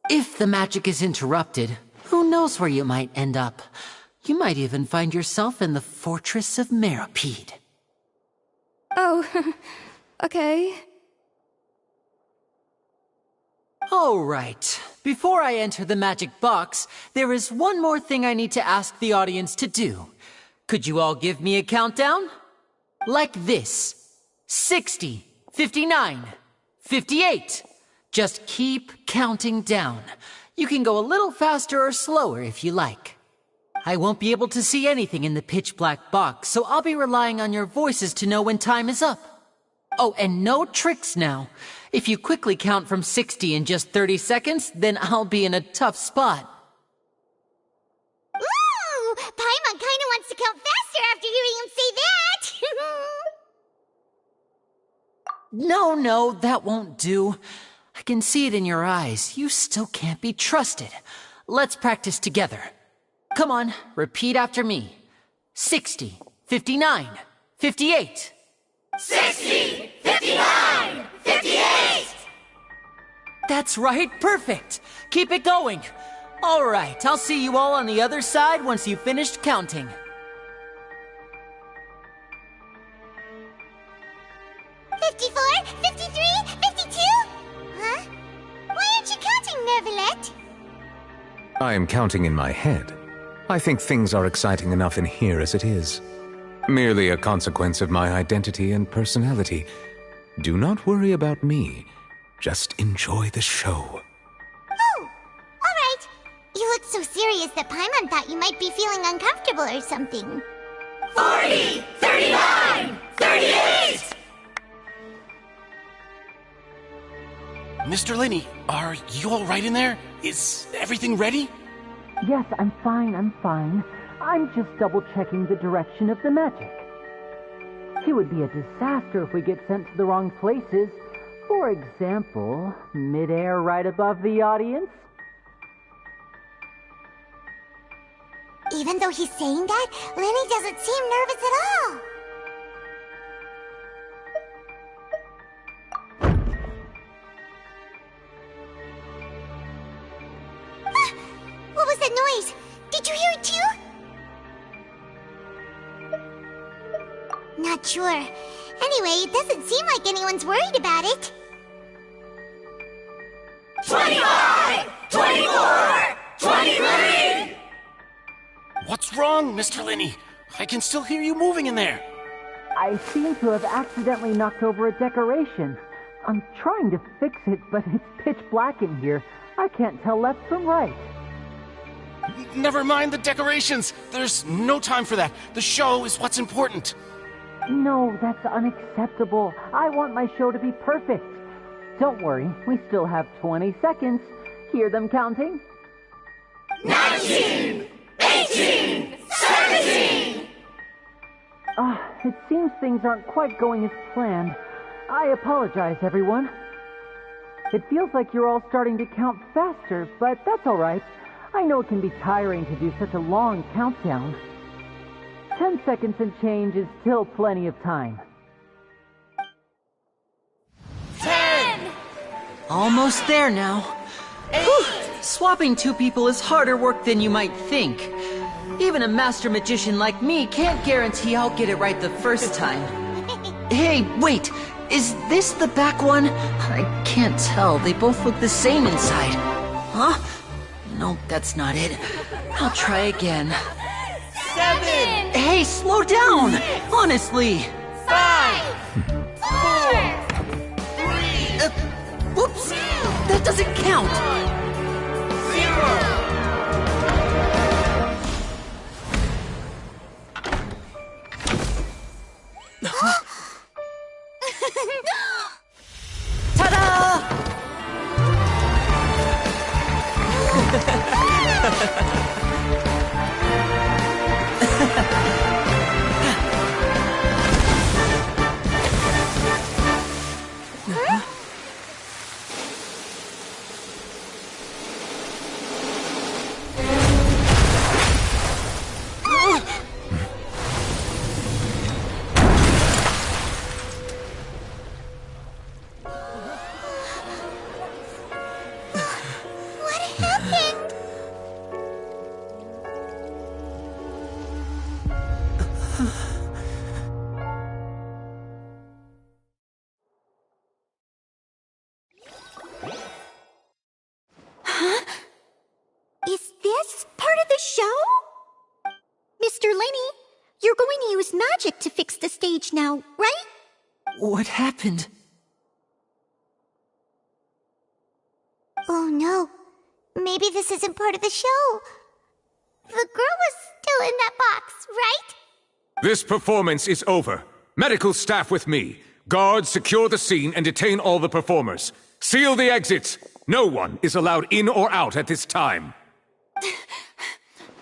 If the magic is interrupted, who knows where you might end up? You might even find yourself in the Fortress of Meropide. Oh, okay. All right. Before I enter the magic box, there is one more thing I need to ask the audience to do. Could you all give me a countdown? Like this. 60, 59, 58. Just keep counting down. You can go a little faster or slower if you like. I won't be able to see anything in the pitch black box, so I'll be relying on your voices to know when time is up. Oh, and no tricks now. If you quickly count from 60 in just 30 seconds, then I'll be in a tough spot. Ooh! Paimon kinda wants to count faster after hearing him say that! No, that won't do. I can see it in your eyes. You still can't be trusted. Let's practice together. Come on, repeat after me. 60, 59, 58. 60, 59, 58! That's right, perfect. Keep it going. All right, I'll see you all on the other side once you've finished counting. $54, $53, $52? Huh? Why aren't you counting, Nervalette? I am counting in my head. I think things are exciting enough in here as it is. Merely a consequence of my identity and personality. Do not worry about me. Just enjoy the show. Oh, all right. You look so serious that Paimon thought you might be feeling uncomfortable or something. 40, 39, 38! Mr. Linney, are you all right in there? Is everything ready? Yes, I'm fine. I'm just double-checking the direction of the magic. It would be a disaster if we get sent to the wrong places. For example, mid-air right above the audience. Even though he's saying that, Lenny doesn't seem nervous at all. What was that noise? Did you hear it too? Not sure. Anyway, it doesn't seem like anyone's worried about it. 25, 24, 23! What's wrong, Mr. Linney? I can still hear you moving in there. I seem to have accidentally knocked over a decoration. I'm trying to fix it, but it's pitch black in here. I can't tell left from right. Never mind the decorations. There's no time for that. The show is what's important. No, that's unacceptable. I want my show to be perfect. Don't worry, we still have 20 seconds. Hear them counting? 19! 18! 17! It seems things aren't quite going as planned. I apologize, everyone. It feels like you're all starting to count faster, but that's all right. I know it can be tiring to do such a long countdown. 10 seconds and change is still plenty of time. 10! Almost there now. Whew. Swapping two people is harder work than you might think. Even a master magician like me can't guarantee I'll get it right the first time. Hey, wait! Is this the back one? I can't tell. They both look the same inside. Huh? No, that's not it. I'll try again. 7! Hey, slow down! Honestly! 5! 4! 3! Whoops! That doesn't count! 0! Ta-da! Is this part of the show? Mr. Lenny, you're going to use magic to fix the stage now, right? What happened? Oh no. Maybe this isn't part of the show. The girl was still in that box, right? This performance is over. Medical staff with me. Guards, secure the scene and detain all the performers. Seal the exits. No one is allowed in or out at this time.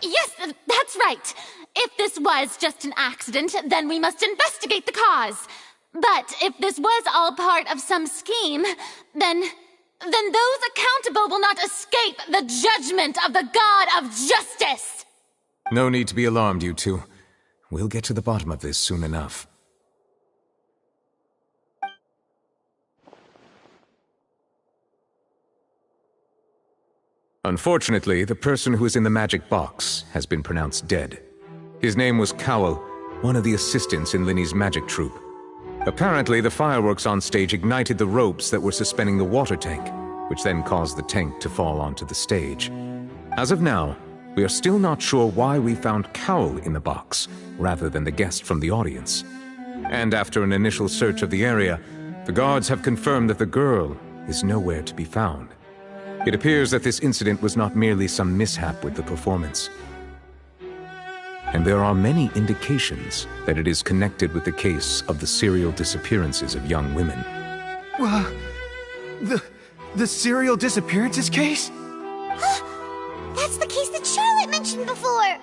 Yes, that's right. If this was just an accident, then we must investigate the cause. But if this was all part of some scheme, then those accountable will not escape the judgment of the God of Justice. No need to be alarmed, you two. We'll get to the bottom of this soon enough. Unfortunately, the person who is in the magic box has been pronounced dead. His name was Cowell, one of the assistants in Linny's magic troupe. Apparently, the fireworks on stage ignited the ropes that were suspending the water tank, which then caused the tank to fall onto the stage. As of now, we are still not sure why we found Cowell in the box, rather than the guest from the audience. And after an initial search of the area, the guards have confirmed that the girl is nowhere to be found. It appears that this incident was not merely some mishap with the performance. And there are many indications that it is connected with the case of the serial disappearances of young women. The serial disappearances case? That's the case that Charlotte mentioned before.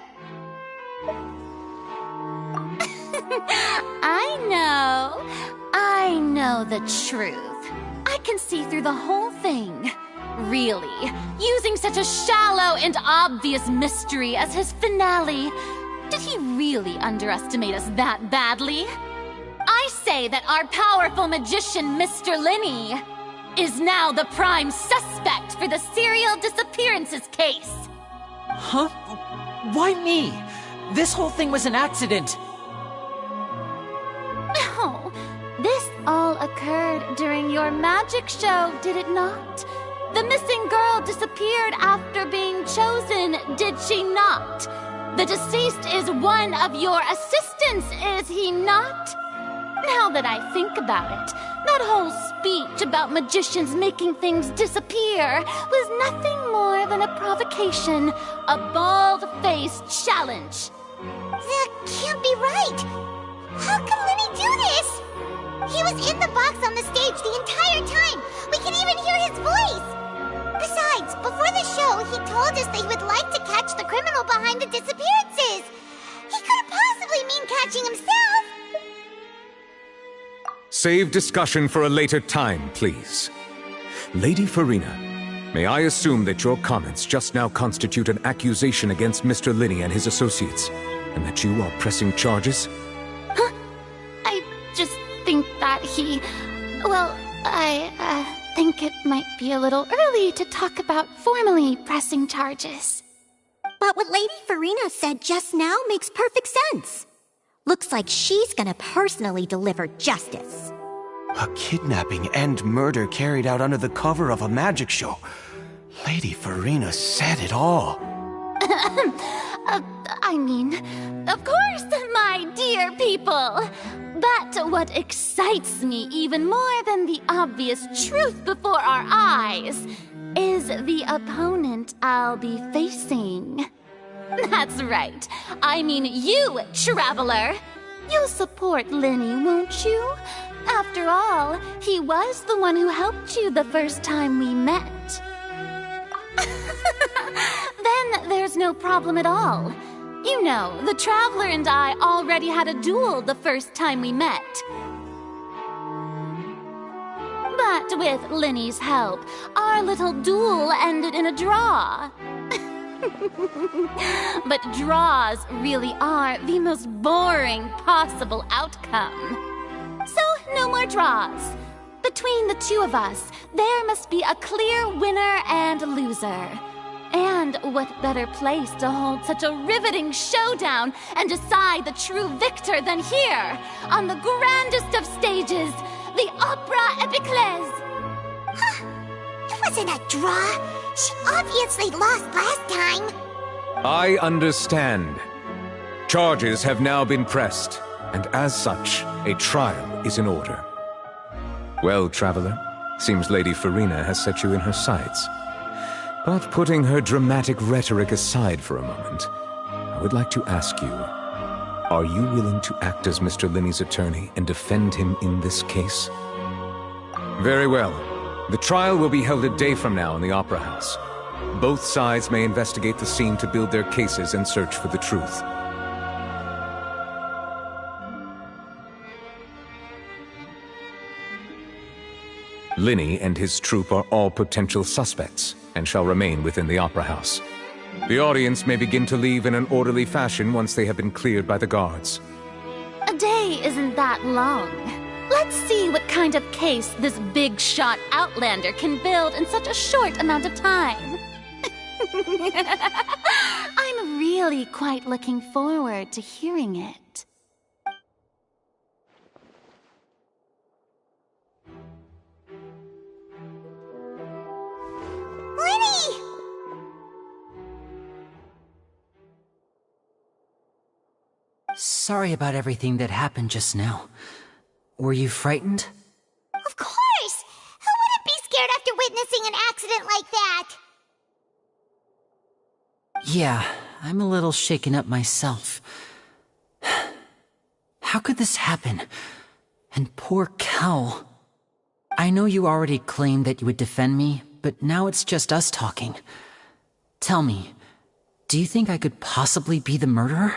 I know the truth. I can see through the whole thing. Really, using such a shallow and obvious mystery as his finale. Did he really underestimate us that badly? I say that our powerful magician, Mr. Lenny, is now the prime suspect for the serial disappearances case. Huh? Why me? This whole thing was an accident. No, this all occurred during your magic show, did it not? The missing girl disappeared after being chosen, did she not? The deceased is one of your assistants, is he not? Now that I think about it, That whole speech about magicians making things disappear was nothing more than a provocation, a bald-faced challenge. That can't be right. How can Lenny do this? He was in the box on the stage the entire time. We can even hear his voice. Besides, before the show, he told us that he would like to catch the criminal behind the disappearances. He couldn't possibly mean catching himself. Save discussion for a later time, please. Lady Furina, may I assume that your comments just now constitute an accusation against Mr. Linney and his associates, and that you are pressing charges? Huh? I just think that he... Well, I think it might be a little early to talk about formally pressing charges. But what Lady Furina said just now makes perfect sense. Looks like she's gonna personally deliver justice. A kidnapping and murder carried out under the cover of a magic show. Lady Furina said it all. I mean, of course, my dear people. But what excites me even more than the obvious truth before our eyes is the opponent I'll be facing. That's right. I mean you, Traveler. You'll support Lenny, won't you? After all, he was the one who helped you the first time we met. Then there's no problem at all. You know, the Traveler and I already had a duel the first time we met. But with Lenny's help, our little duel ended in a draw. But draws really are the most boring possible outcome. So, no more draws. Between the two of us, there must be a clear winner and loser. And what better place to hold such a riveting showdown and decide the true victor than here, on the grandest of stages, the Opera Epiclese. Huh? It wasn't a draw. She obviously lost last time. I understand. Charges have now been pressed, and as such, a trial is in order. Well, Traveler, seems Lady Furina has set you in her sights. But putting her dramatic rhetoric aside for a moment, I would like to ask you, are you willing to act as Mr. Linney's attorney and defend him in this case? Very well. The trial will be held a day from now in the Opera House. Both sides may investigate the scene to build their cases and search for the truth. Linney and his troupe are all potential suspects and shall remain within the Opera House. The audience may begin to leave in an orderly fashion once they have been cleared by the guards. A day isn't that long. Let's see what kind of case this big-shot outlander can build in such a short amount of time. I'm really quite looking forward to hearing it. Lenny! Sorry about everything that happened just now. Were you frightened? Of course! Who wouldn't be scared after witnessing an accident like that? Yeah, I'm a little shaken up myself. How could this happen? And poor Cal. I know you already claimed that you would defend me, but now it's just us talking. Tell me, do you think I could possibly be the murderer?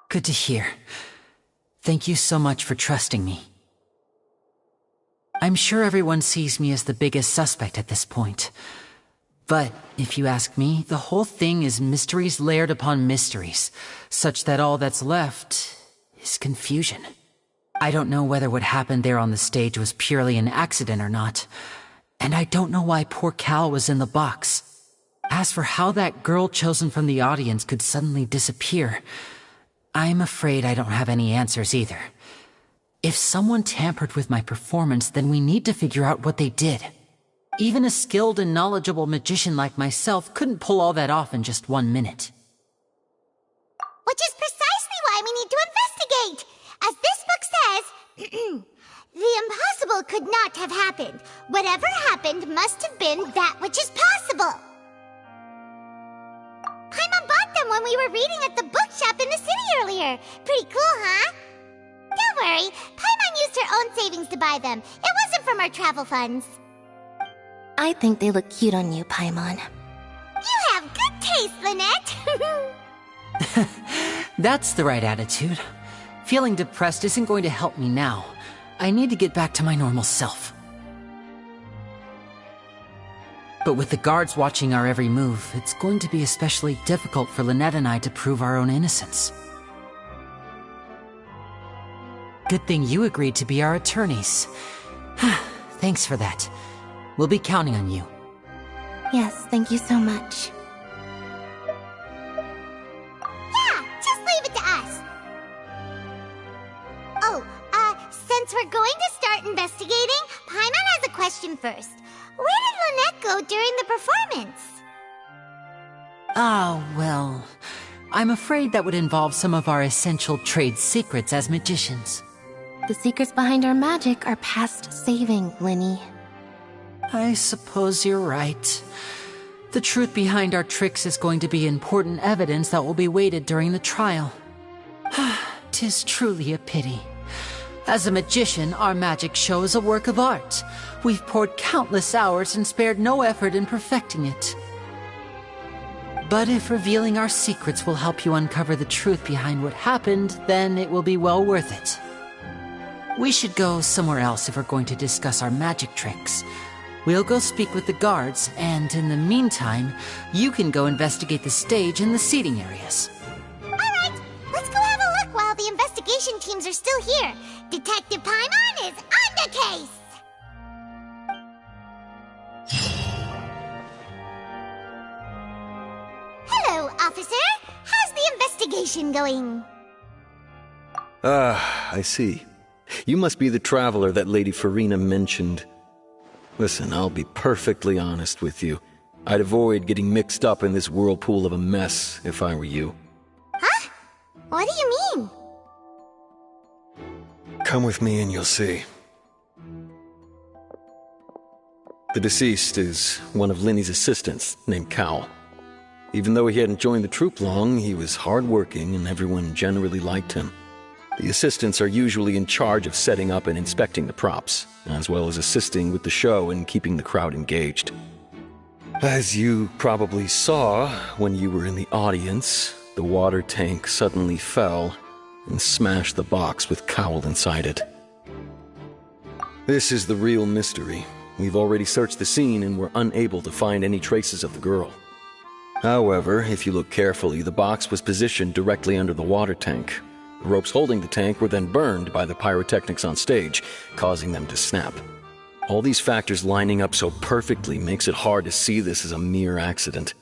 Good to hear. Thank you so much for trusting me. I'm sure everyone sees me as the biggest suspect at this point. But, if you ask me, the whole thing is mysteries layered upon mysteries, such that all that's left is confusion. I don't know whether what happened there on the stage was purely an accident or not, and I don't know why poor Cal was in the box. As for how that girl chosen from the audience could suddenly disappear, I'm afraid I don't have any answers either. If someone tampered with my performance, then we need to figure out what they did. Even a skilled and knowledgeable magician like myself couldn't pull all that off in just 1 minute. Which is precisely why we need to investigate. As this book says, the impossible impossible could not have happened. Whatever happened must have been that which is possible. Paimon bought them when we were reading at the bookshop in the city earlier. Pretty cool, huh? Don't worry, Paimon used her own savings to buy them. It wasn't from our travel funds. I think they look cute on you, Paimon. You have good taste, Lynette. That's the right attitude. Feeling depressed isn't going to help me now. I need to get back to my normal self. But with the guards watching our every move, it's going to be especially difficult for Lynette and I to prove our own innocence. Good thing you agreed to be our attorneys. Thanks for that. We'll be counting on you. Yes, thank you so much. Yeah, just leave it to us. Oh, since we're going to start investigating, Paimon has a question first. Where did Lynette go during the performance? Ah, well, I'm afraid that would involve some of our essential trade secrets as magicians. The secrets behind our magic are past saving, Linny. I suppose you're right. The truth behind our tricks is going to be important evidence that will be weighted during the trial. 'Tis truly a pity. As a magician, our magic show is a work of art. We've poured countless hours and spared no effort in perfecting it. But if revealing our secrets will help you uncover the truth behind what happened, then it will be well worth it. We should go somewhere else if we're going to discuss our magic tricks. We'll go speak with the guards, and in the meantime, you can go investigate the stage and the seating areas. Alright, let's go have a look while the investigation teams are still here. Detective Paimon is on the case! Hello, officer. How's the investigation going? I see. You must be the traveler that Lady Furina mentioned. Listen, I'll be perfectly honest with you. I'd avoid getting mixed up in this whirlpool of a mess if I were you. Huh? What do you mean? Come with me and you'll see. The deceased is one of Linny's assistants, named Cal. Even though he hadn't joined the troupe long, he was hardworking and everyone generally liked him. The assistants are usually in charge of setting up and inspecting the props, as well as assisting with the show and keeping the crowd engaged. As you probably saw when you were in the audience, the water tank suddenly fell and smashed the box with Cowl inside it. This is the real mystery. We've already searched the scene and were unable to find any traces of the girl. However, if you look carefully, the box was positioned directly under the water tank. The ropes holding the tank were then burned by the pyrotechnics on stage, causing them to snap. All these factors lining up so perfectly makes it hard to see this as a mere accident.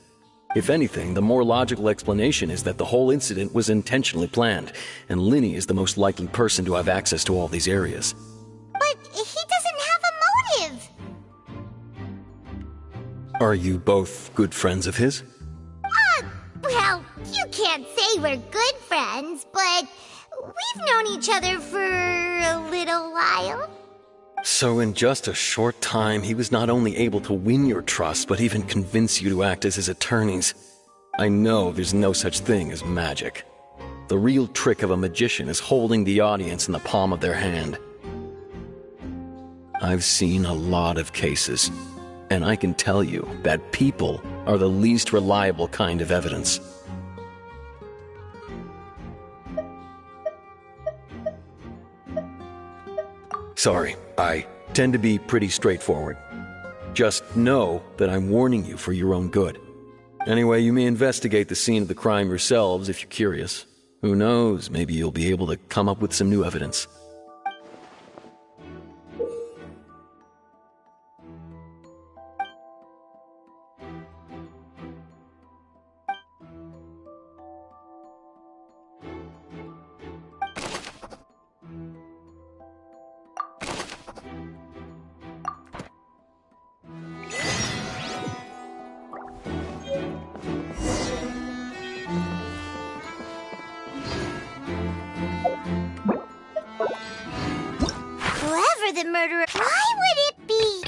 If anything, the more logical explanation is that the whole incident was intentionally planned, and Linny is the most likely person to have access to all these areas. But he doesn't have a motive! Are you both good friends of his? Well, you can't say we're good friends, but we've known each other for a little while. So in just a short time, he was not only able to win your trust, but even convince you to act as his attorneys. I know there's no such thing as magic. The real trick of a magician is holding the audience in the palm of their hand. I've seen a lot of cases, and I can tell you that people are the least reliable kind of evidence. Sorry, I tend to be pretty straightforward. Just know that I'm warning you for your own good. Anyway, you may investigate the scene of the crime yourselves if you're curious. Who knows, maybe you'll be able to come up with some new evidence. the murderer. Why would it be?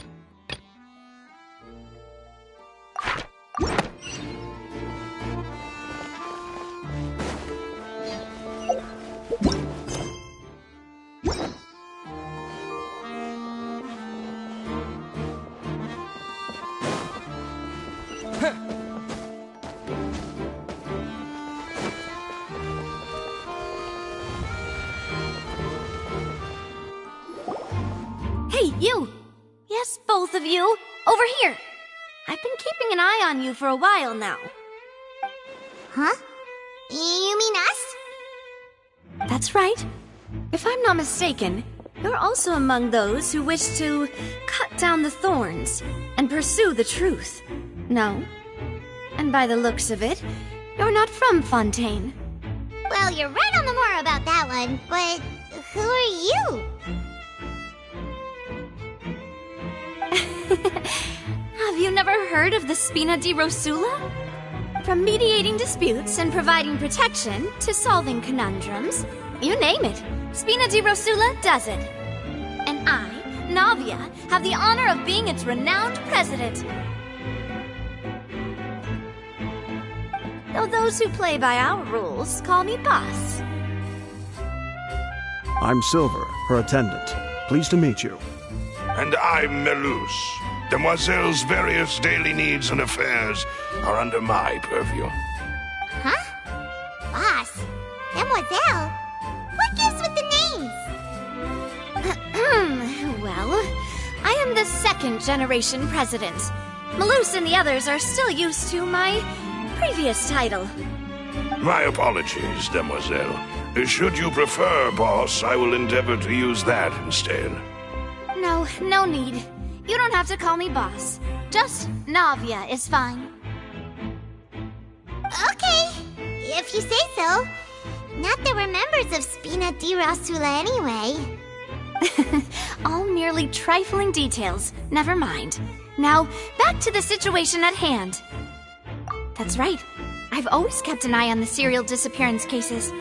Hey, you! Yes, both of you! Over here! I've been keeping an eye on you for a while now. Huh? You mean us? That's right. If I'm not mistaken, you're also among those who wish to cut down the thorns and pursue the truth. No? And by the looks of it, you're not from Fontaine. Well, you're right on the more about that one, but who are you? Have you never heard of the Spina di Rosula? From mediating disputes and providing protection to solving conundrums, you name it, Spina di Rosula does it. And I, Navia, have the honor of being its renowned president. Though those who play by our rules call me boss. I'm Silver, her attendant. Pleased to meet you. And I'm Melus. Demoiselle's various daily needs and affairs are under my purview. Huh? Boss? Demoiselle? What gives with the names? Well, I am the second generation president. Melus and the others are still used to my previous title. My apologies, Demoiselle. Should you prefer, boss, I will endeavor to use that instead. No, no need. You don't have to call me boss. Just Navia is fine. Okay, if you say so. Not that we're members of Spina di Rosula anyway. All merely trifling details. Never mind. Now, back to the situation at hand. That's right. I've always kept an eye on the serial disappearance cases.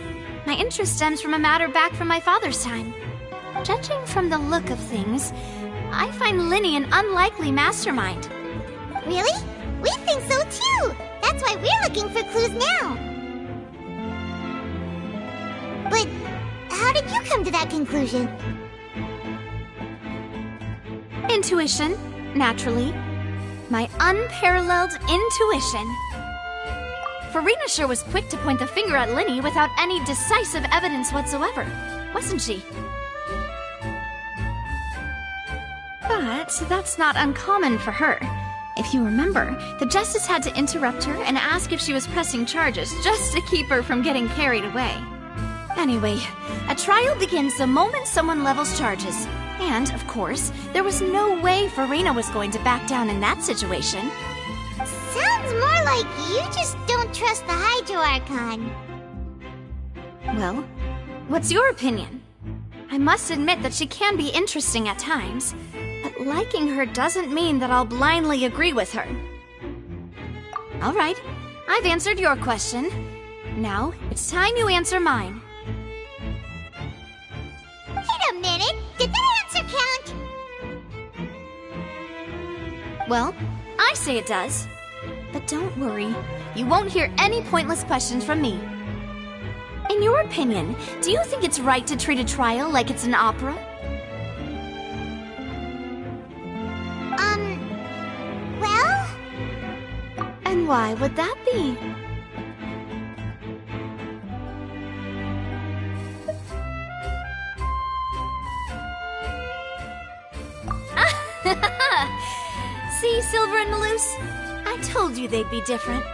My interest stems from a matter back from my father's time. Judging from the look of things, I find Linny an unlikely mastermind. Really? We think so too! That's why we're looking for clues now. But how did you come to that conclusion? Intuition, naturally. My unparalleled intuition. Furina sure was quick to point the finger at Linny without any decisive evidence whatsoever, wasn't she? But that's not uncommon for her. If you remember, the Justice had to interrupt her and ask if she was pressing charges just to keep her from getting carried away. Anyway, a trial begins the moment someone levels charges. And, of course, there was no way Furina was going to back down in that situation. Sounds more like you just don't trust the Hydro Archon. Well, what's your opinion? I must admit that she can be interesting at times, but liking her doesn't mean that I'll blindly agree with her. All right, I've answered your question. Now, it's time you answer mine. Wait a minute! Did that answer count? Well, I say it does. But don't worry, you won't hear any pointless questions from me. In your opinion, do you think it's right to treat a trial like it's an opera? Well? And why would that be? See, Silver and Melus? I told you they'd be different.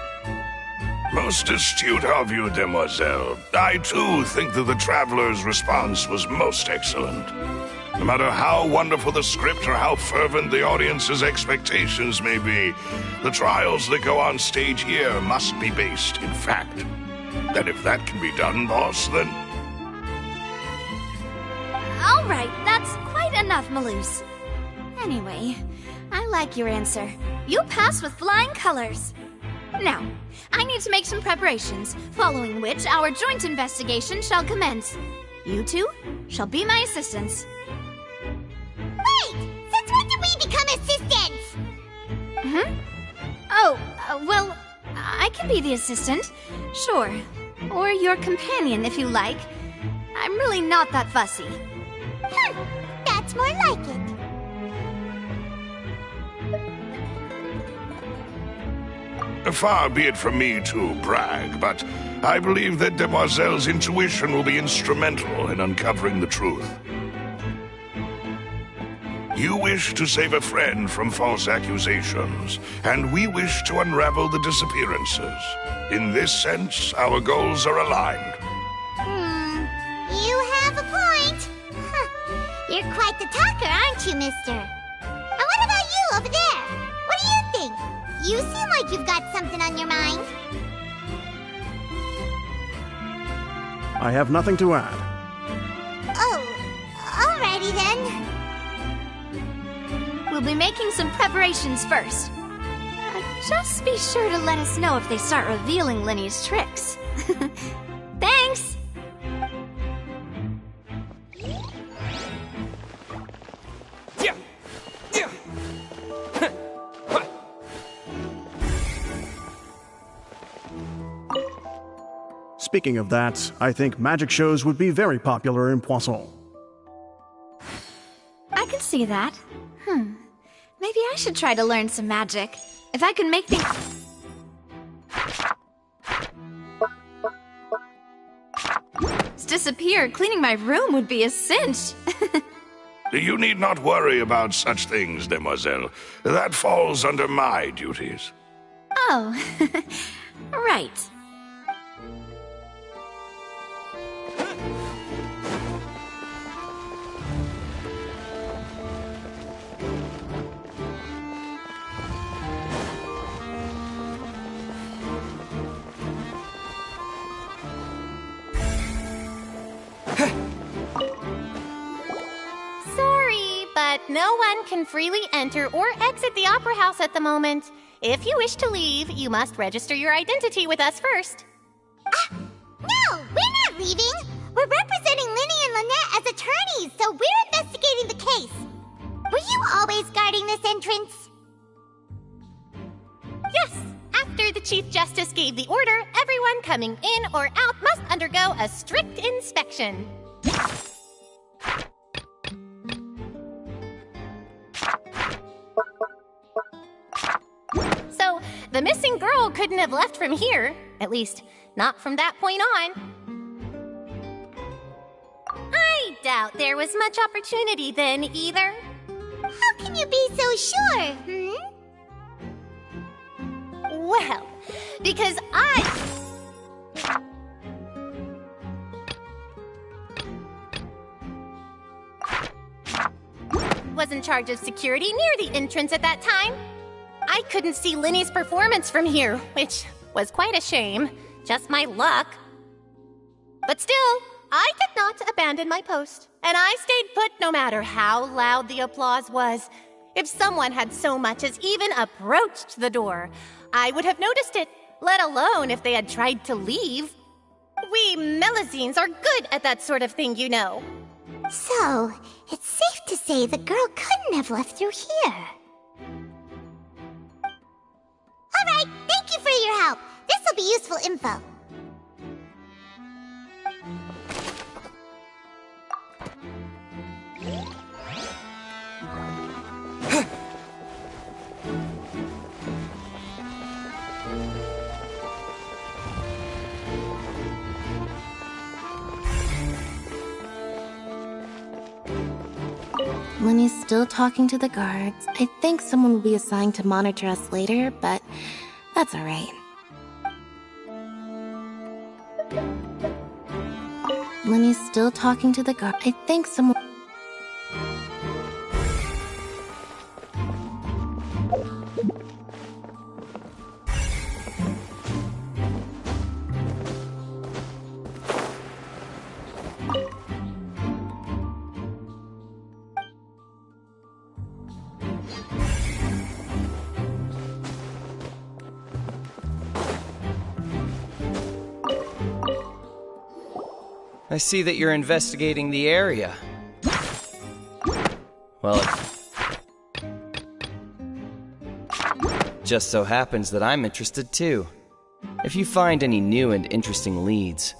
Most astute of you, Demoiselle. I, too, think that the Traveler's response was most excellent. No matter how wonderful the script or how fervent the audience's expectations may be, the trials that go on stage here must be based in fact. And if that can be done, boss, then... All right, that's quite enough, Melus. Anyway, I like your answer. You pass with flying colors. Now, I need to make some preparations, following which our joint investigation shall commence. You two shall be my assistants. become assistants? Oh, well, I can be the assistant. Sure. Or your companion, if you like. I'm really not that fussy. That's more like it. Far be it from me to brag, but I believe that Demoiselle's intuition will be instrumental in uncovering the truth. You wish to save a friend from false accusations, and we wish to unravel the disappearances. In this sense, our goals are aligned. You have a point. You're quite the talker, aren't you, mister? And what about you over there? What do you think? You seem like you've got something on your mind. I have nothing to add. Oh, alrighty then. We'll be making some preparations first. Just be sure to let us know if they start revealing Linny's tricks. Thanks! Speaking of that, I think magic shows would be very popular in Poisson. I can see that. Maybe I should try to learn some magic. If I can make things... disappear, cleaning my room would be a cinch. You need not worry about such things, Demoiselle. That falls under my duties. Oh, right. But no one can freely enter or exit the Opera House at the moment. If you wish to leave, you must register your identity with us first. No, we're not leaving. We're representing Linny and Lynette as attorneys, so we're investigating the case. Were you always guarding this entrance? Yes. After the Chief Justice gave the order, everyone coming in or out must undergo a strict inspection. So, the missing girl couldn't have left from here. At least, not from that point on. I doubt there was much opportunity then, either. How can you be so sure, Well, because I was in charge of security near the entrance at that time. I couldn't see Linny's performance from here, which was quite a shame. Just my luck. But still, I did not abandon my post, and I stayed put no matter how loud the applause was. If someone had so much as even approached the door, I would have noticed it, let alone if they had tried to leave. We Melazines are good at that sort of thing, you know. So, it's safe to say the girl couldn't have left through here. Alright, thank you for your help. This will be useful info. Linny's still talking to the guards. I think someone will be assigned to monitor us later, but that's alright. Linny's still talking to the guard. I think someone... I see that you're investigating the area. Well, just so happens that I'm interested too. If you find any new and interesting leads,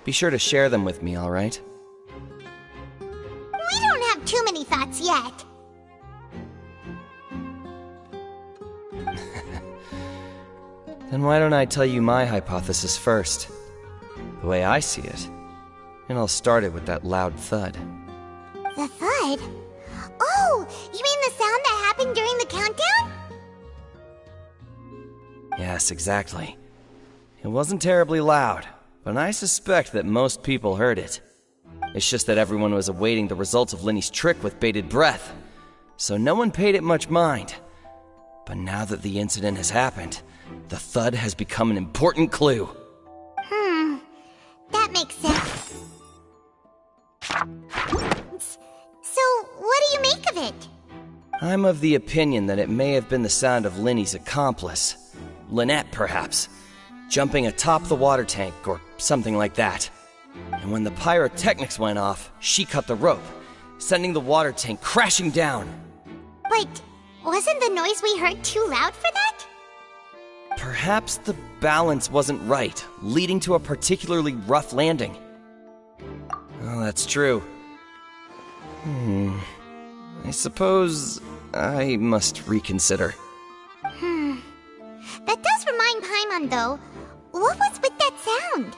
be sure to share them with me, alright? We don't have too many thoughts yet. Then why don't I tell you my hypothesis first? The way I see it. And I'll start it with that loud thud. The thud? Oh, you mean the sound that happened during the countdown? Yes, exactly. It wasn't terribly loud, but I suspect that most people heard it. It's just that everyone was awaiting the results of Linny's trick with bated breath, so no one paid it much mind. But now that the incident has happened, the thud has become an important clue. That makes sense. So, what do you make of it? I'm of the opinion that it may have been the sound of Linny's accomplice, Lynette perhaps, jumping atop the water tank or something like that. And when the pyrotechnics went off, she cut the rope, sending the water tank crashing down. But wasn't the noise we heard too loud for that? Perhaps the balance wasn't right, leading to a particularly rough landing. Oh, that's true. I suppose I must reconsider. That does remind Paimon, though. What was with that sound?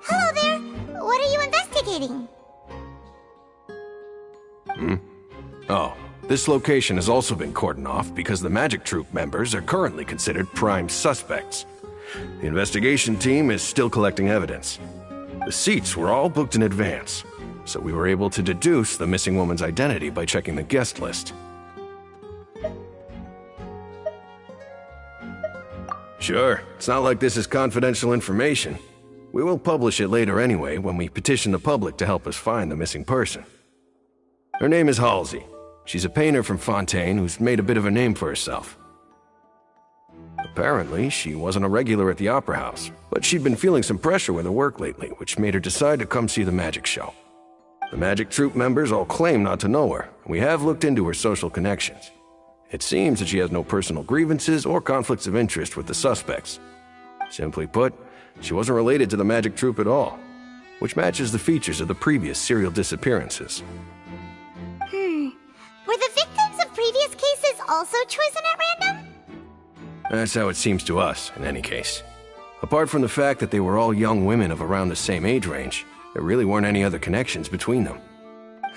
Hello there. What are you investigating? Oh, this location has also been cordoned off because the Magic Troop members are currently considered prime suspects. The investigation team is still collecting evidence. The seats were all booked in advance, so we were able to deduce the missing woman's identity by checking the guest list. Sure, it's not like this is confidential information. We will publish it later anyway when we petition the public to help us find the missing person. Her name is Halsey. She's a painter from Fontaine who's made a bit of a name for herself. Apparently, she wasn't a regular at the Opera House, but she'd been feeling some pressure with her work lately, which made her decide to come see the magic show. The Magic Troop members all claim not to know her, and we have looked into her social connections. It seems that she has no personal grievances or conflicts of interest with the suspects. Simply put, she wasn't related to the Magic Troop at all, which matches the features of the previous serial disappearances. Were the victims of previous cases also chosen at random? That's how it seems to us, in any case. Apart from the fact that they were all young women of around the same age range, there really weren't any other connections between them.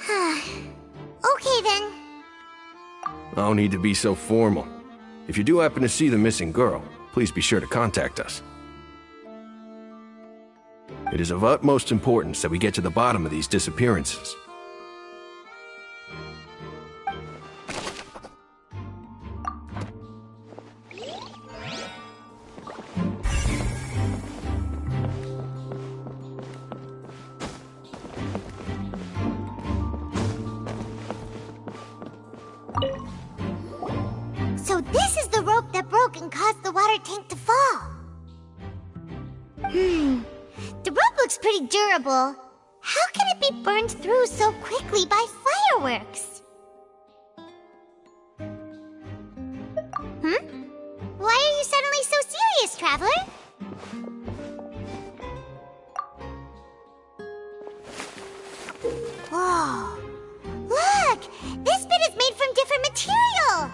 Okay then. No need to be so formal. If you do happen to see the missing girl, please be sure to contact us. It is of utmost importance that we get to the bottom of these disappearances. So this is the rope that broke and caused the water tank to fall. The rope looks pretty durable. How can it be burned through so quickly by fireworks? Why are you suddenly so serious, Traveler? Whoa. Look! This bit is made from different material!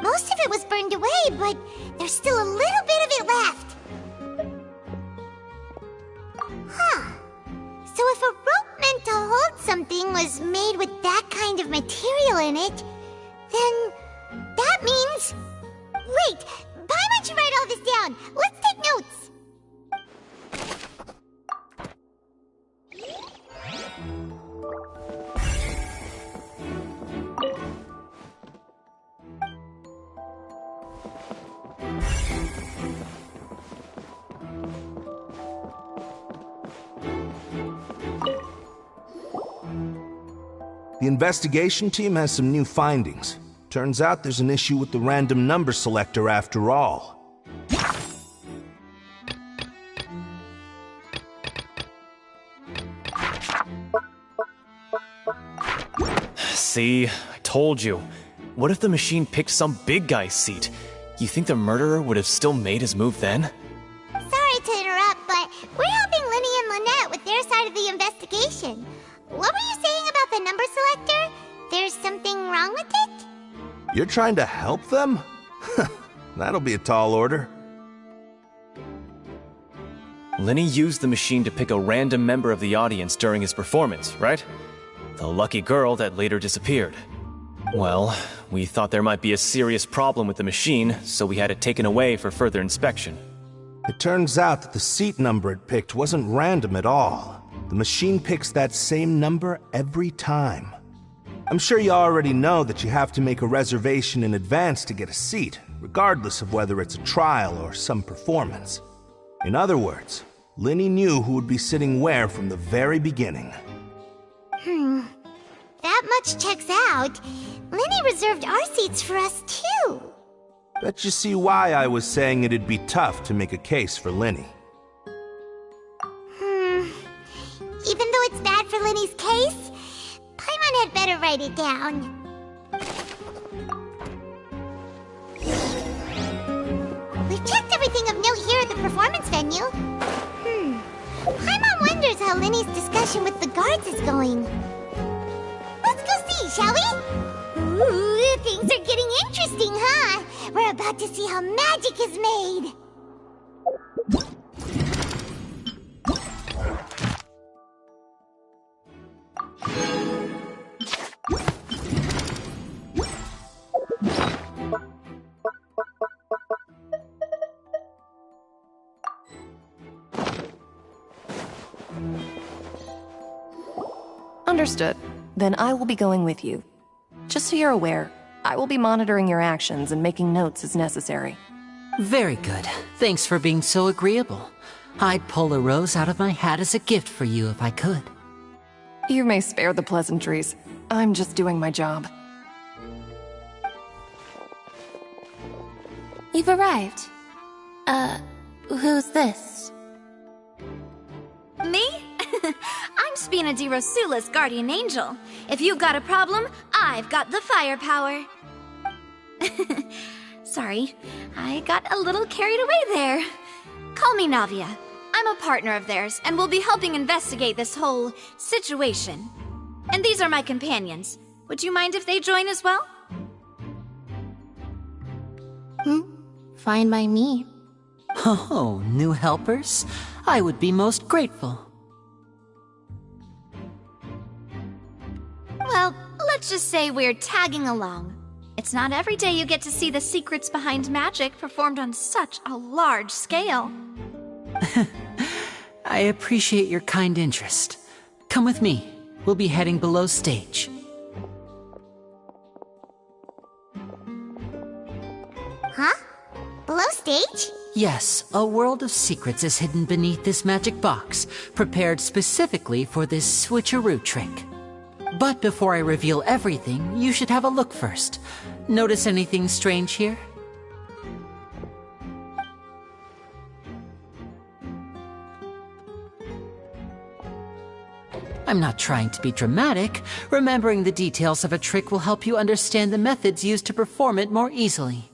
Most of it was burned away, but there's still a little bit of it left. So if a rope meant to hold something was made with that kind of material in it, then that means... Wait! Why don't you write all this down? Let's take notes! The investigation team has some new findings. Turns out there's an issue with the random number selector after all. See, I told you. What if the machine picked some big guy's seat? You think the murderer would have still made his move then? Sorry to interrupt, but we're helping Linny and Lynette with their side of the investigation. What were you saying about the number selector? There's something wrong with it? You're trying to help them? That'll be a tall order. Linny used the machine to pick a random member of the audience during his performance, right? The lucky girl that later disappeared. Well, we thought there might be a serious problem with the machine, so we had it taken away for further inspection. It turns out that the seat number it picked wasn't random at all. The machine picks that same number every time. I'm sure you already know that you have to make a reservation in advance to get a seat, regardless of whether it's a trial or some performance. In other words, Linny knew who would be sitting where from the very beginning. That much checks out. Linny reserved our seats for us, too. Bet you see why I was saying it'd be tough to make a case for Linny. Even though it's bad for Linny's case, Paimon had better write it down. We've checked everything of note here at the performance venue. Paimon wonders how Linny's discussion with the guards is going. Let's go see, shall we? Ooh, things are getting interesting, huh? We're about to see how magic is made. Understood. Then I will be going with you. Just so you're aware, I will be monitoring your actions and making notes as necessary. Very good. Thanks for being so agreeable. I'd pull a rose out of my hat as a gift for you if I could. You may spare the pleasantries. I'm just doing my job. You've arrived. Who's this? Me? I'm Spina di Rosula's guardian angel. If you've got a problem, I've got the firepower. Sorry, I got a little carried away there. Call me Navia. I'm a partner of theirs, and will be helping investigate this whole situation. And these are my companions. Would you mind if they join as well? Fine by me. Oh, new helpers? I would be most grateful. Well, let's just say we're tagging along. It's not every day you get to see the secrets behind magic performed on such a large scale. I appreciate your kind interest. Come with me. We'll be heading below stage. Huh? Below stage? Yes, a world of secrets is hidden beneath this magic box, prepared specifically for this switcheroo trick. But before I reveal everything, you should have a look first. Notice anything strange here? I'm not trying to be dramatic. Remembering the details of a trick will help you understand the methods used to perform it more easily.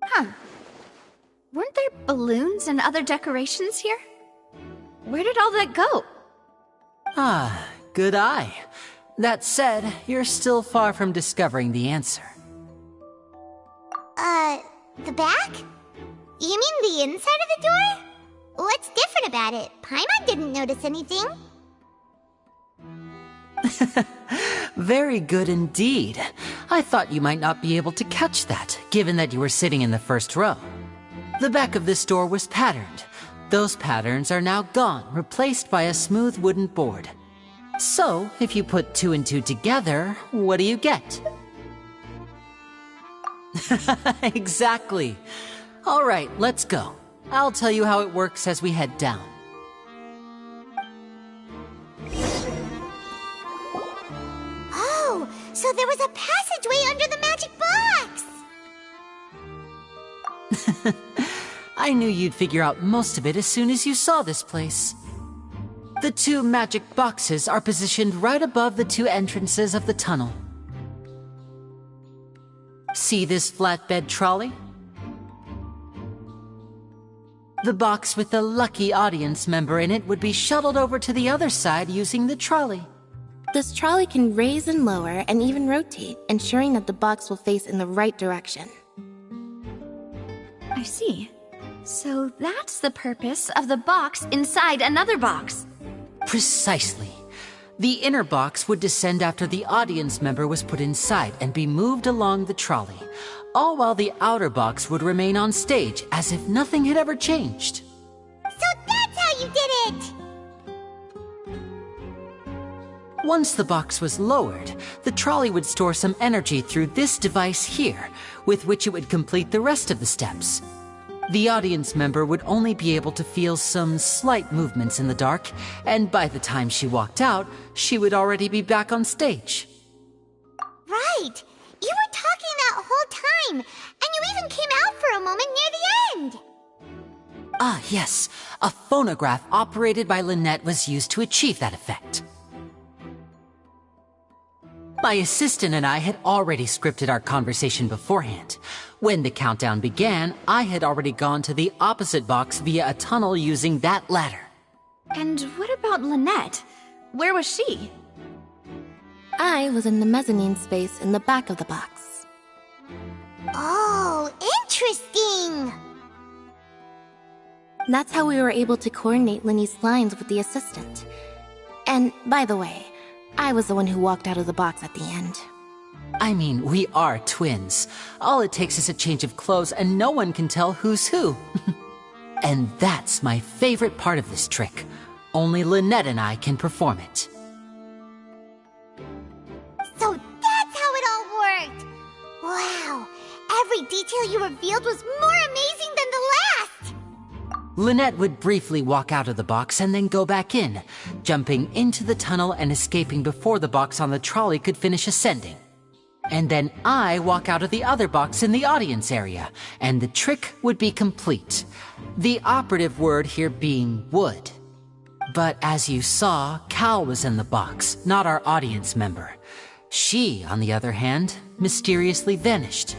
Huh. Weren't there balloons and other decorations here? Where did all that go? Ah, good eye. That said, you're still far from discovering the answer. The back? You mean the inside of the door? What's different about it? Paimon didn't notice anything. Very good indeed. I thought you might not be able to catch that, given that you were sitting in the first row. The back of this door was patterned. Those patterns are now gone, replaced by a smooth wooden board. So, if you put 2 and 2 together, what do you get? Exactly. All right, let's go. I'll tell you how it works as we head down. So there was a passageway under the magic box! I knew you'd figure out most of it as soon as you saw this place. The 2 magic boxes are positioned right above the 2 entrances of the tunnel. See this flatbed trolley? The box with the lucky audience member in it would be shuttled over to the other side using the trolley. This trolley can raise and lower and even rotate, ensuring that the box will face in the right direction. I see. So that's the purpose of the box inside another box. Precisely. The inner box would descend after the audience member was put inside and be moved along the trolley, all while the outer box would remain on stage as if nothing had ever changed. So that's how you did it! Once the box was lowered, the trolley would store some energy through this device here, with which it would complete the rest of the steps. The audience member would only be able to feel some slight movements in the dark, and by the time she walked out, she would already be back on stage. Right! You were talking that whole time, and you even came out for a moment near the end! Ah, yes. A phonograph operated by Lynette was used to achieve that effect. My assistant and I had already scripted our conversation beforehand. When the countdown began, I had already gone to the opposite box via a tunnel using that ladder. And what about Lynette? Where was she? I was in the mezzanine space in the back of the box. Oh, interesting! That's how we were able to coordinate Linny's lines with the assistant. And, by the way, I was the one who walked out of the box at the end. I mean, we are twins. All it takes is a change of clothes and no one can tell who's who. And that's my favorite part of this trick. Only Lynette and I can perform it. So that's how it all worked! Wow, every detail you revealed was more amazing than the last! Lynette would briefly walk out of the box and then go back in, jumping into the tunnel and escaping before the box on the trolley could finish ascending. And then I walk out of the other box in the audience area, and the trick would be complete. The operative word here being would. But as you saw, Cal was in the box, not our audience member. She, on the other hand, mysteriously vanished.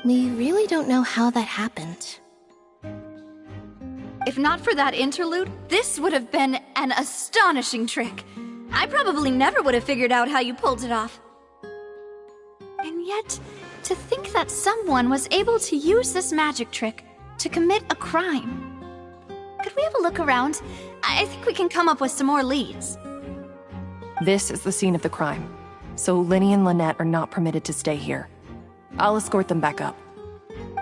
We really don't know how that happened. If not for that interlude, this would have been an astonishing trick. I probably never would have figured out how you pulled it off. And yet, to think that someone was able to use this magic trick to commit a crime. Could we have a look around? I think we can come up with some more leads. This is the scene of the crime, so Lynny and Lynette are not permitted to stay here. I'll escort them back up.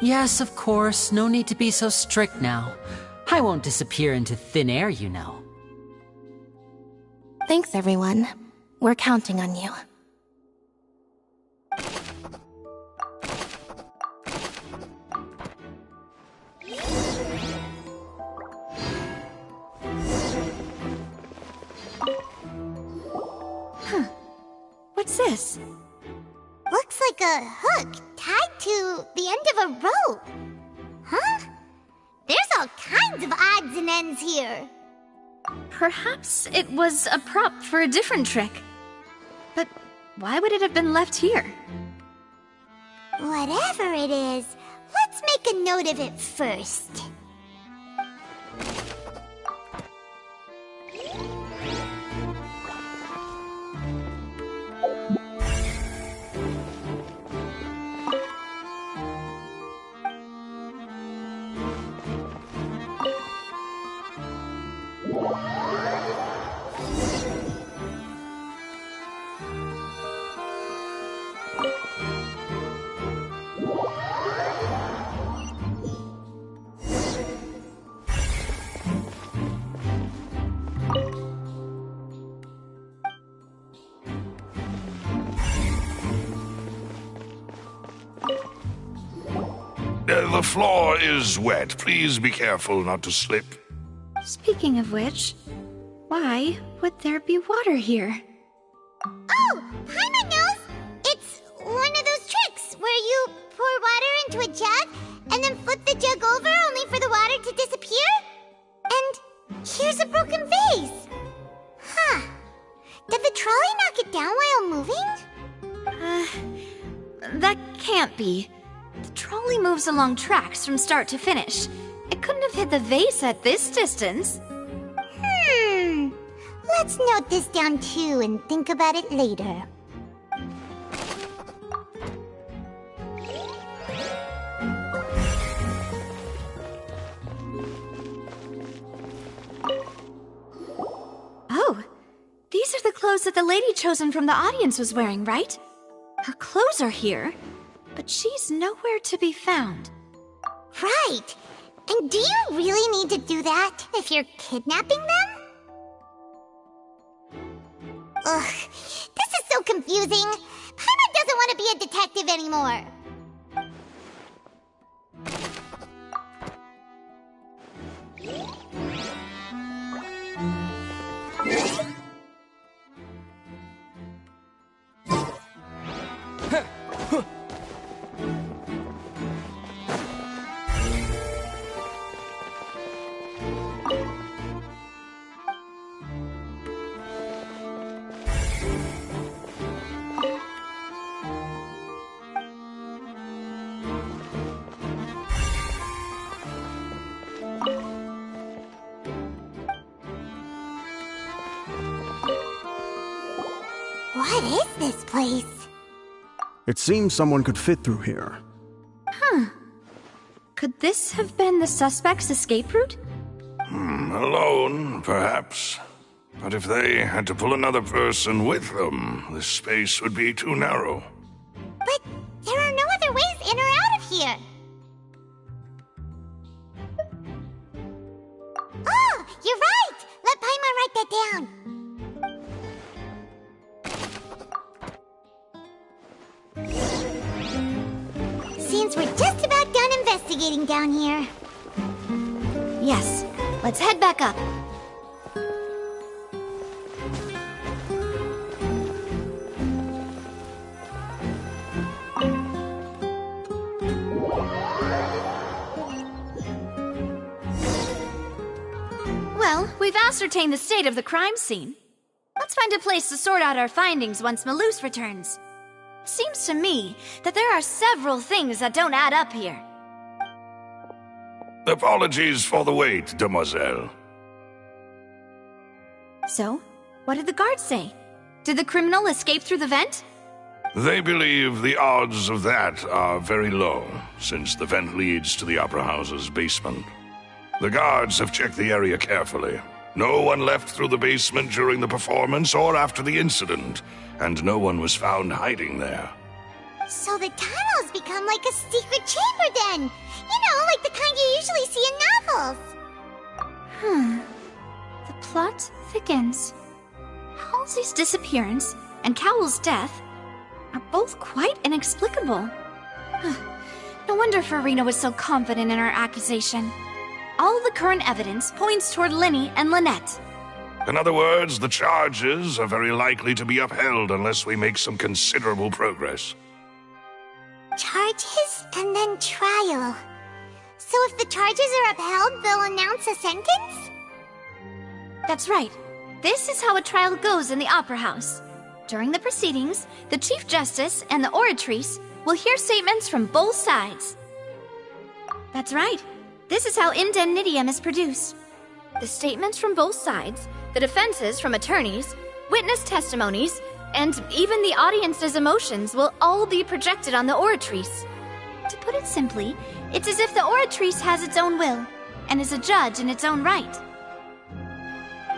Yes, of course. No need to be so strict now. I won't disappear into thin air, you know. Thanks, everyone. We're counting on you. Huh. What's this? Looks like a hook tied to the end of a rope. Huh? There's all kinds of odds and ends here. Perhaps it was a prop for a different trick. But why would it have been left here? Whatever it is, let's make a note of it first. The floor is wet. Please be careful not to slip. Speaking of which, why would there be water here? Oh, Paimon knows! where you pour water into a jug and then flip the jug over only for the water to disappear? And here's a broken vase. Huh. Did the trolley knock it down while moving? That can't be. The trolley moves along tracks from start to finish. It couldn't have hit the vase at this distance. Let's note this down too and think about it later. Oh, these are the clothes that the lady chosen from the audience was wearing, right? Her clothes are here, but she's nowhere to be found. Right. And do you really need to do that if you're kidnapping them? Ugh, this is so confusing. Paimon doesn't want to be a detective anymore. What is this place? It seems someone could fit through here. Huh. Could this have been the suspect's escape route? Alone, perhaps. But if they had to pull another person with them, the space would be too narrow. But there are no other ways in or out of here. Oh, you're right! Let Paimon write that down. Seems we're just about done investigating down here. Yes, let's head back up. Well, we've ascertained the state of the crime scene. Let's find a place to sort out our findings once Malus returns. Seems to me that there are several things that don't add up here. Apologies for the wait, demoiselle. So, what did the guards say? Did the criminal escape through the vent? They believe the odds of that are very low, since the vent leads to the Opera House's basement. The guards have checked the area carefully. No one left through the basement during the performance or after the incident, and no one was found hiding there. So the tunnels become like a secret chamber then! You know, like the kind you usually see in novels! The plot thickens. Halsey's disappearance and Cowell's death are both quite inexplicable. No wonder Furina was so confident in her accusation. All the current evidence points toward Lynnie and Lynette. In other words, the charges are very likely to be upheld unless we make some considerable progress. Charges and then trial. So if the charges are upheld, they'll announce a sentence? That's right. This is how a trial goes in the Opera House. During the proceedings, the Chief Justice and the Oratrice will hear statements from both sides. That's right. This is how indemnitium is produced. The statements from both sides, the defenses from attorneys, witness testimonies, and even the audience's emotions will all be projected on the Oratrice. To put it simply, it's as if the Oratrice has its own will, and is a judge in its own right.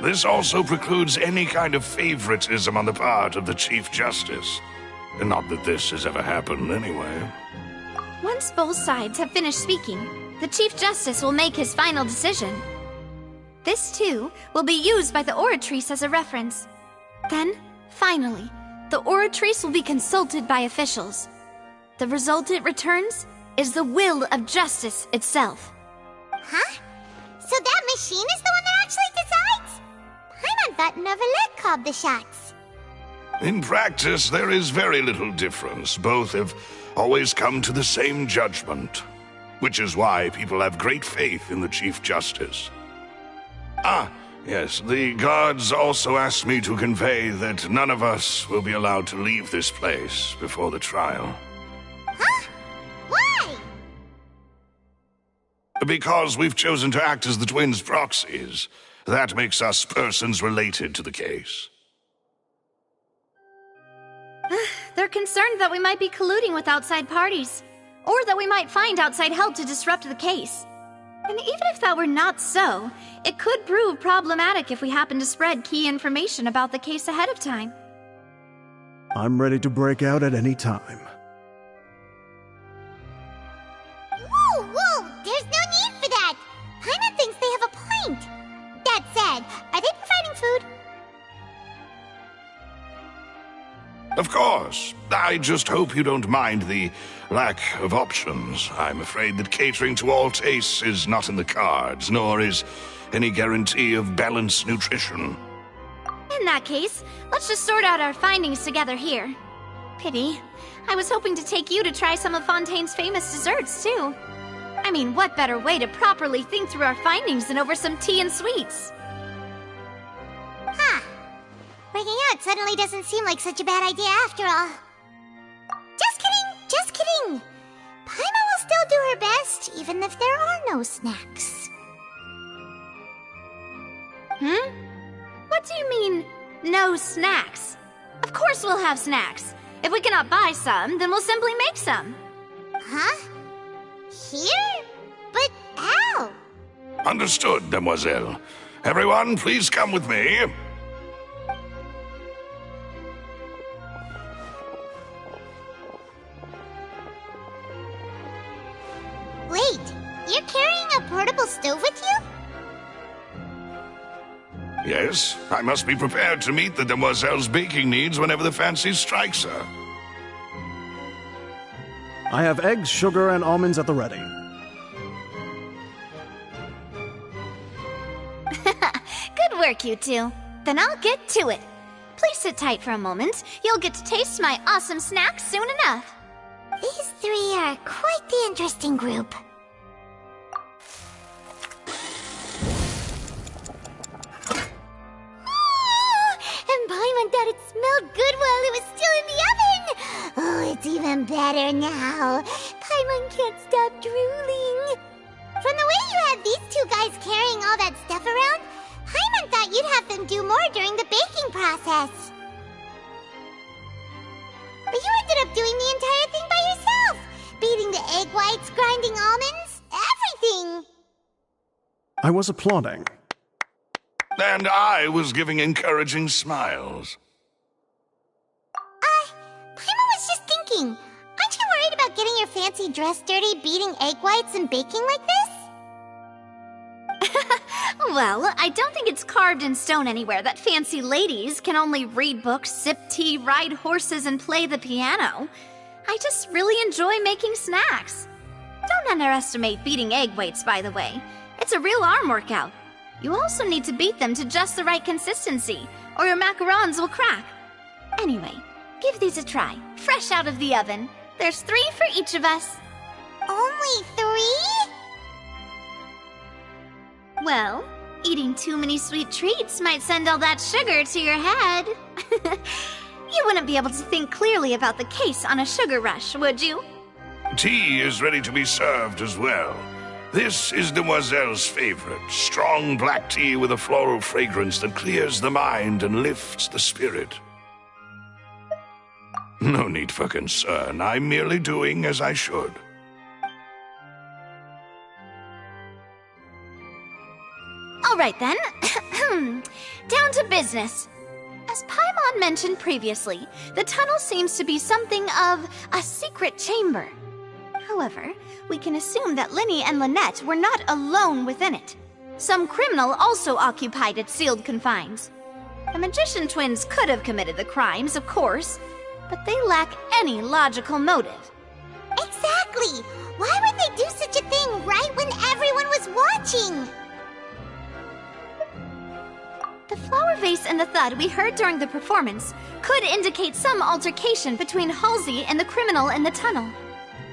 This also precludes any kind of favoritism on the part of the Chief Justice. And not that this has ever happened anyway. Once both sides have finished speaking, the Chief Justice will make his final decision. This, too, will be used by the Oratrice as a reference. Then, finally, the Oratrice will be consulted by officials. The result it returns is the will of justice itself. Huh? So that machine is the one that actually decides? Paimon thought Neverlet called the shots. In practice, there is very little difference. Both have always come to the same judgment, which is why people have great faith in the Chief Justice. Ah, yes, the guards also asked me to convey that none of us will be allowed to leave this place before the trial. Huh? Why? Because we've chosen to act as the twins' proxies. That makes us persons related to the case. They're concerned that we might be colluding with outside parties, or that we might find outside help to disrupt the case. And even if that were not so, it could prove problematic if we happen to spread key information about the case ahead of time. I'm ready to break out at any time. Whoa, whoa! There's no need for that! Paimon thinks they have a point! That said, are they providing food? Of course. I just hope you don't mind the lack of options. I'm afraid that catering to all tastes is not in the cards, nor is any guarantee of balanced nutrition. In that case, let's just sort out our findings together here. Pity. I was hoping to take you to try some of Fontaine's famous desserts, too. I mean, what better way to properly think through our findings than over some tea and sweets? Huh. Breaking out suddenly doesn't seem like such a bad idea after all. Just kidding, just kidding. Paimon will still do her best, even if there are no snacks. What do you mean, no snacks? Of course we'll have snacks. If we cannot buy some, then we'll simply make some. Huh? Here? But how? Understood, demoiselle. Everyone, please come with me. Wait, you're carrying a portable stove with you? Yes, I must be prepared to meet the demoiselle's baking needs whenever the fancy strikes her. I have eggs, sugar, and almonds at the ready. Good work, you two. Then I'll get to it. Please sit tight for a moment. You'll get to taste my awesome snacks soon enough. These three are quite the interesting group. And Paimon thought it smelled good while it was still in the oven! Oh, it's even better now. Paimon can't stop drooling. From the way you had these two guys carrying all that stuff around, Paimon thought you'd have them do more during the baking process. But you ended up doing the entire thing by yourself! Beating the egg whites, grinding almonds, everything! I was applauding. And I was giving encouraging smiles. Paimon was just thinking, aren't you worried about getting your fancy dress dirty beating egg whites and baking like this? Well, I don't think it's carved in stone anywhere that fancy ladies can only read books, sip tea, ride horses, and play the piano. I just really enjoy making snacks. Don't underestimate beating egg whites, by the way. It's a real arm workout. You also need to beat them to just the right consistency, or your macarons will crack. Anyway, give these a try, fresh out of the oven. There's 3 for each of us. Only 3? Well, eating too many sweet treats might send all that sugar to your head. You wouldn't be able to think clearly about the case on a sugar rush, would you? Tea is ready to be served as well. This is Demoiselle's favorite, strong black tea with a floral fragrance that clears the mind and lifts the spirit. No need for concern. I'm merely doing as I should. All right then. Down to business. As Paimon mentioned previously, the tunnel seems to be something of a secret chamber. However, we can assume that Lynnie and Lynette were not alone within it. Some criminal also occupied its sealed confines. The magician twins could have committed the crimes, of course, but they lack any logical motive. Exactly! Why would they do such a thing right when everyone was watching? The flower vase and the thud we heard during the performance could indicate some altercation between Halsey and the criminal in the tunnel,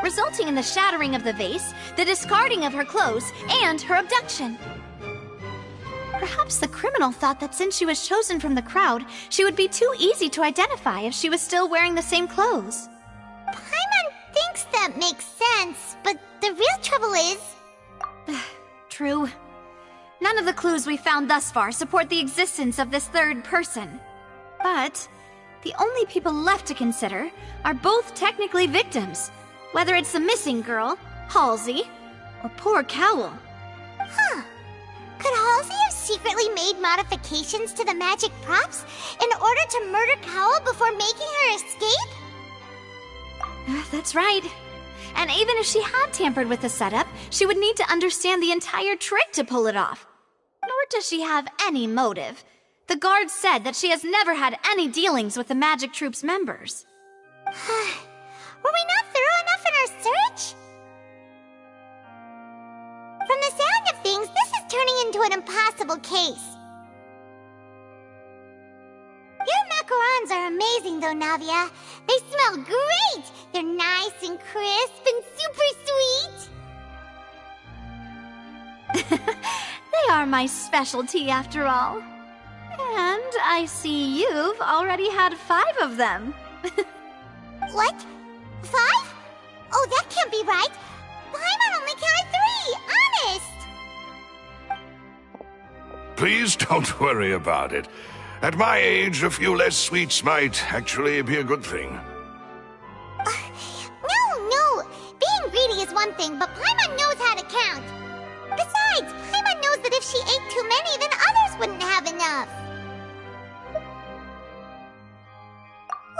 resulting in the shattering of the vase, the discarding of her clothes, and her abduction. Perhaps the criminal thought that since she was chosen from the crowd, she would be too easy to identify if she was still wearing the same clothes. Paimon thinks that makes sense, but the real trouble is... True. None of the clues we found thus far support the existence of this third person. But the only people left to consider are both technically victims, whether it's the missing girl, Halsey, or poor Cowl. Huh. Could Halsey have secretly made modifications to the magic props in order to murder Cowl before making her escape? That's right. And even if she had tampered with the setup, she would need to understand the entire trick to pull it off. Nor does she have any motive. The guards said that she has never had any dealings with the magic troop's members. Were we not thorough enough in our search? From the sound of things, this is turning into an impossible case. Your macarons are amazing, though, Navia. They smell great! They're nice and crisp and super sweet! They are my specialty, after all. And I see you've already had 5 of them. What? 5? Oh, that can't be right! Paimon only counted 3, honest! Please don't worry about it. At my age, a few less sweets might actually be a good thing. No! Being greedy is one thing, but Paimon knows how to count. Besides, Paimon knows that if she ate too many, then others wouldn't have enough.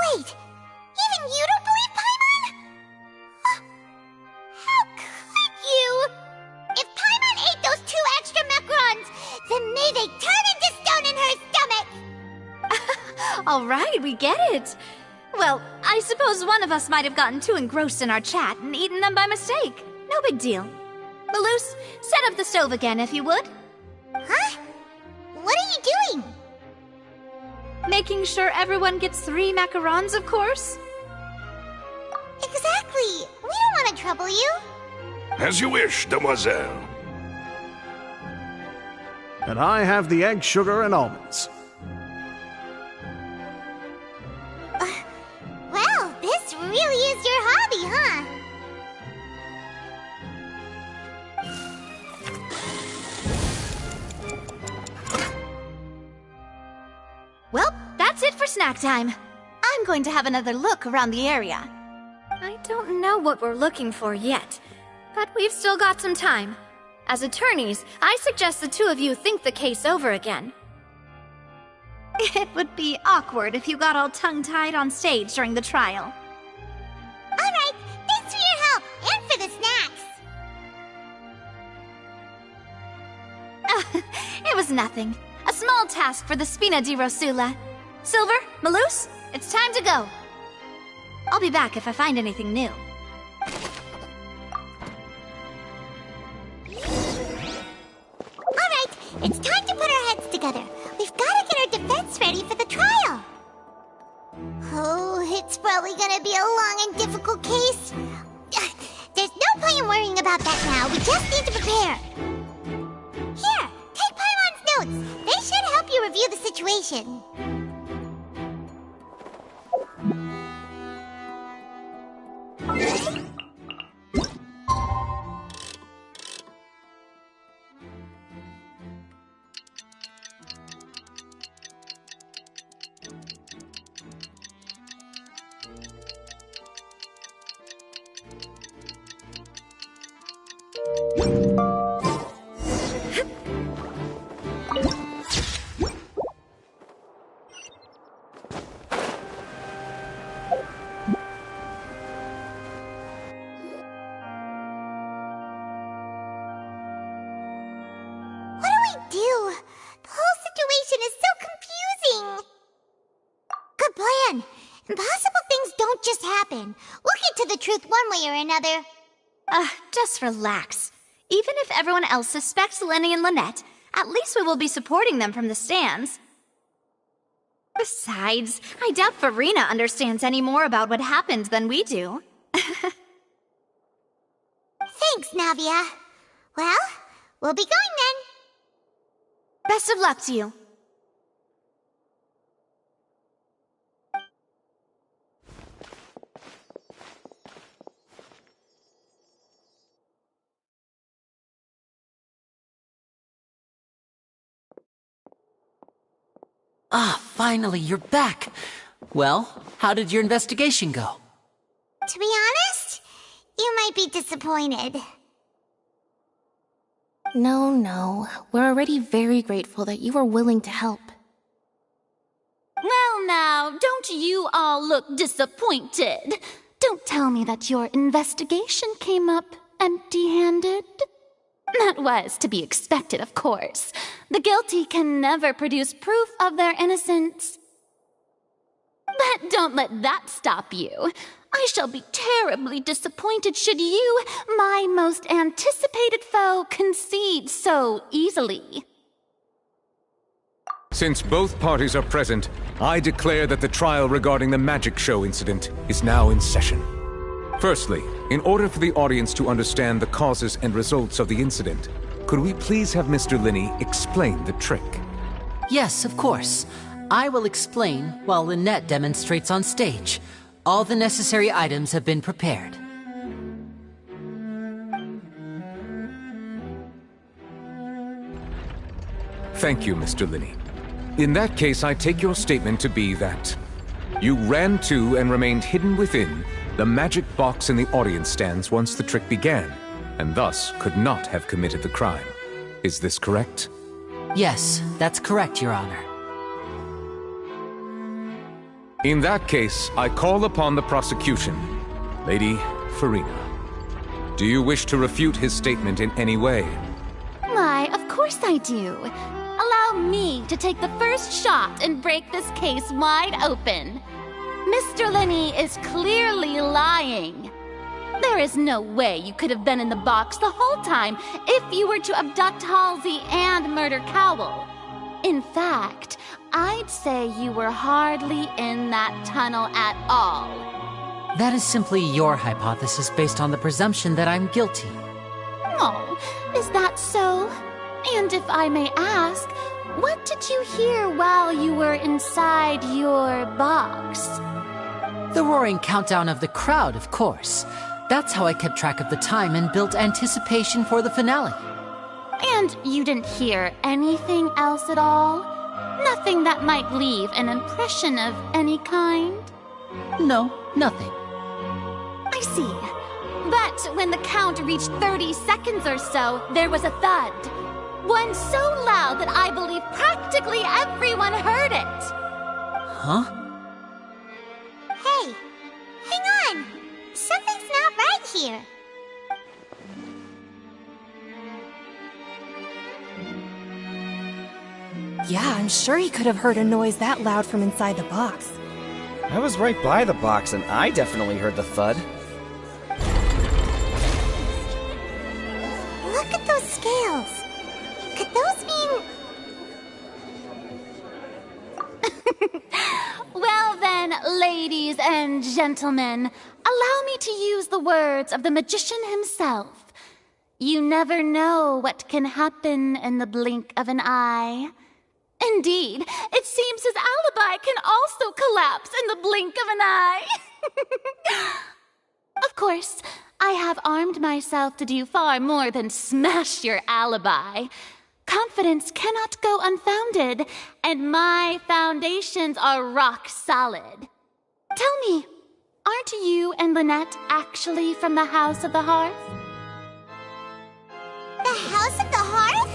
Wait, even you don't believe Paimon? How could you? If Paimon ate those 2 extra macarons, then may they turn into stone in her stomach! All right, we get it. Well, I suppose one of us might have gotten too engrossed in our chat and eaten them by mistake. No big deal. Maloose, set up the stove again, if you would. Huh? What are you doing? Making sure everyone gets 3 macarons, of course. Exactly. We don't want to trouble you. As you wish, demoiselle. And I have the egg, sugar, and almonds. Well, this really is your hobby, huh? Well, that's it for snack time. I'm going to have another look around the area. I don't know what we're looking for yet, but we've still got some time. As attorneys, I suggest the 2 of you think the case over again. It would be awkward if you got all tongue-tied on stage during the trial. All right, thanks for your help, and for the snacks. It was nothing. A small task for the Spina di Rosula. Silver, Maloose, it's time to go. I'll be back if I find anything new. All right, it's time to put our heads together. We've got to get our defense ready for the trial. Oh, it's probably gonna be a long and difficult case. There's no point in worrying about that now. We just need to prepare. Here, take Paimon's notes. They should help you review the situation. Impossible things don't just happen. We'll get to the truth one way or another. Just relax. Even if everyone else suspects Lenny and Lynette, at least we will be supporting them from the stands. Besides, I doubt Furina understands any more about what happened than we do. Thanks, Navia. Well, we'll be going then. Best of luck to you. Ah, finally, you're back. Well, how did your investigation go? To be honest, you might be disappointed. No. We're already very grateful that you were willing to help. Well now, don't you all look disappointed. Don't tell me that your investigation came up empty-handed. That was to be expected, of course. The guilty can never produce proof of their innocence. But don't let that stop you. I shall be terribly disappointed should you, my most anticipated foe, concede so easily. Since both parties are present, I declare that the trial regarding the magic show incident is now in session. Firstly, in order for the audience to understand the causes and results of the incident, could we please have Mr. Linney explain the trick? Yes, of course. I will explain while Lynette demonstrates on stage. All the necessary items have been prepared. Thank you, Mr. Linney. In that case, I take your statement to be that you ran to and remained hidden within the magic box in the audience stands once the trick began, and thus could not have committed the crime. Is this correct? Yes, that's correct, Your Honor. In that case, I call upon the prosecution. Lady Furina, do you wish to refute his statement in any way? Why, of course I do. Allow me to take the first shot and break this case wide open. Mr. Linney is clearly lying. There is no way you could have been in the box the whole time if you were to abduct Halsey and murder Cowell. In fact, I'd say you were hardly in that tunnel at all. That is simply your hypothesis based on the presumption that I'm guilty. Oh, is that so? And if I may ask, what did you hear while you were inside your box? The roaring countdown of the crowd, of course. That's how I kept track of the time and built anticipation for the finale. And you didn't hear anything else at all? Nothing that might leave an impression of any kind? No, nothing. I see. But when the count reached 30 seconds or so, there was a thud. One so loud that I believe practically everyone heard it. Huh? Hey, hang on. Something's not right here. Yeah, I'm sure he could have heard a noise that loud from inside the box. I was right by the box, and I definitely heard the thud. Look at those scales. Could those mean... Well then, ladies and gentlemen, allow me to use the words of the magician himself. You never know what can happen in the blink of an eye. Indeed, it seems his alibi can also collapse in the blink of an eye. Of course, I have armed myself to do far more than smash your alibi. Confidence cannot go unfounded, and my foundations are rock solid. Tell me, aren't you and Lynette actually from the House of the Hearth? The House of the Hearth?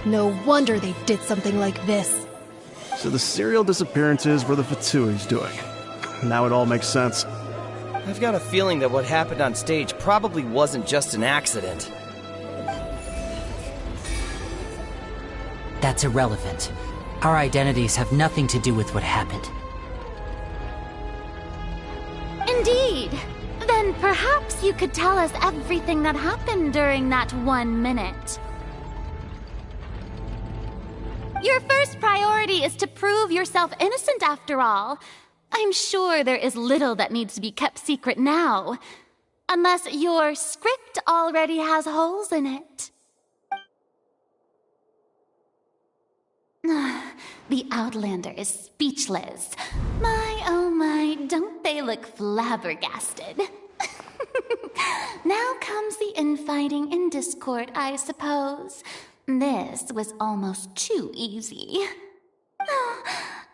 No wonder they did something like this. So the serial disappearances were the Fatsui's doing. Now it all makes sense. I've got a feeling that what happened on stage probably wasn't just an accident. That's irrelevant. Our identities have nothing to do with what happened. Indeed. Then perhaps you could tell us everything that happened during that 1 minute. Your first priority is to prove yourself innocent after all. I'm sure there is little that needs to be kept secret now. Unless your script already has holes in it. The Outlander is speechless. My, oh my, don't they look flabbergasted? Now comes the infighting and discord, I suppose. This was almost too easy. Oh,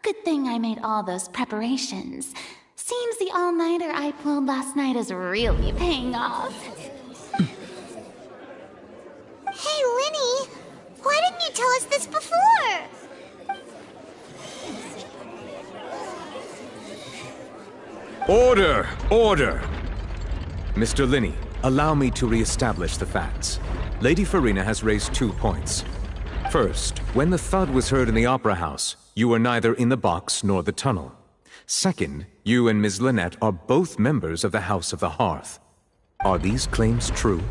good thing I made all those preparations. Seems the all-nighter I pulled last night is really paying off. Hey, Linny! Why didn't you tell us this before? Order! Order! Mr. Linney, allow me to re-establish the facts. Lady Furina has raised 2 points. First, when the thud was heard in the Opera House, you were neither in the box nor the tunnel. Second, you and Ms. Lynette are both members of the House of the Hearth. Are these claims true?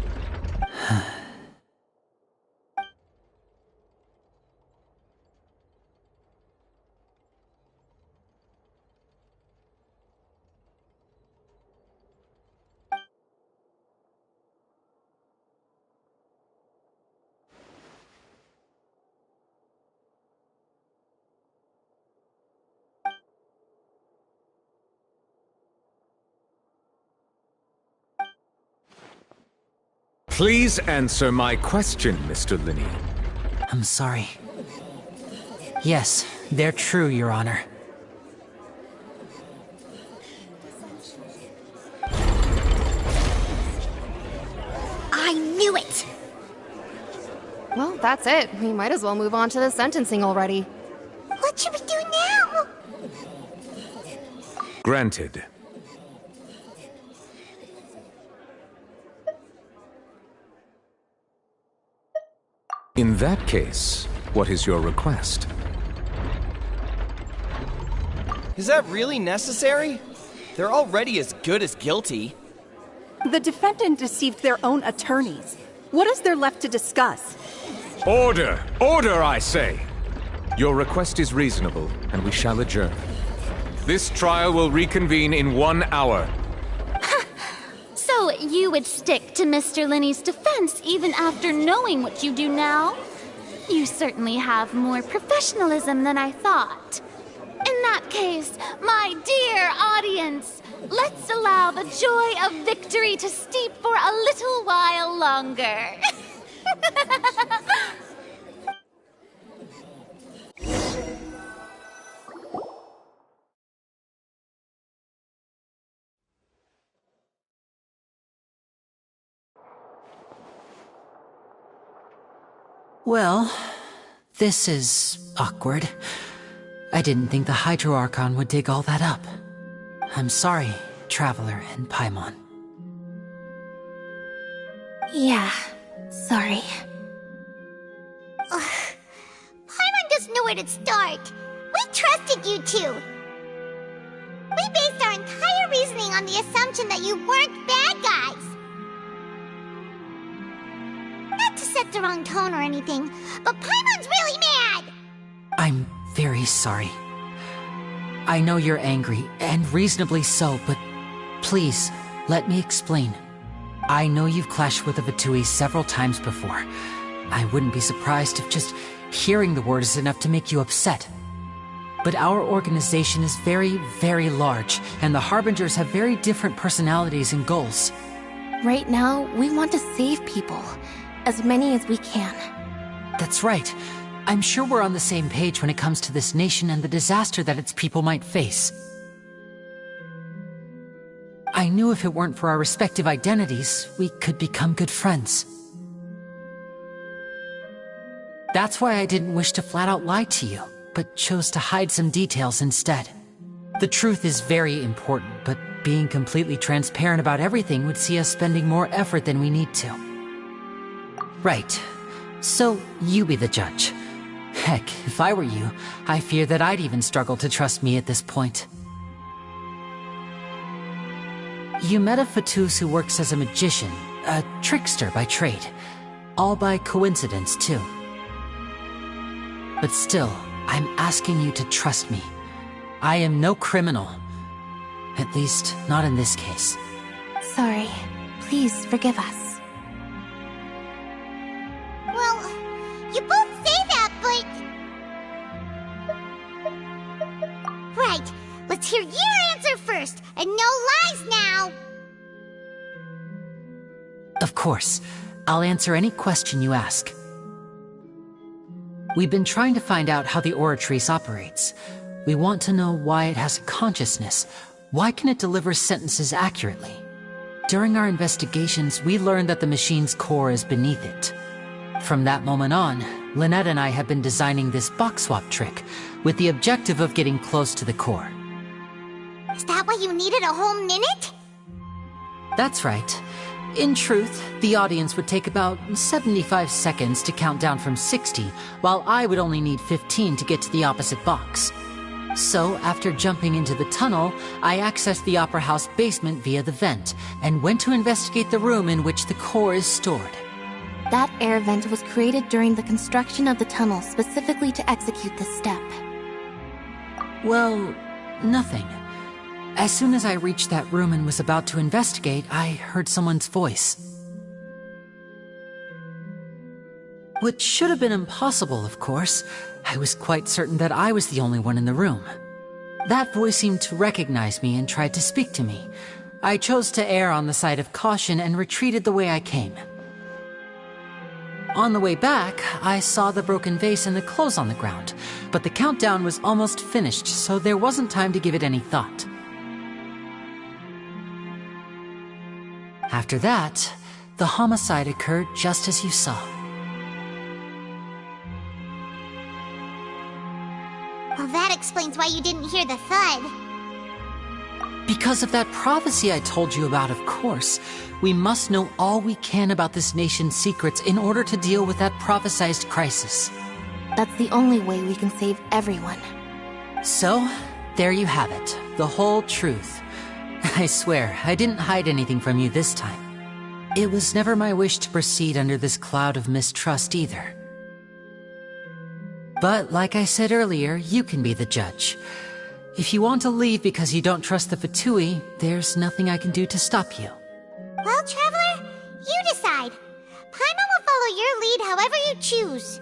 Please answer my question, Mr. Linney. I'm sorry. Yes, they're true, Your Honor. I knew it! Well, that's it. We might as well move on to the sentencing already. What should we do now? Granted. In that case, what is your request? Is that really necessary? They're already as good as guilty. The defendant deceived their own attorneys. What is there left to discuss? Order! Order, I say! Your request is reasonable, and we shall adjourn. This trial will reconvene in 1 hour. So you would stick to Mr. Linney's defense even after knowing what you do now? You certainly have more professionalism than I thought. In that case, my dear audience, let's allow the joy of victory to steep for a little while longer. Well, this is awkward. I didn't think the Hydroarchon would dig all that up. I'm sorry, Traveler and Paimon. Yeah, sorry. Paimon doesn't know where to start. We trusted you two. We based our entire reasoning on the assumption that you weren't bad guys. Not to set the wrong tone or anything, but Paimon's really mad! I'm very sorry. I know you're angry, and reasonably so, but please, let me explain. I know you've clashed with the Fatui several times before. I wouldn't be surprised if just hearing the word is enough to make you upset. But our organization is very, very large, and the Harbingers have very different personalities and goals. Right now, we want to save people. As many as we can. That's right. I'm sure we're on the same page when it comes to this nation and the disaster that its people might face. I knew if it weren't for our respective identities, we could become good friends. That's why I didn't wish to flat out lie to you, but chose to hide some details instead. The truth is very important, but being completely transparent about everything would see us spending more effort than we need to. Right. So, you be the judge. Heck, if I were you, I fear that I'd even struggle to trust me at this point. You met a Fatus who works as a magician, a trickster by trade. All by coincidence, too. But still, I'm asking you to trust me. I am no criminal. At least, not in this case. Sorry. Please forgive us. Well, you both say that, but... Right, let's hear your answer first, and no lies now! Of course. I'll answer any question you ask. We've been trying to find out how the Oratrice operates. We want to know why it has a consciousness. Why can it deliver sentences accurately? During our investigations, we learned that the machine's core is beneath it. From that moment on, Lynette and I have been designing this box swap trick, with the objective of getting close to the core. Is that why you needed a whole minute? That's right. In truth, the audience would take about 75 seconds to count down from 60, while I would only need 15 to get to the opposite box. So, after jumping into the tunnel, I accessed the Opera House basement via the vent, and went to investigate the room in which the core is stored. That air vent was created during the construction of the tunnel specifically to execute this step. Well, nothing. As soon as I reached that room and was about to investigate, I heard someone's voice. Which should have been impossible, of course. I was quite certain that I was the only one in the room. That voice seemed to recognize me and tried to speak to me. I chose to err on the side of caution and retreated the way I came. On the way back, I saw the broken vase and the clothes on the ground, but the countdown was almost finished, so there wasn't time to give it any thought. After that, the homicide occurred just as you saw. Well, that explains why you didn't hear the thud. Because of that prophecy I told you about, of course. We must know all we can about this nation's secrets in order to deal with that prophesized crisis. That's the only way we can save everyone. So, there you have it. The whole truth. I swear, I didn't hide anything from you this time. It was never my wish to proceed under this cloud of mistrust either. But, like I said earlier, you can be the judge. If you want to leave because you don't trust the Fatui, there's nothing I can do to stop you. Well, Traveler, you decide. Paimon will follow your lead however you choose.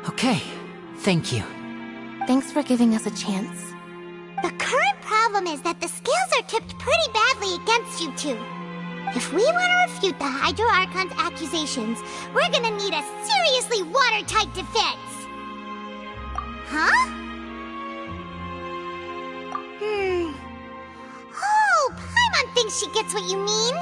Okay, thank you. Thanks for giving us a chance. The current problem is that the scales are tipped pretty badly against you two. If we want to refute the Hydro Archon's accusations, we're gonna need a seriously watertight defense. Huh? Oh, Paimon thinks she gets what you mean.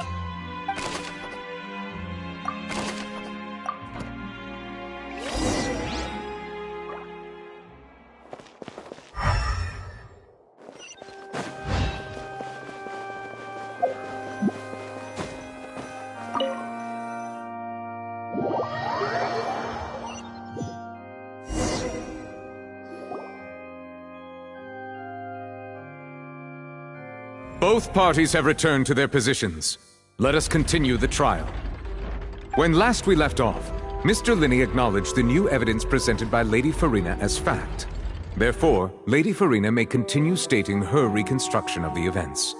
Both parties have returned to their positions. Let us continue the trial. When last we left off, Mr. Linney acknowledged the new evidence presented by Lady Furina as fact. Therefore, Lady Furina may continue stating her reconstruction of the events.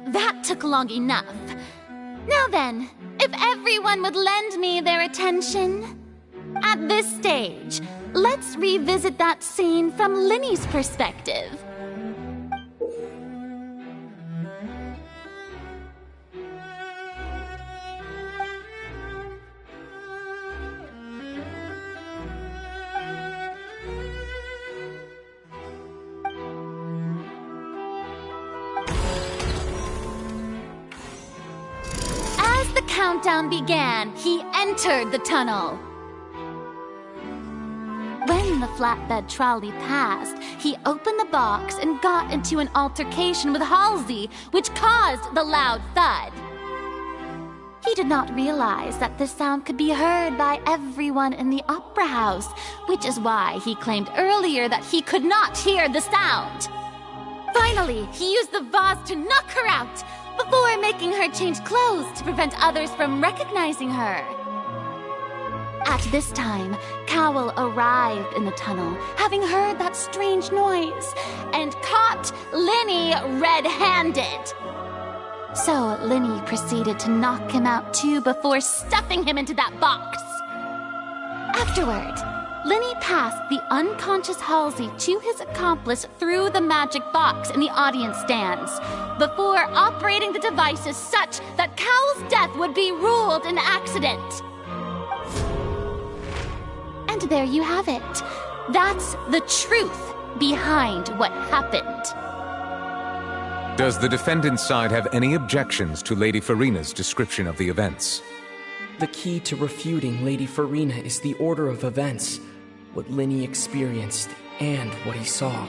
That took long enough. Now then, if everyone would lend me their attention. At this stage, let's revisit that scene from Linney's perspective. As the countdown began, he entered the tunnel. When the flatbed trolley passed, he opened the box and got into an altercation with Halsey, which caused the loud thud. He did not realize that this sound could be heard by everyone in the Opera House, which is why he claimed earlier that he could not hear the sound. Finally, he used the vase to knock her out, before making her change clothes to prevent others from recognizing her. At this time, Cowell arrived in the tunnel, having heard that strange noise, and caught Linny red-handed. So Linny proceeded to knock him out too before stuffing him into that box. Afterward, Linny passed the unconscious Halsey to his accomplice through the magic box in the audience stands, before operating the devices such that Cowell's death would be ruled an accident. And there you have it. That's the truth behind what happened. Does the defendant's side have any objections to Lady Furina's description of the events? The key to refuting Lady Furina is the order of events, what Linny experienced and what he saw.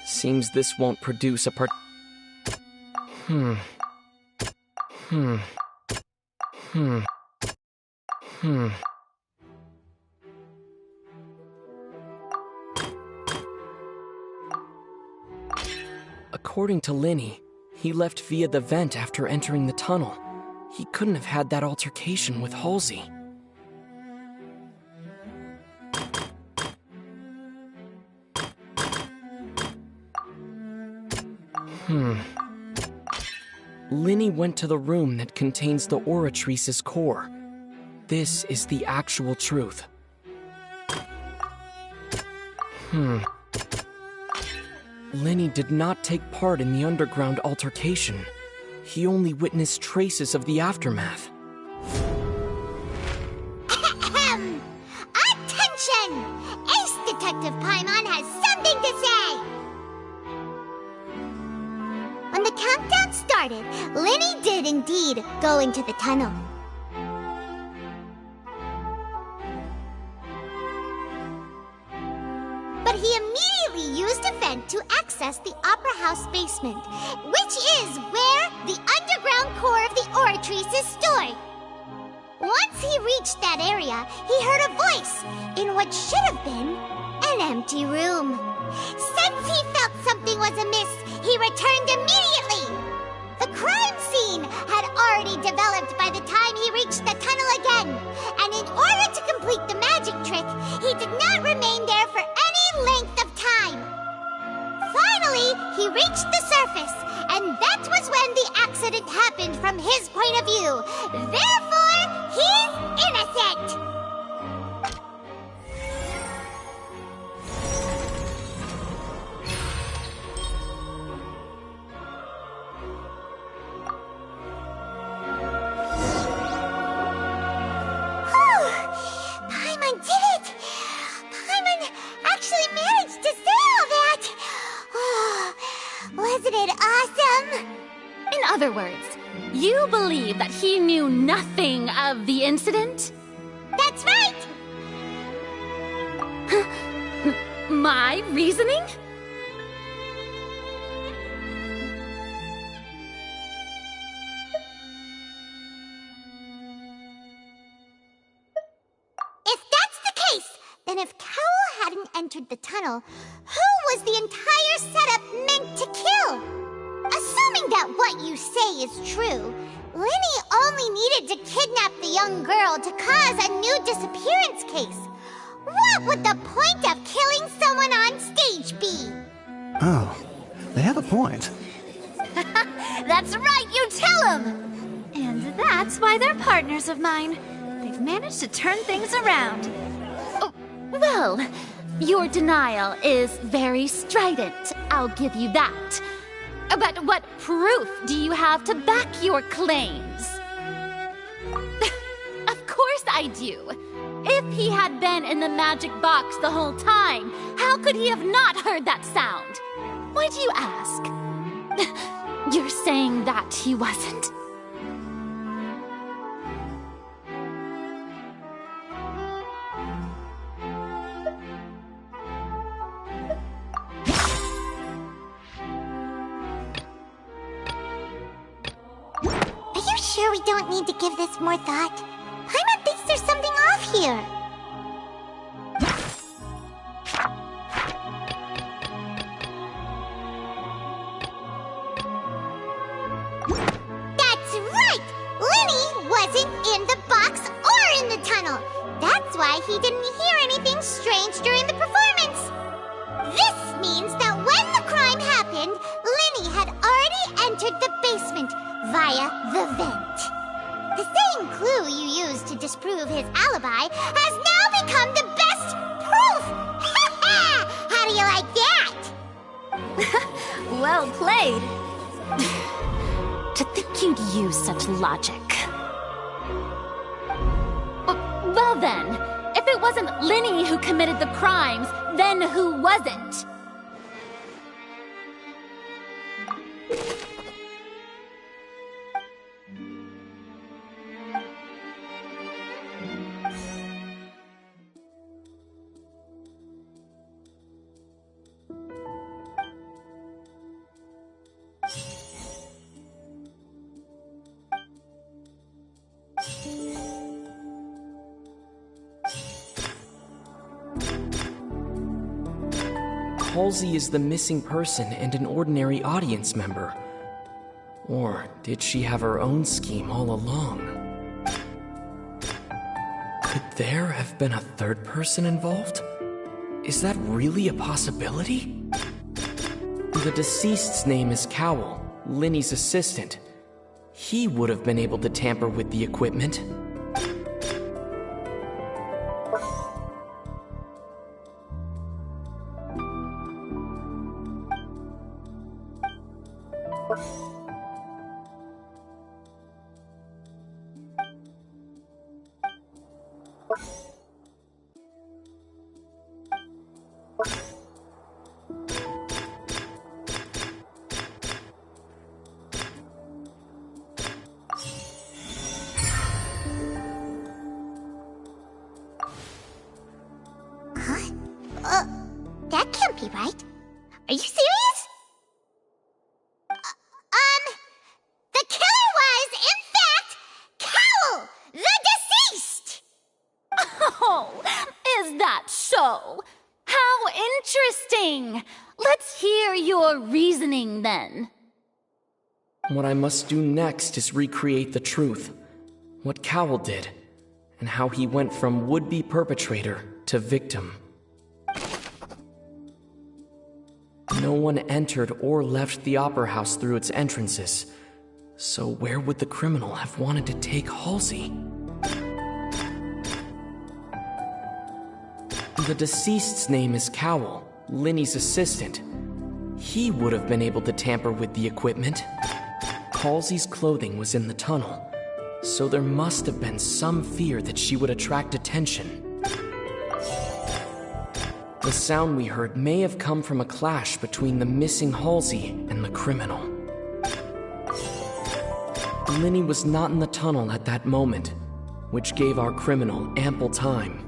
Seems this won't produce a According to Linny, he left via the vent after entering the tunnel. He couldn't have had that altercation with Halsey. Linny went to the room that contains the Oratrice's core. This is the actual truth. Linny did not take part in the underground altercation. He only witnessed traces of the aftermath. Attention! Ace Detective Paimon has something to say! When the countdown started, Linny did indeed go into the tunnel. But he immediately used a vent to access the Opera House basement, which is where the underground core of the Oratrice is stored. Once he reached that area, he heard a voice in what should have been an empty room. Since he felt something was amiss, he returned immediately. The crime scene had already developed by the time he reached the tunnel again, and in order to complete the magic trick, he did not remain there for any length of time. Finally, he reached the surface, and that was when the accident happened from his point of view. Therefore, he's innocent! Paimon did it! Paimon actually managed to say all that! Oh, wasn't it awesome? In other words, you believe that he knew nothing of the incident? That's right! My reasoning? If that's the case, then if Cowell hadn't entered the tunnel, who was the entire setup meant to kill? Assuming that what you say is true, Linny only needed to kidnap the young girl to cause a new disappearance case. What would the point of killing someone on stage be? Oh, they have a point. That's right, you tell him! And that's why they're partners of mine. They've managed to turn things around. Oh, well, your denial is very strident, I'll give you that. But what proof do you have to back your claims? Of course I do. If he had been in the magic box the whole time, how could he have not heard that sound? Why do you ask? You're saying that he wasn't? sure we don't need to give this more thought? Paimon thinks there's something off here. That's right! Linny wasn't in the box or in the tunnel. That's why he didn't hear anything strange during the performance. This means that when the crime happened, Linny had already entered the basement via the vent. The same clue you used to disprove his alibi has now become the best proof! How do you like that? Well played. To think you'd use such logic. Well then, if it wasn't Linny who committed the crimes, then who was it? Halsey is the missing person and an ordinary audience member. Or did she have her own scheme all along? Could there have been a third person involved? Is that really a possibility? The deceased's name is Cowell, Linny's assistant. He would have been able to tamper with the equipment. That can't be right. Are you serious? The killer was, in fact, Cowell, the deceased! Oh, is that so? How interesting! Let's hear your reasoning then. What I must do next is recreate the truth. What Cowell did, and how he went from would-be perpetrator to victim. No one entered or left the Opera House through its entrances, so where would the criminal have wanted to take Halsey? The deceased's name is Cowell, Linny's assistant. He would have been able to tamper with the equipment. Halsey's clothing was in the tunnel, so there must have been some fear that she would attract attention. The sound we heard may have come from a clash between the missing Halsey and the criminal. Linny was not in the tunnel at that moment, which gave our criminal ample time.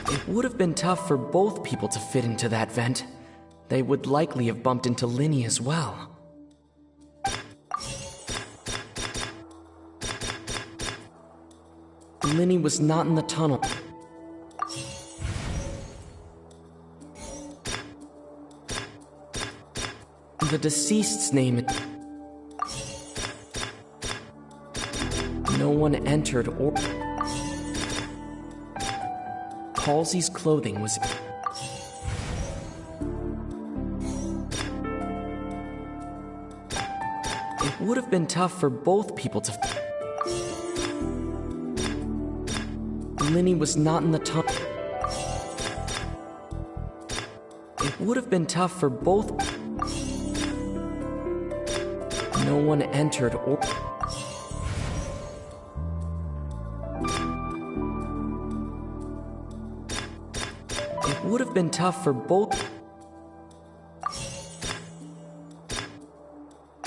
It would have been tough for both people to fit into that vent. They would likely have bumped into Linny as well. Linny was not in the tunnel. The deceased's name... No one entered or... Halsey's clothing was... It would have been tough for both people to... Linny was not in the tunnel. It would have been tough for both... No one entered or... It would have been tough for both...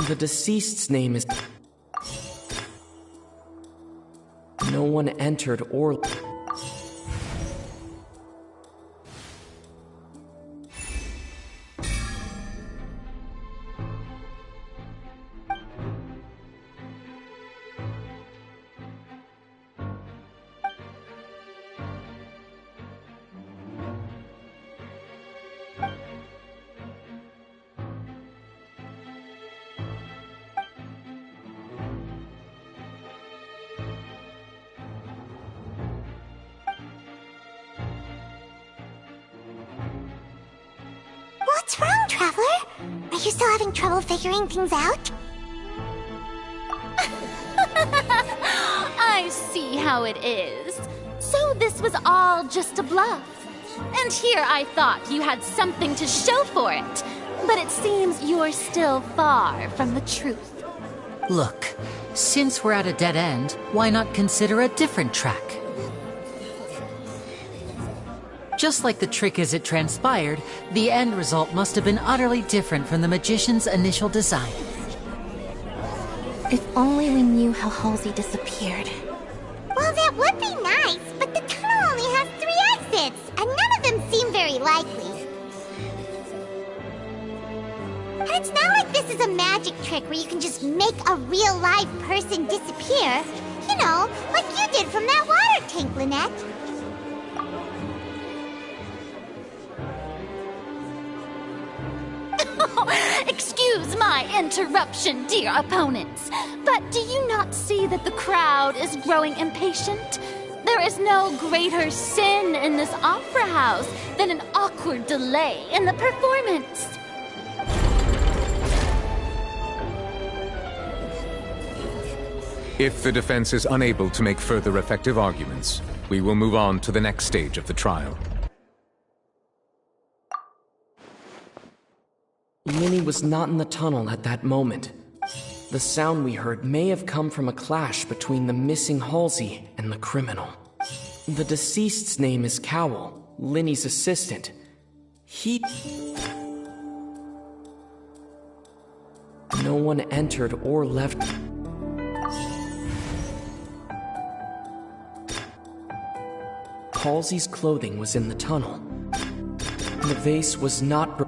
The deceased's name is... No one entered or... Traveler? Are you still having trouble figuring things out? I see how it is. So this was all just a bluff. And here I thought you had something to show for it. But it seems you're still far from the truth. Look, since we're at a dead end, why not consider a different track? Just like the trick as it transpired, the end result must have been utterly different from the magician's initial design. If only we knew how Halsey disappeared. Well, that would be nice, but the tunnel only has 3 exits, and none of them seem very likely. And it's not like this is a magic trick where you can just make a real live person disappear. You know, like you did from that water tank, Lynette. Excuse my interruption, dear opponents, but do you not see that the crowd is growing impatient? There is no greater sin in this opera house than an awkward delay in the performance. If the defense is unable to make further effective arguments, we will move on to the next stage of the trial. Lynnie was not in the tunnel at that moment. The sound we heard may have come from a clash between the missing Halsey and the criminal. The deceased's name is Cowell, Lynnie's assistant. No one entered or left. Halsey's clothing was in the tunnel. The vase was not...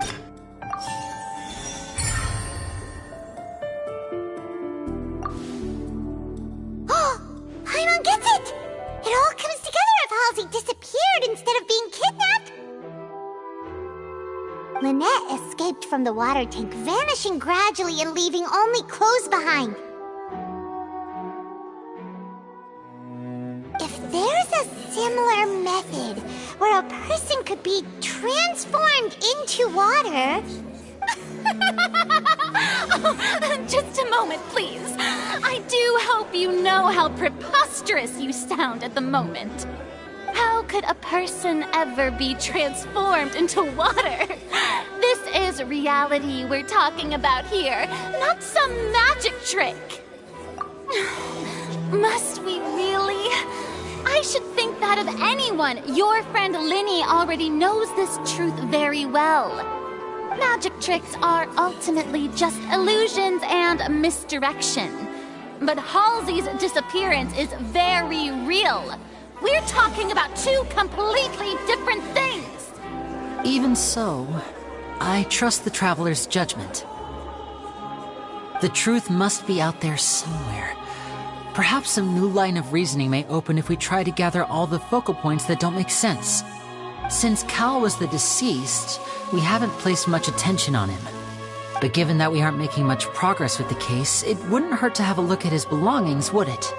Paimon gets it! It all comes together if Halsey disappeared instead of being kidnapped. Lynette escaped from the water tank, vanishing gradually and leaving only clothes behind. If there's a similar method where a person could be transformed into water... Just a moment, please. I do hope you know how preposterous you sound at the moment. How could a person ever be transformed into water? This is reality we're talking about here, not some magic trick. Must we really? I should think that of anyone. Your friend Lynnie already knows this truth very well. Magic tricks are ultimately just illusions and misdirection. But Halsey's disappearance is very real. We're talking about 2 completely different things. Even so, I trust the Traveler's judgment. The truth must be out there somewhere. Perhaps some new line of reasoning may open if we try to gather all the focal points that don't make sense. Since Cal was the deceased, we haven't placed much attention on him. But given that we aren't making much progress with the case, it wouldn't hurt to have a look at his belongings, would it?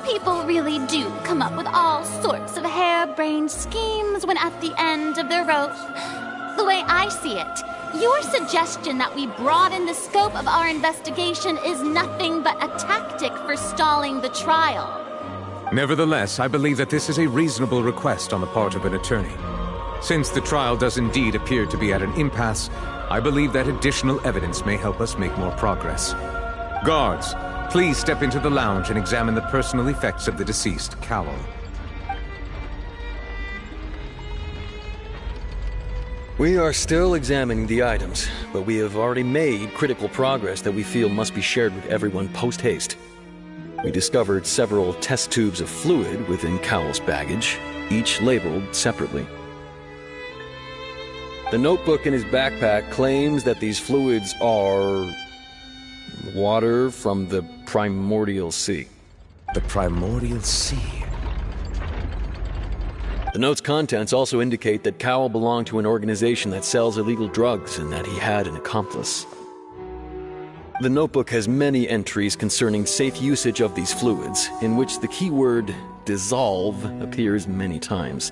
People really do come up with all sorts of harebrained schemes when at the end of their rope. The way I see it, your suggestion that we broaden the scope of our investigation is nothing but a tactic for stalling the trial. Nevertheless, I believe that this is a reasonable request on the part of an attorney. Since the trial does indeed appear to be at an impasse, I believe that additional evidence may help us make more progress. Guards, please step into the lounge and examine the personal effects of the deceased, Cowell. We are still examining the items, but we have already made critical progress that we feel must be shared with everyone post-haste. We discovered several test tubes of fluid within Cowell's baggage, each labeled separately. The notebook in his backpack claims that these fluids are water from the primordial sea. The primordial sea? The note's contents also indicate that Cowell belonged to an organization that sells illegal drugs and that he had an accomplice. The notebook has many entries concerning safe usage of these fluids, in which the keyword dissolve appears many times.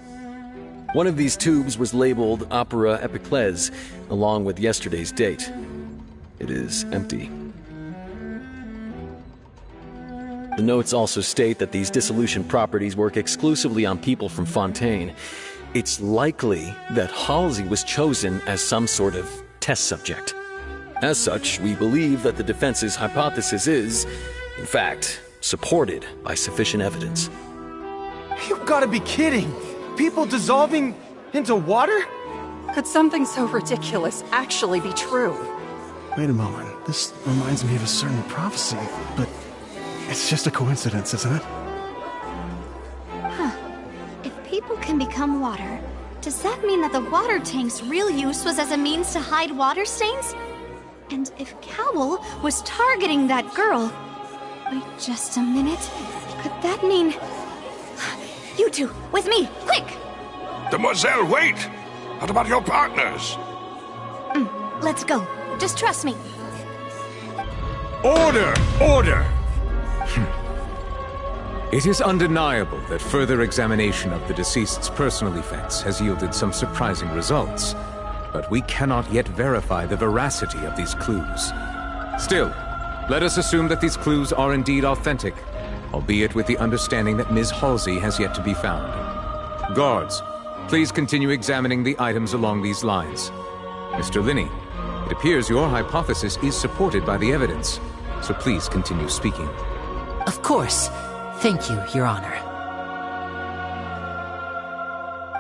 One of these tubes was labeled Opera Epiclese, along with yesterday's date. It is empty. The notes also state that these dissolution properties work exclusively on people from Fontaine. It's likely that Halsey was chosen as some sort of test subject. As such, we believe that the defense's hypothesis is, in fact, supported by sufficient evidence. You've got to be kidding! People dissolving into water? Could something so ridiculous actually be true? Wait a moment. This reminds me of a certain prophecy, but it's just a coincidence, isn't it? Huh. If people can become water, does that mean that the water tank's real use was as a means to hide water stains? And if Cowell was targeting that girl... Wait just a minute. Could that mean... You two, with me, quick! Demoiselle, wait! What about your partners? Let's go. Just trust me. Order! Order! It is undeniable that further examination of the deceased's personal effects has yielded some surprising results, but we cannot yet verify the veracity of these clues. Still, let us assume that these clues are indeed authentic, albeit with the understanding that Ms. Halsey has yet to be found. Guards, please continue examining the items along these lines. Mr. Linney, it appears your hypothesis is supported by the evidence, so please continue speaking. Of course. Thank you, Your Honor.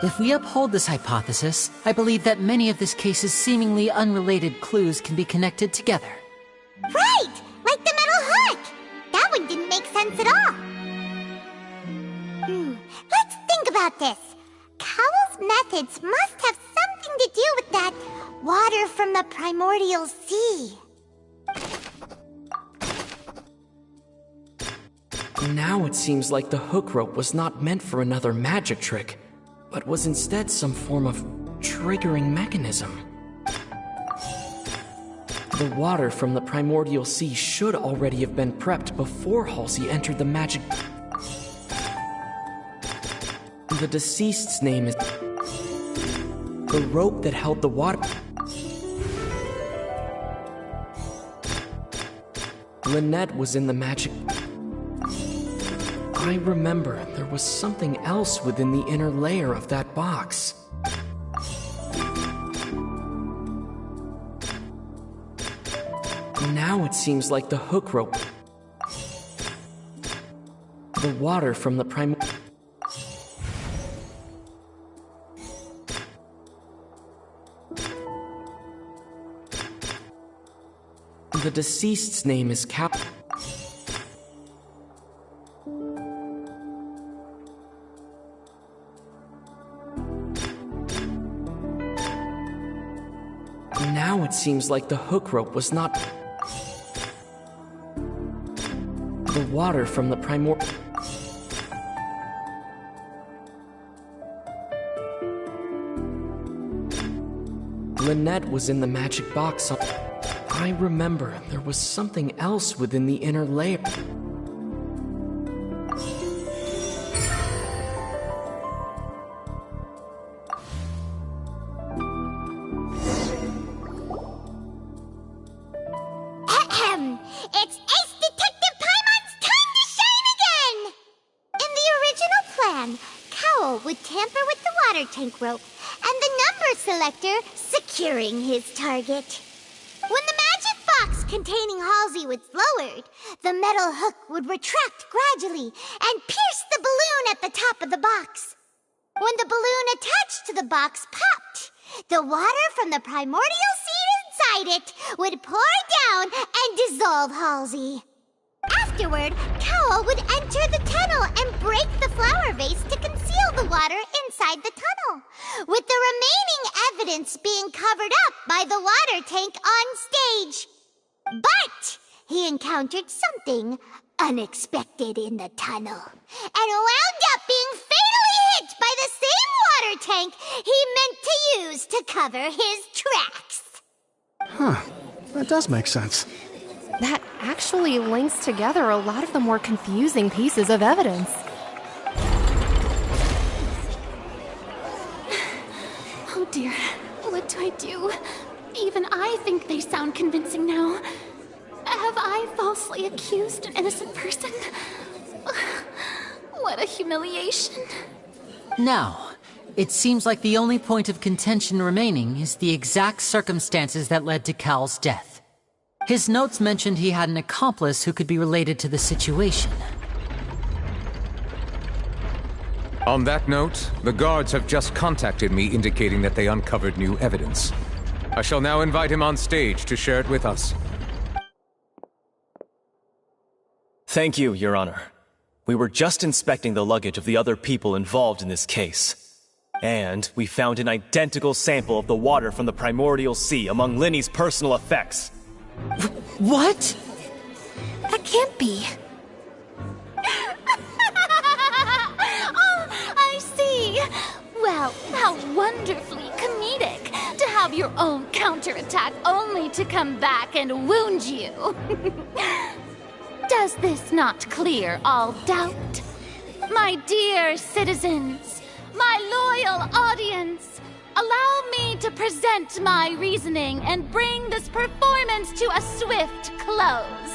If we uphold this hypothesis, I believe that many of this case's seemingly unrelated clues can be connected together. Right! Like the metal hook! That one didn't make sense at all. Let's think about this. Cowell's methods must have something to do with that water from the primordial sea. Now it seems like the hook rope was not meant for another magic trick, but was instead some form of triggering mechanism. The water from the primordial sea should already have been prepped before Halsey entered the magic... The deceased's name is... The rope that held the water... Lynette was in the magic... I remember there was something else within the inner layer of that box. Now it seems like the hook rope... The water from the The deceased's name is Now it seems like the hook rope was not... The water from the Lynette was in the magic box. I remember there was something else within the inner layer. It's Ace Detective Paimon's time to shine again! In the original plan, Cowell would tamper with the water tank rope and the number selector securing his target. When the magic box containing Halsey was lowered, the metal hook would retract gradually and pierce the balloon at the top of the box. When the balloon attached to the box popped, the water from the primordial seed inside it would pour down and dissolve Halsey. Afterward, Cowell would enter the tunnel and break the flower vase to conceal the water inside the tunnel, with the remaining evidence being covered up by the water tank on stage. But he encountered something unexpected in the tunnel, and wound up being fatally hit by the same water tank he meant to use to cover his tracks. Huh. That does make sense. That actually links together a lot of the more confusing pieces of evidence. dear. What do I do? Even I think they sound convincing now. Have I falsely accused an innocent person? What a humiliation. Now, it seems like the only point of contention remaining is the exact circumstances that led to Cal's death. His notes mentioned he had an accomplice who could be related to the situation. On that note, the guards have just contacted me indicating that they uncovered new evidence. I shall now invite him on stage to share it with us. Thank you, Your Honor. We were just inspecting the luggage of the other people involved in this case. And we found an identical sample of the water from the primordial sea among Linny's personal effects. What? That can't be. I see. Well, how wonderfully comedic to have your own counterattack only to come back and wound you. Does this not clear all doubt? My dear citizens, my loyal audience, allow me to present my reasoning and bring this performance to a swift close.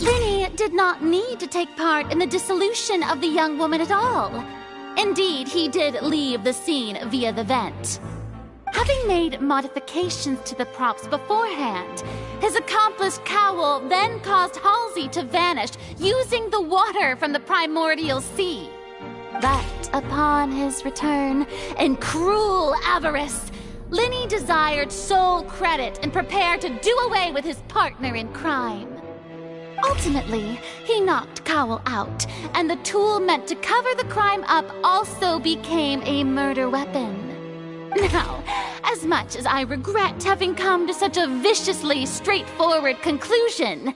Linny did not need to take part in the dissolution of the young woman at all. Indeed, he did leave the scene via the vent. Having made modifications to the props beforehand, his accomplice Cowell then caused Halsey to vanish using the water from the primordial sea. But upon his return, in cruel avarice, Linny desired sole credit and prepared to do away with his partner in crime. Ultimately, he knocked Cowell out, and the tool meant to cover the crime up also became a murder weapon. Now, as much as I regret having come to such a viciously straightforward conclusion,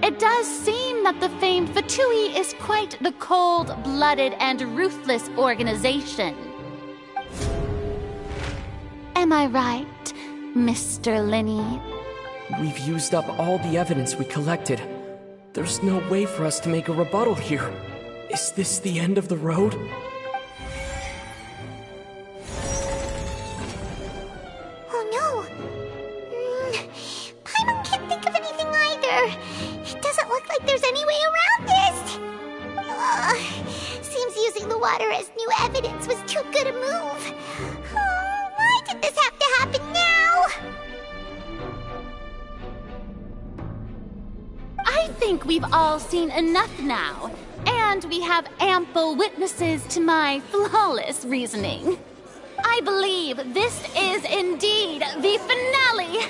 it does seem that the famed Fatui is quite the cold-blooded and ruthless organization. Am I right, Mr. Linny? We've used up all the evidence we collected. There's no way for us to make a rebuttal here. Is this the end of the road? Paimon can't think of anything either. It doesn't look like there's any way around this. Seems using the water as new evidence was too good a move. Why did this have to happen now? I think we've all seen enough now, and we have ample witnesses to my flawless reasoning. I believe this is indeed the finale.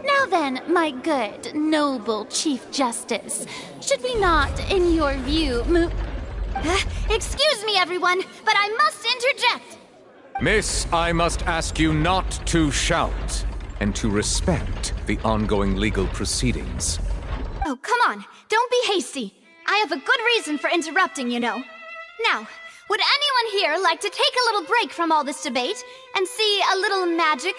Now then, my good, noble Chief Justice, should we not, in your view, move... Excuse me, everyone, but I must interject. Miss, I must ask you not to shout, and to respect the ongoing legal proceedings. Oh, come on. Don't be hasty. I have a good reason for interrupting, you know. Now, would anyone here like to take a little break from all this debate and see a little magic?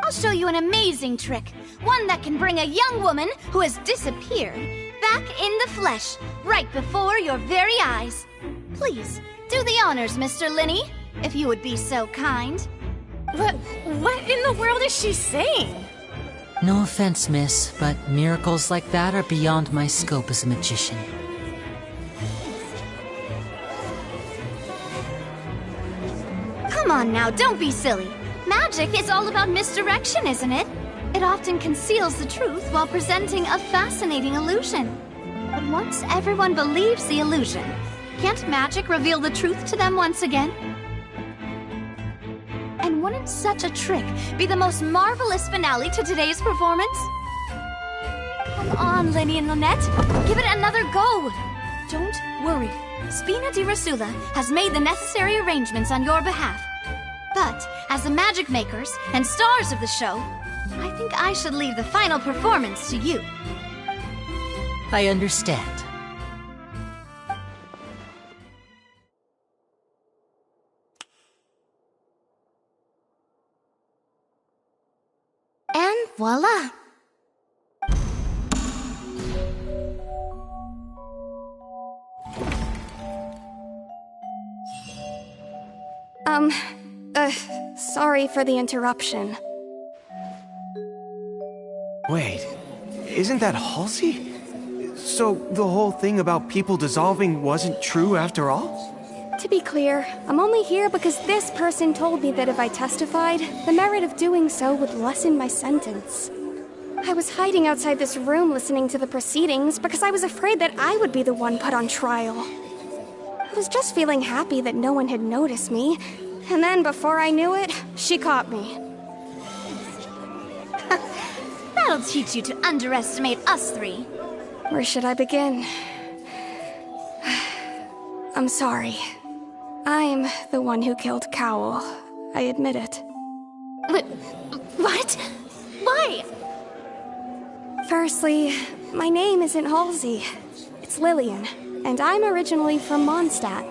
I'll show you an amazing trick. One that can bring a young woman who has disappeared back in the flesh, right before your very eyes. Please, do the honors, Mr. Linny, if you would be so kind. What in the world is she saying? No offense, miss, but miracles like that are beyond my scope as a magician. Come on now, don't be silly. Magic is all about misdirection, isn't it? It often conceals the truth while presenting a fascinating illusion. But once everyone believes the illusion, can't magic reveal the truth to them once again? And wouldn't such a trick be the most marvelous finale to today's performance? Come on, Linny and Lynette. Give it another go. Don't worry. Spina di Rasula has made the necessary arrangements on your behalf. But, as the magic makers and stars of the show, I think I should leave the final performance to you. I understand. And voila! Sorry for the interruption. Wait, isn't that Halsey? So the whole thing about people dissolving wasn't true after all? To be clear, I'm only here because this person told me that if I testified, the merit of doing so would lessen my sentence. I was hiding outside this room listening to the proceedings because I was afraid that I would be the one put on trial. I was just feeling happy that no one had noticed me, and then before I knew it, she caught me. That'll teach you to underestimate us three. Where should I begin? I'm sorry. I'm the one who killed Cowell. I admit it. What? Why? Firstly, my name isn't Halsey. It's Lillian, and I'm originally from Mondstadt.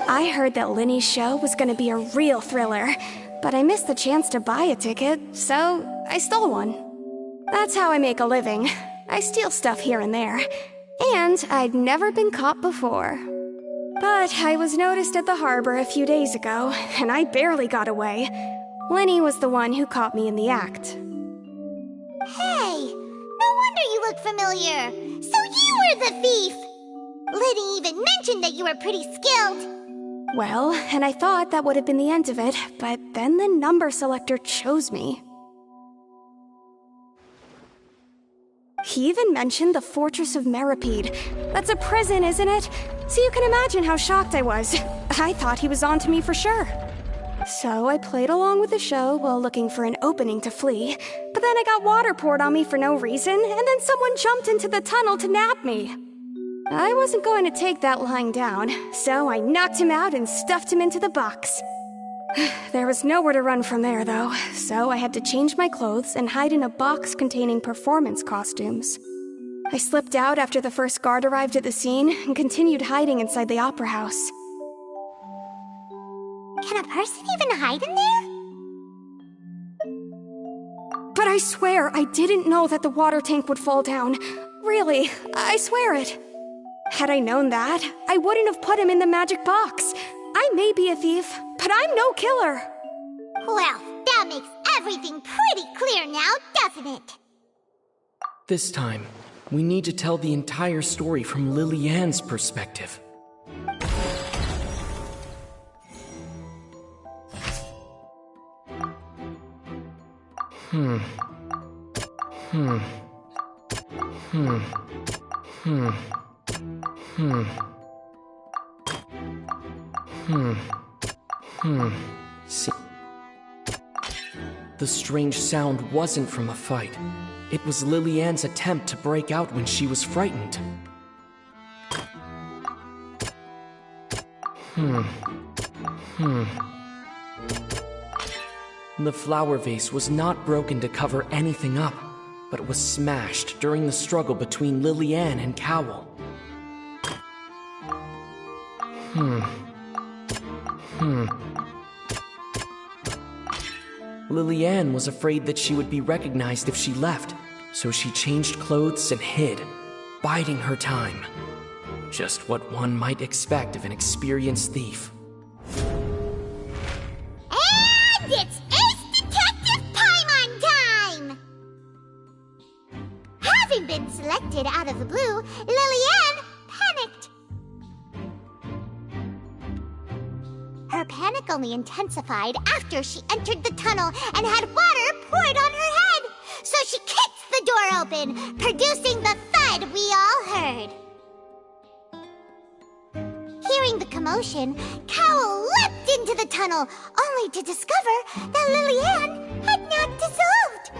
I heard that Linny's show was gonna be a real thriller, but I missed the chance to buy a ticket, so I stole one. That's how I make a living. I steal stuff here and there, and I'd never been caught before. But I was noticed at the harbor a few days ago, and I barely got away. Linny was the one who caught me in the act. Hey, no wonder you look familiar. So you were the thief. Liddy even mentioned that you were pretty skilled. Well, and I thought that would have been the end of it, but then the number selector chose me. He even mentioned the Fortress of Meripede. That's a prison, isn't it? So you can imagine how shocked I was. I thought he was onto me for sure. So I played along with the show while looking for an opening to flee, but then I got water poured on me for no reason, and then someone jumped into the tunnel to nab me. I wasn't going to take that lying down, so I knocked him out and stuffed him into the box. There was nowhere to run from there, though, so I had to change my clothes and hide in a box containing performance costumes. I slipped out after the first guard arrived at the scene and continued hiding inside the opera house. Can a person even hide in there? But I swear I didn't know that the water tank would fall down. Really, I swear it. Had I known that, I wouldn't have put him in the magic box. I may be a thief, but I'm no killer. Well, that makes everything pretty clear now, doesn't it? This time, we need to tell the entire story from Lily-Ann's perspective. See, the strange sound wasn't from a fight. It was Lily-Ann's attempt to break out when she was frightened. The flower vase was not broken to cover anything up, but was smashed during the struggle between Lily-Ann and Cowell. Lily-Ann was afraid that she would be recognized if she left, so she changed clothes and hid, biding her time. Just what one might expect of an experienced thief. And it's Ace Detective Paimon time! Having been selected out of the blue, Lily-Ann panicked. Her panic only intensified after she entered the tunnel and had water poured on her head. So she kicked the door open, producing the thud we all heard. Hearing the commotion, Cowell leapt into the tunnel, only to discover that Lily-Ann had not dissolved.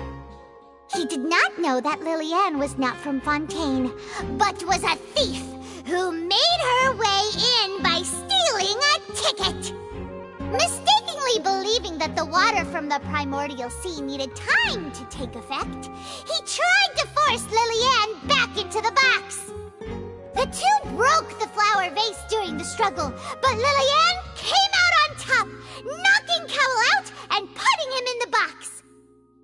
He did not know that Lily-Ann was not from Fontaine, but was a thief who made her way in by stealing a ticket. Mistakenly believing that the water from the primordial sea needed time to take effect, he tried to force Lily-Ann back into the box. The two broke the flower vase during the struggle, but Lily-Ann came out on top, knocking Cowell out and putting him in the box.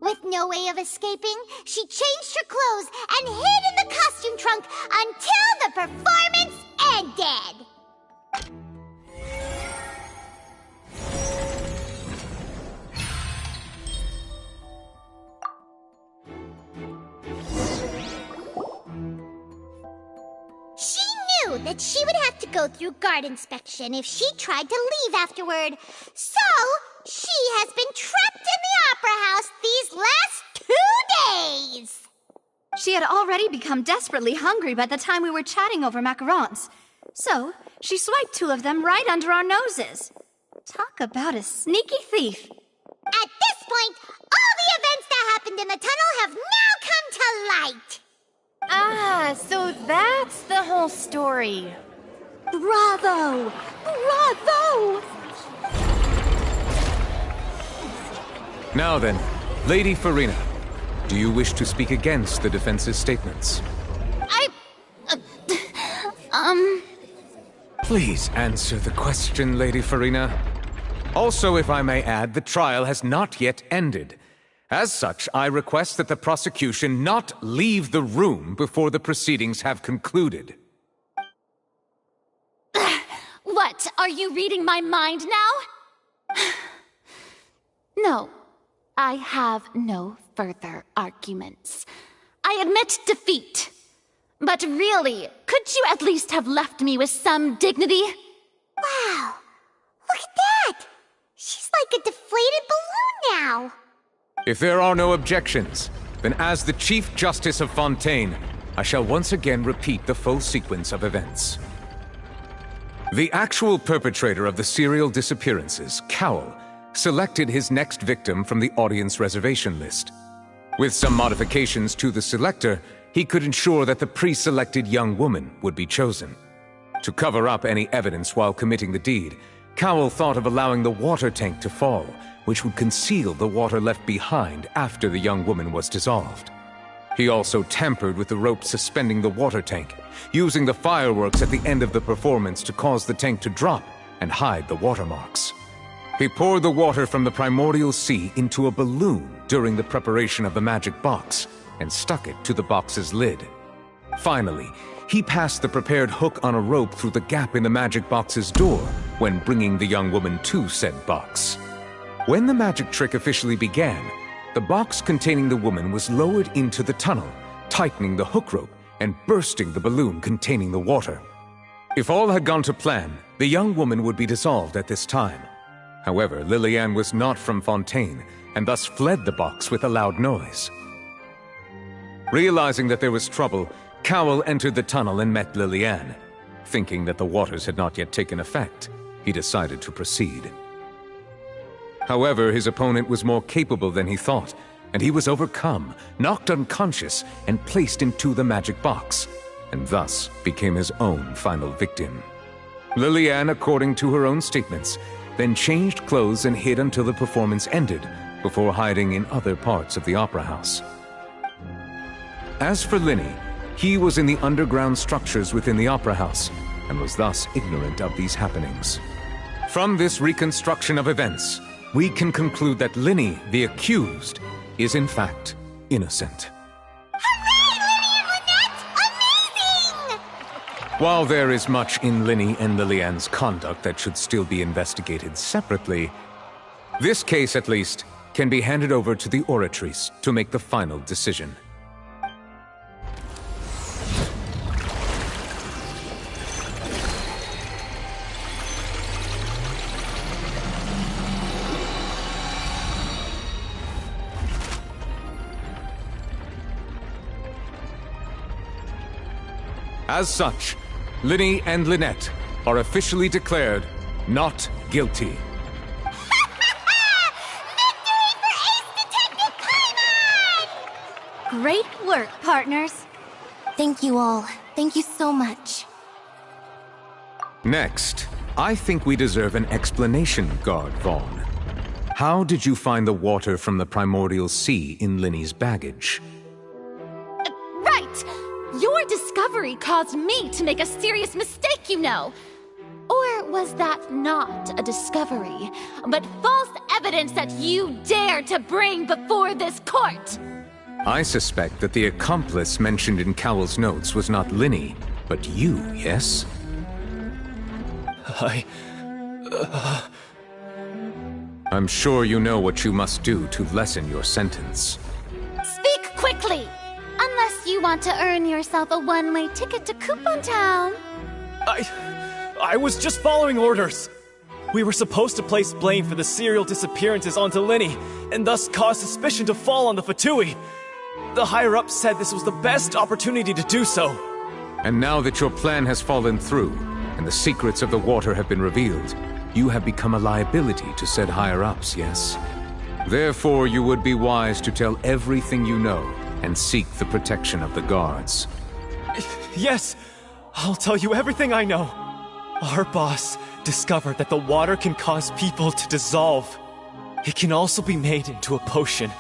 With no way of escaping, she changed her clothes and hid in the costume trunk until the performance ended. but she would have to go through guard inspection if she tried to leave afterward. So, she has been trapped in the Opera House these last 2 days. She had already become desperately hungry by the time we were chatting over macarons. So, she swiped 2 of them right under our noses. Talk about a sneaky thief. At this point, all the events that happened in the tunnel have now come to light. Ah, so that's the whole story. Bravo! Bravo! Now then, Lady Furina, do you wish to speak against the defense's statements? Please answer the question, Lady Furina. Also, if I may add, the trial has not yet ended. As such, I request that the prosecution not leave the room before the proceedings have concluded. What? Are you reading my mind now? No, I have no further arguments. I admit defeat. But really, could you at least have left me with some dignity? Wow, look at that! She's like a deflated balloon now. If there are no objections, then as the Chief Justice of Fontaine, I shall once again repeat the full sequence of events. The actual perpetrator of the serial disappearances, Cowell, selected his next victim from the audience reservation list. With some modifications to the selector, he could ensure that the pre-selected young woman would be chosen. To cover up any evidence while committing the deed, Cowell thought of allowing the water tank to fall, which would conceal the water left behind after the young woman was dissolved. He also tampered with the rope suspending the water tank, using the fireworks at the end of the performance to cause the tank to drop and hide the watermarks. He poured the water from the primordial sea into a balloon during the preparation of the magic box and stuck it to the box's lid. Finally, he passed the prepared hook on a rope through the gap in the magic box's door when bringing the young woman to said box. When the magic trick officially began, the box containing the woman was lowered into the tunnel, tightening the hook rope and bursting the balloon containing the water. If all had gone to plan, the young woman would be dissolved at this time. However, Liliane was not from Fontaine and thus fled the box with a loud noise. Realizing that there was trouble, Cowell entered the tunnel and met Liliane. Thinking that the waters had not yet taken effect, he decided to proceed. However, his opponent was more capable than he thought, and he was overcome, knocked unconscious, and placed into the magic box, and thus became his own final victim. Liliane, according to her own statements, then changed clothes and hid until the performance ended, before hiding in other parts of the opera house. As for Linny, he was in the underground structures within the opera house, and was thus ignorant of these happenings. From this reconstruction of events, we can conclude that Linny, the accused, is in fact innocent. While there is much in Linny and Liliane's conduct that should still be investigated separately, this case, at least, can be handed over to the Oratrice to make the final decision. As such, Linny and Lynette are officially declared not guilty. Great work, partners. Thank you all. Thank you so much. Next, I think we deserve an explanation, Guard Vaughn. How did you find the water from the primordial sea in Linny's baggage? Right! Your discovery caused me to make a serious mistake, you know. Or was that not a discovery, but false evidence that you dared to bring before this court? I suspect that the accomplice mentioned in Cowell's notes was not Linny, but you, yes? I'm sure you know what you must do to lessen your sentence. Speak quickly! Unless you want to earn yourself a one-way ticket to Coupon Town. I was just following orders. We were supposed to place blame for the serial disappearances onto Lynnie, and thus cause suspicion to fall on the Fatui. The higher-ups said this was the best opportunity to do so. And now that your plan has fallen through, and the secrets of the water have been revealed, you have become a liability to said higher-ups, yes? Therefore, you would be wise to tell everything you know, and seek the protection of the guards. Yes, I'll tell you everything I know. Our boss discovered that the water can cause people to dissolve. It can also be made into a potion,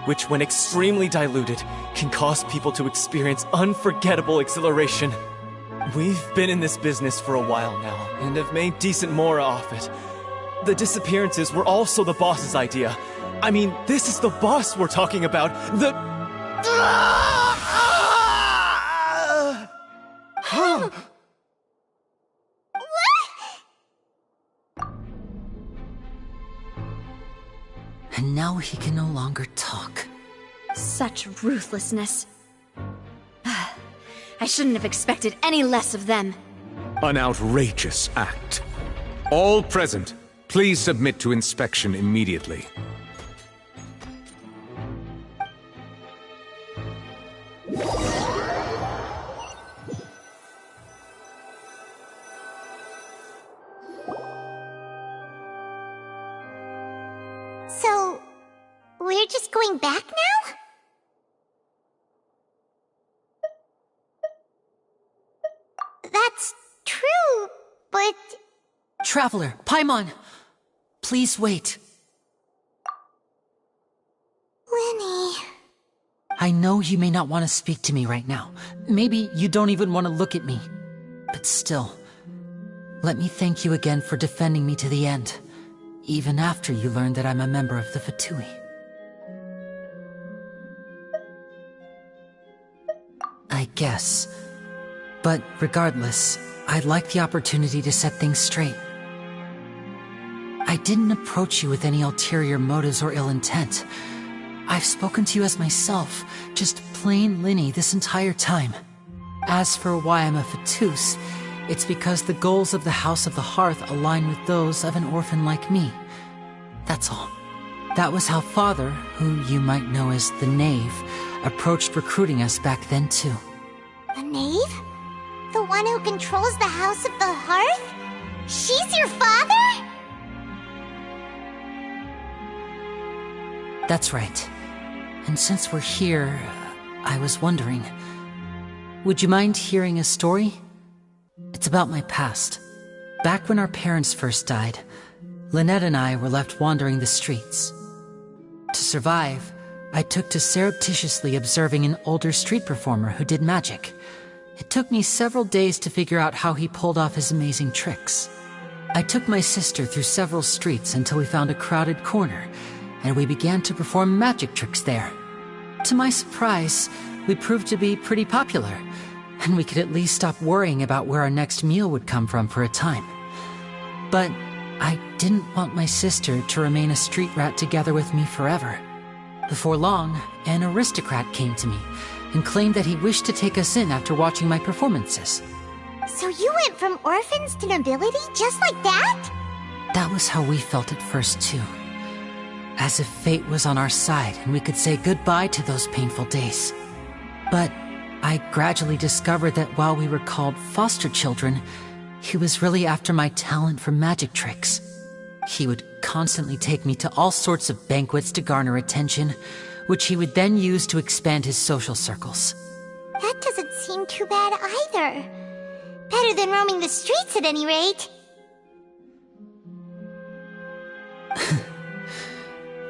which when extremely diluted, can cause people to experience unforgettable exhilaration. We've been in this business for a while now, and have made decent more off it. The disappearances were also the boss's idea. I mean, this is the boss we're talking about. And now he can no longer talk. Such ruthlessness. I shouldn't have expected any less of them. An outrageous act. All present, please submit to inspection immediately. So, we're just going back now? That's true, but... Traveler, Paimon! Please wait. Lynnie... I know you may not want to speak to me right now. Maybe you don't even want to look at me. But still, let me thank you again for defending me to the end, even after you learned that I'm a member of the Fatui. I guess. But regardless, I'd like the opportunity to set things straight. I didn't approach you with any ulterior motives or ill intent. I've spoken to you as myself, just plain Lynnie this entire time. As for why I'm a Fatus, it's because the goals of the House of the Hearth align with those of an orphan like me. That's all. That was how Father, who you might know as the Knave, approached recruiting us back then too. The Knave? The one who controls the House of the Hearth? She's your father? That's right. And since we're here, I was wondering, would you mind hearing a story? It's about my past. Back when our parents first died, Lynette and I were left wandering the streets. To survive, I took to surreptitiously observing an older street performer who did magic. It took me several days to figure out how he pulled off his amazing tricks. I took my sister through several streets until we found a crowded corner, and we began to perform magic tricks there. To my surprise, we proved to be pretty popular, and we could at least stop worrying about where our next meal would come from for a time. But I didn't want my sister to remain a street rat together with me forever. Before long, an aristocrat came to me and claimed that he wished to take us in after watching my performances. So you went from orphans to nobility just like that? That was how we felt at first too. As if fate was on our side and we could say goodbye to those painful days. But I gradually discovered that while we were called foster children, he was really after my talent for magic tricks. He would constantly take me to all sorts of banquets to garner attention, which he would then use to expand his social circles. That doesn't seem too bad either. Better than roaming the streets at any rate.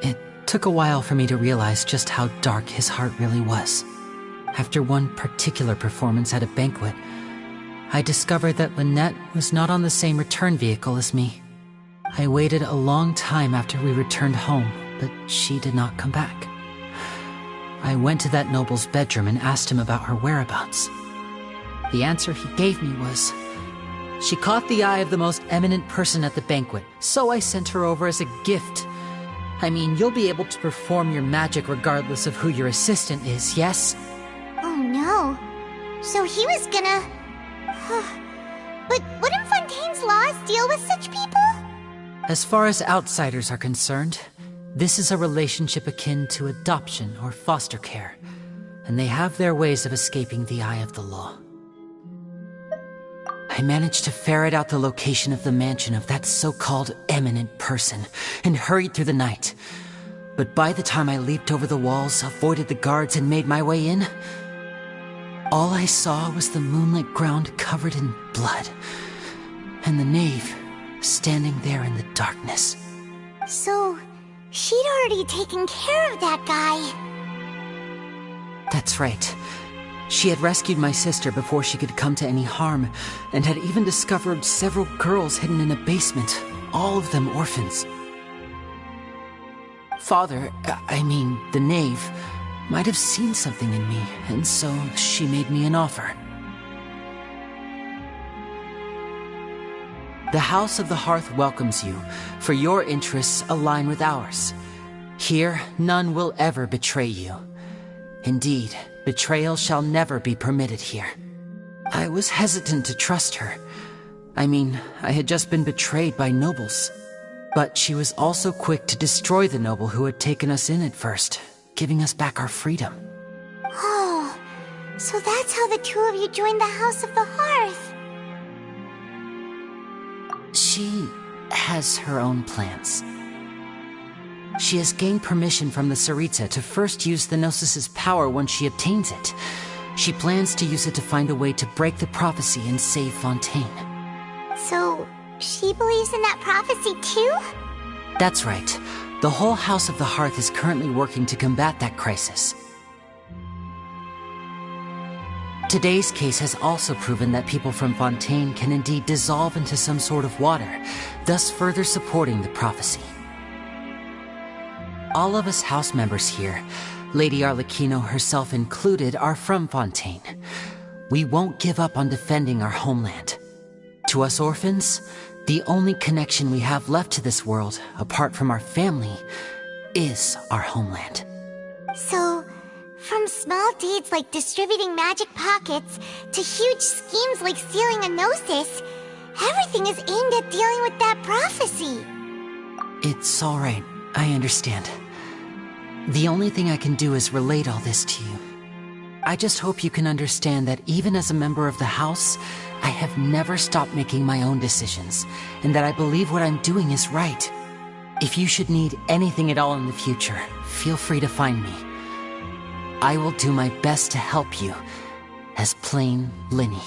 It took a while for me to realize just how dark his heart really was. After one particular performance at a banquet, I discovered that Lynette was not on the same return vehicle as me. I waited a long time after we returned home, but she did not come back. I went to that noble's bedroom and asked him about her whereabouts. The answer he gave me was, she caught the eye of the most eminent person at the banquet, so I sent her over as a gift. I mean, you'll be able to perform your magic regardless of who your assistant is, yes? Oh no. So he was gonna... But wouldn't Fontaine's laws deal with such people? As far as outsiders are concerned, this is a relationship akin to adoption or foster care, and they have their ways of escaping the eye of the law. I managed to ferret out the location of the mansion of that so-called eminent person and hurried through the night. But by the time I leaped over the walls, avoided the guards, and made my way in, all I saw was the moonlit ground covered in blood, and the knave standing there in the darkness. So, she'd already taken care of that guy. That's right. She had rescued my sister before she could come to any harm, and had even discovered several girls hidden in a basement, all of them orphans. Father, the knave, might have seen something in me, and so she made me an offer. The House of the Hearth welcomes you, for your interests align with ours. Here, none will ever betray you. Indeed, betrayal shall never be permitted here. I was hesitant to trust her. I had just been betrayed by nobles. But she was also quick to destroy the noble who had taken us in at first, giving us back our freedom. Oh, so that's how the two of you joined the House of the Hearth. She has her own plans. She has gained permission from the Tsaritsa to first use the Gnosis' power once she obtains it. She plans to use it to find a way to break the prophecy and save Fontaine. So, she believes in that prophecy too? That's right. The whole House of the Hearth is currently working to combat that crisis. Today's case has also proven that people from Fontaine can indeed dissolve into some sort of water, thus further supporting the prophecy. All of us house members here, Lady Arlecchino herself included, are from Fontaine. We won't give up on defending our homeland. To us orphans, the only connection we have left to this world, apart from our family, is our homeland. So, from small deeds like distributing magic pockets to huge schemes like stealing a Gnosis, everything is aimed at dealing with that prophecy. It's all right. I understand. The only thing I can do is relate all this to you. I just hope you can understand that even as a member of the House, I have never stopped making my own decisions, and that I believe what I'm doing is right. If you should need anything at all in the future, feel free to find me. I will do my best to help you, as plain Lynnie.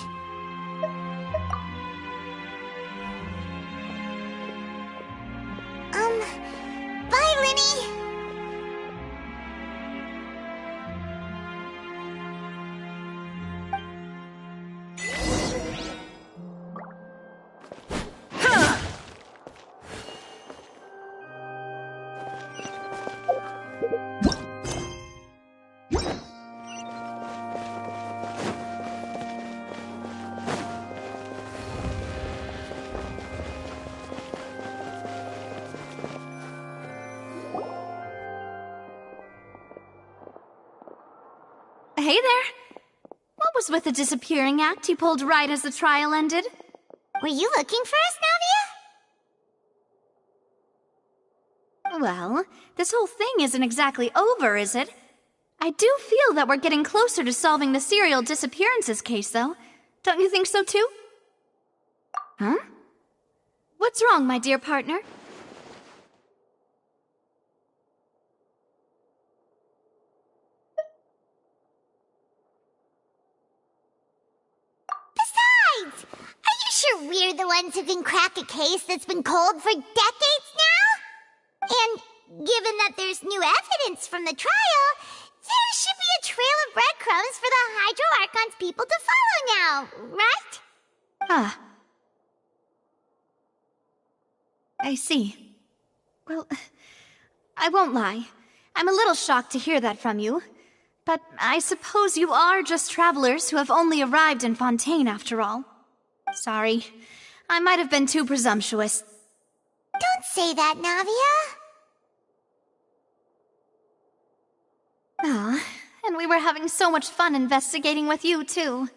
Bye, Lynnie! Hey there! What was with the disappearing act you pulled right as the trial ended? Were you looking for us, Navia? Well, this whole thing isn't exactly over, is it? I do feel that we're getting closer to solving the serial disappearances case, though. Don't you think so, too? Huh? What's wrong, my dear partner? Besides, are you sure we're the ones who can crack a case that's been cold for decades now? And given that there's new evidence from the trial, there should be a trail of breadcrumbs for the Hydro Archon's people to follow now, right? Ah. I see. Well, I won't lie. I'm a little shocked to hear that from you. But I suppose you are just travelers who have only arrived in Fontaine after all. Sorry. I might have been too presumptuous. Don't say that, Navia. Ah, and we were having so much fun investigating with you, too.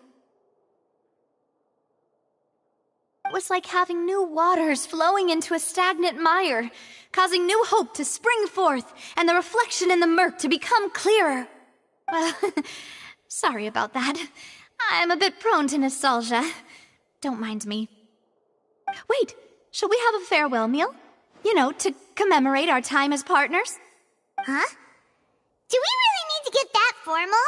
like having new waters flowing into a stagnant mire, causing new hope to spring forth, and the reflection in the murk to become clearer. Well, sorry about that. I'm a bit prone to nostalgia. Don't mind me. Wait, shall we have a farewell meal? You know, to commemorate our time as partners? Huh? Do we really need to get that formal?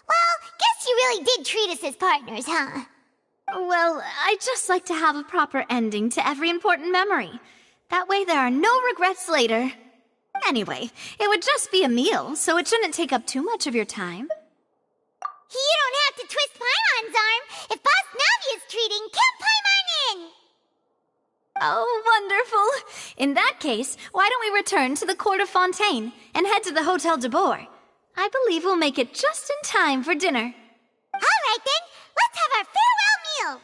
Well, guess you really did treat us as partners, huh? Well, I'd just like to have a proper ending to every important memory. That way there are no regrets later. Anyway, it would just be a meal, so it shouldn't take up too much of your time. You don't have to twist Paimon's arm. If Boss Navia's treating, count Paimon in! Oh, wonderful. In that case, why don't we return to the Court of Fontaine and head to the Hotel de Boer? I believe we'll make it just in time for dinner. All right then, let's have our farewell meal.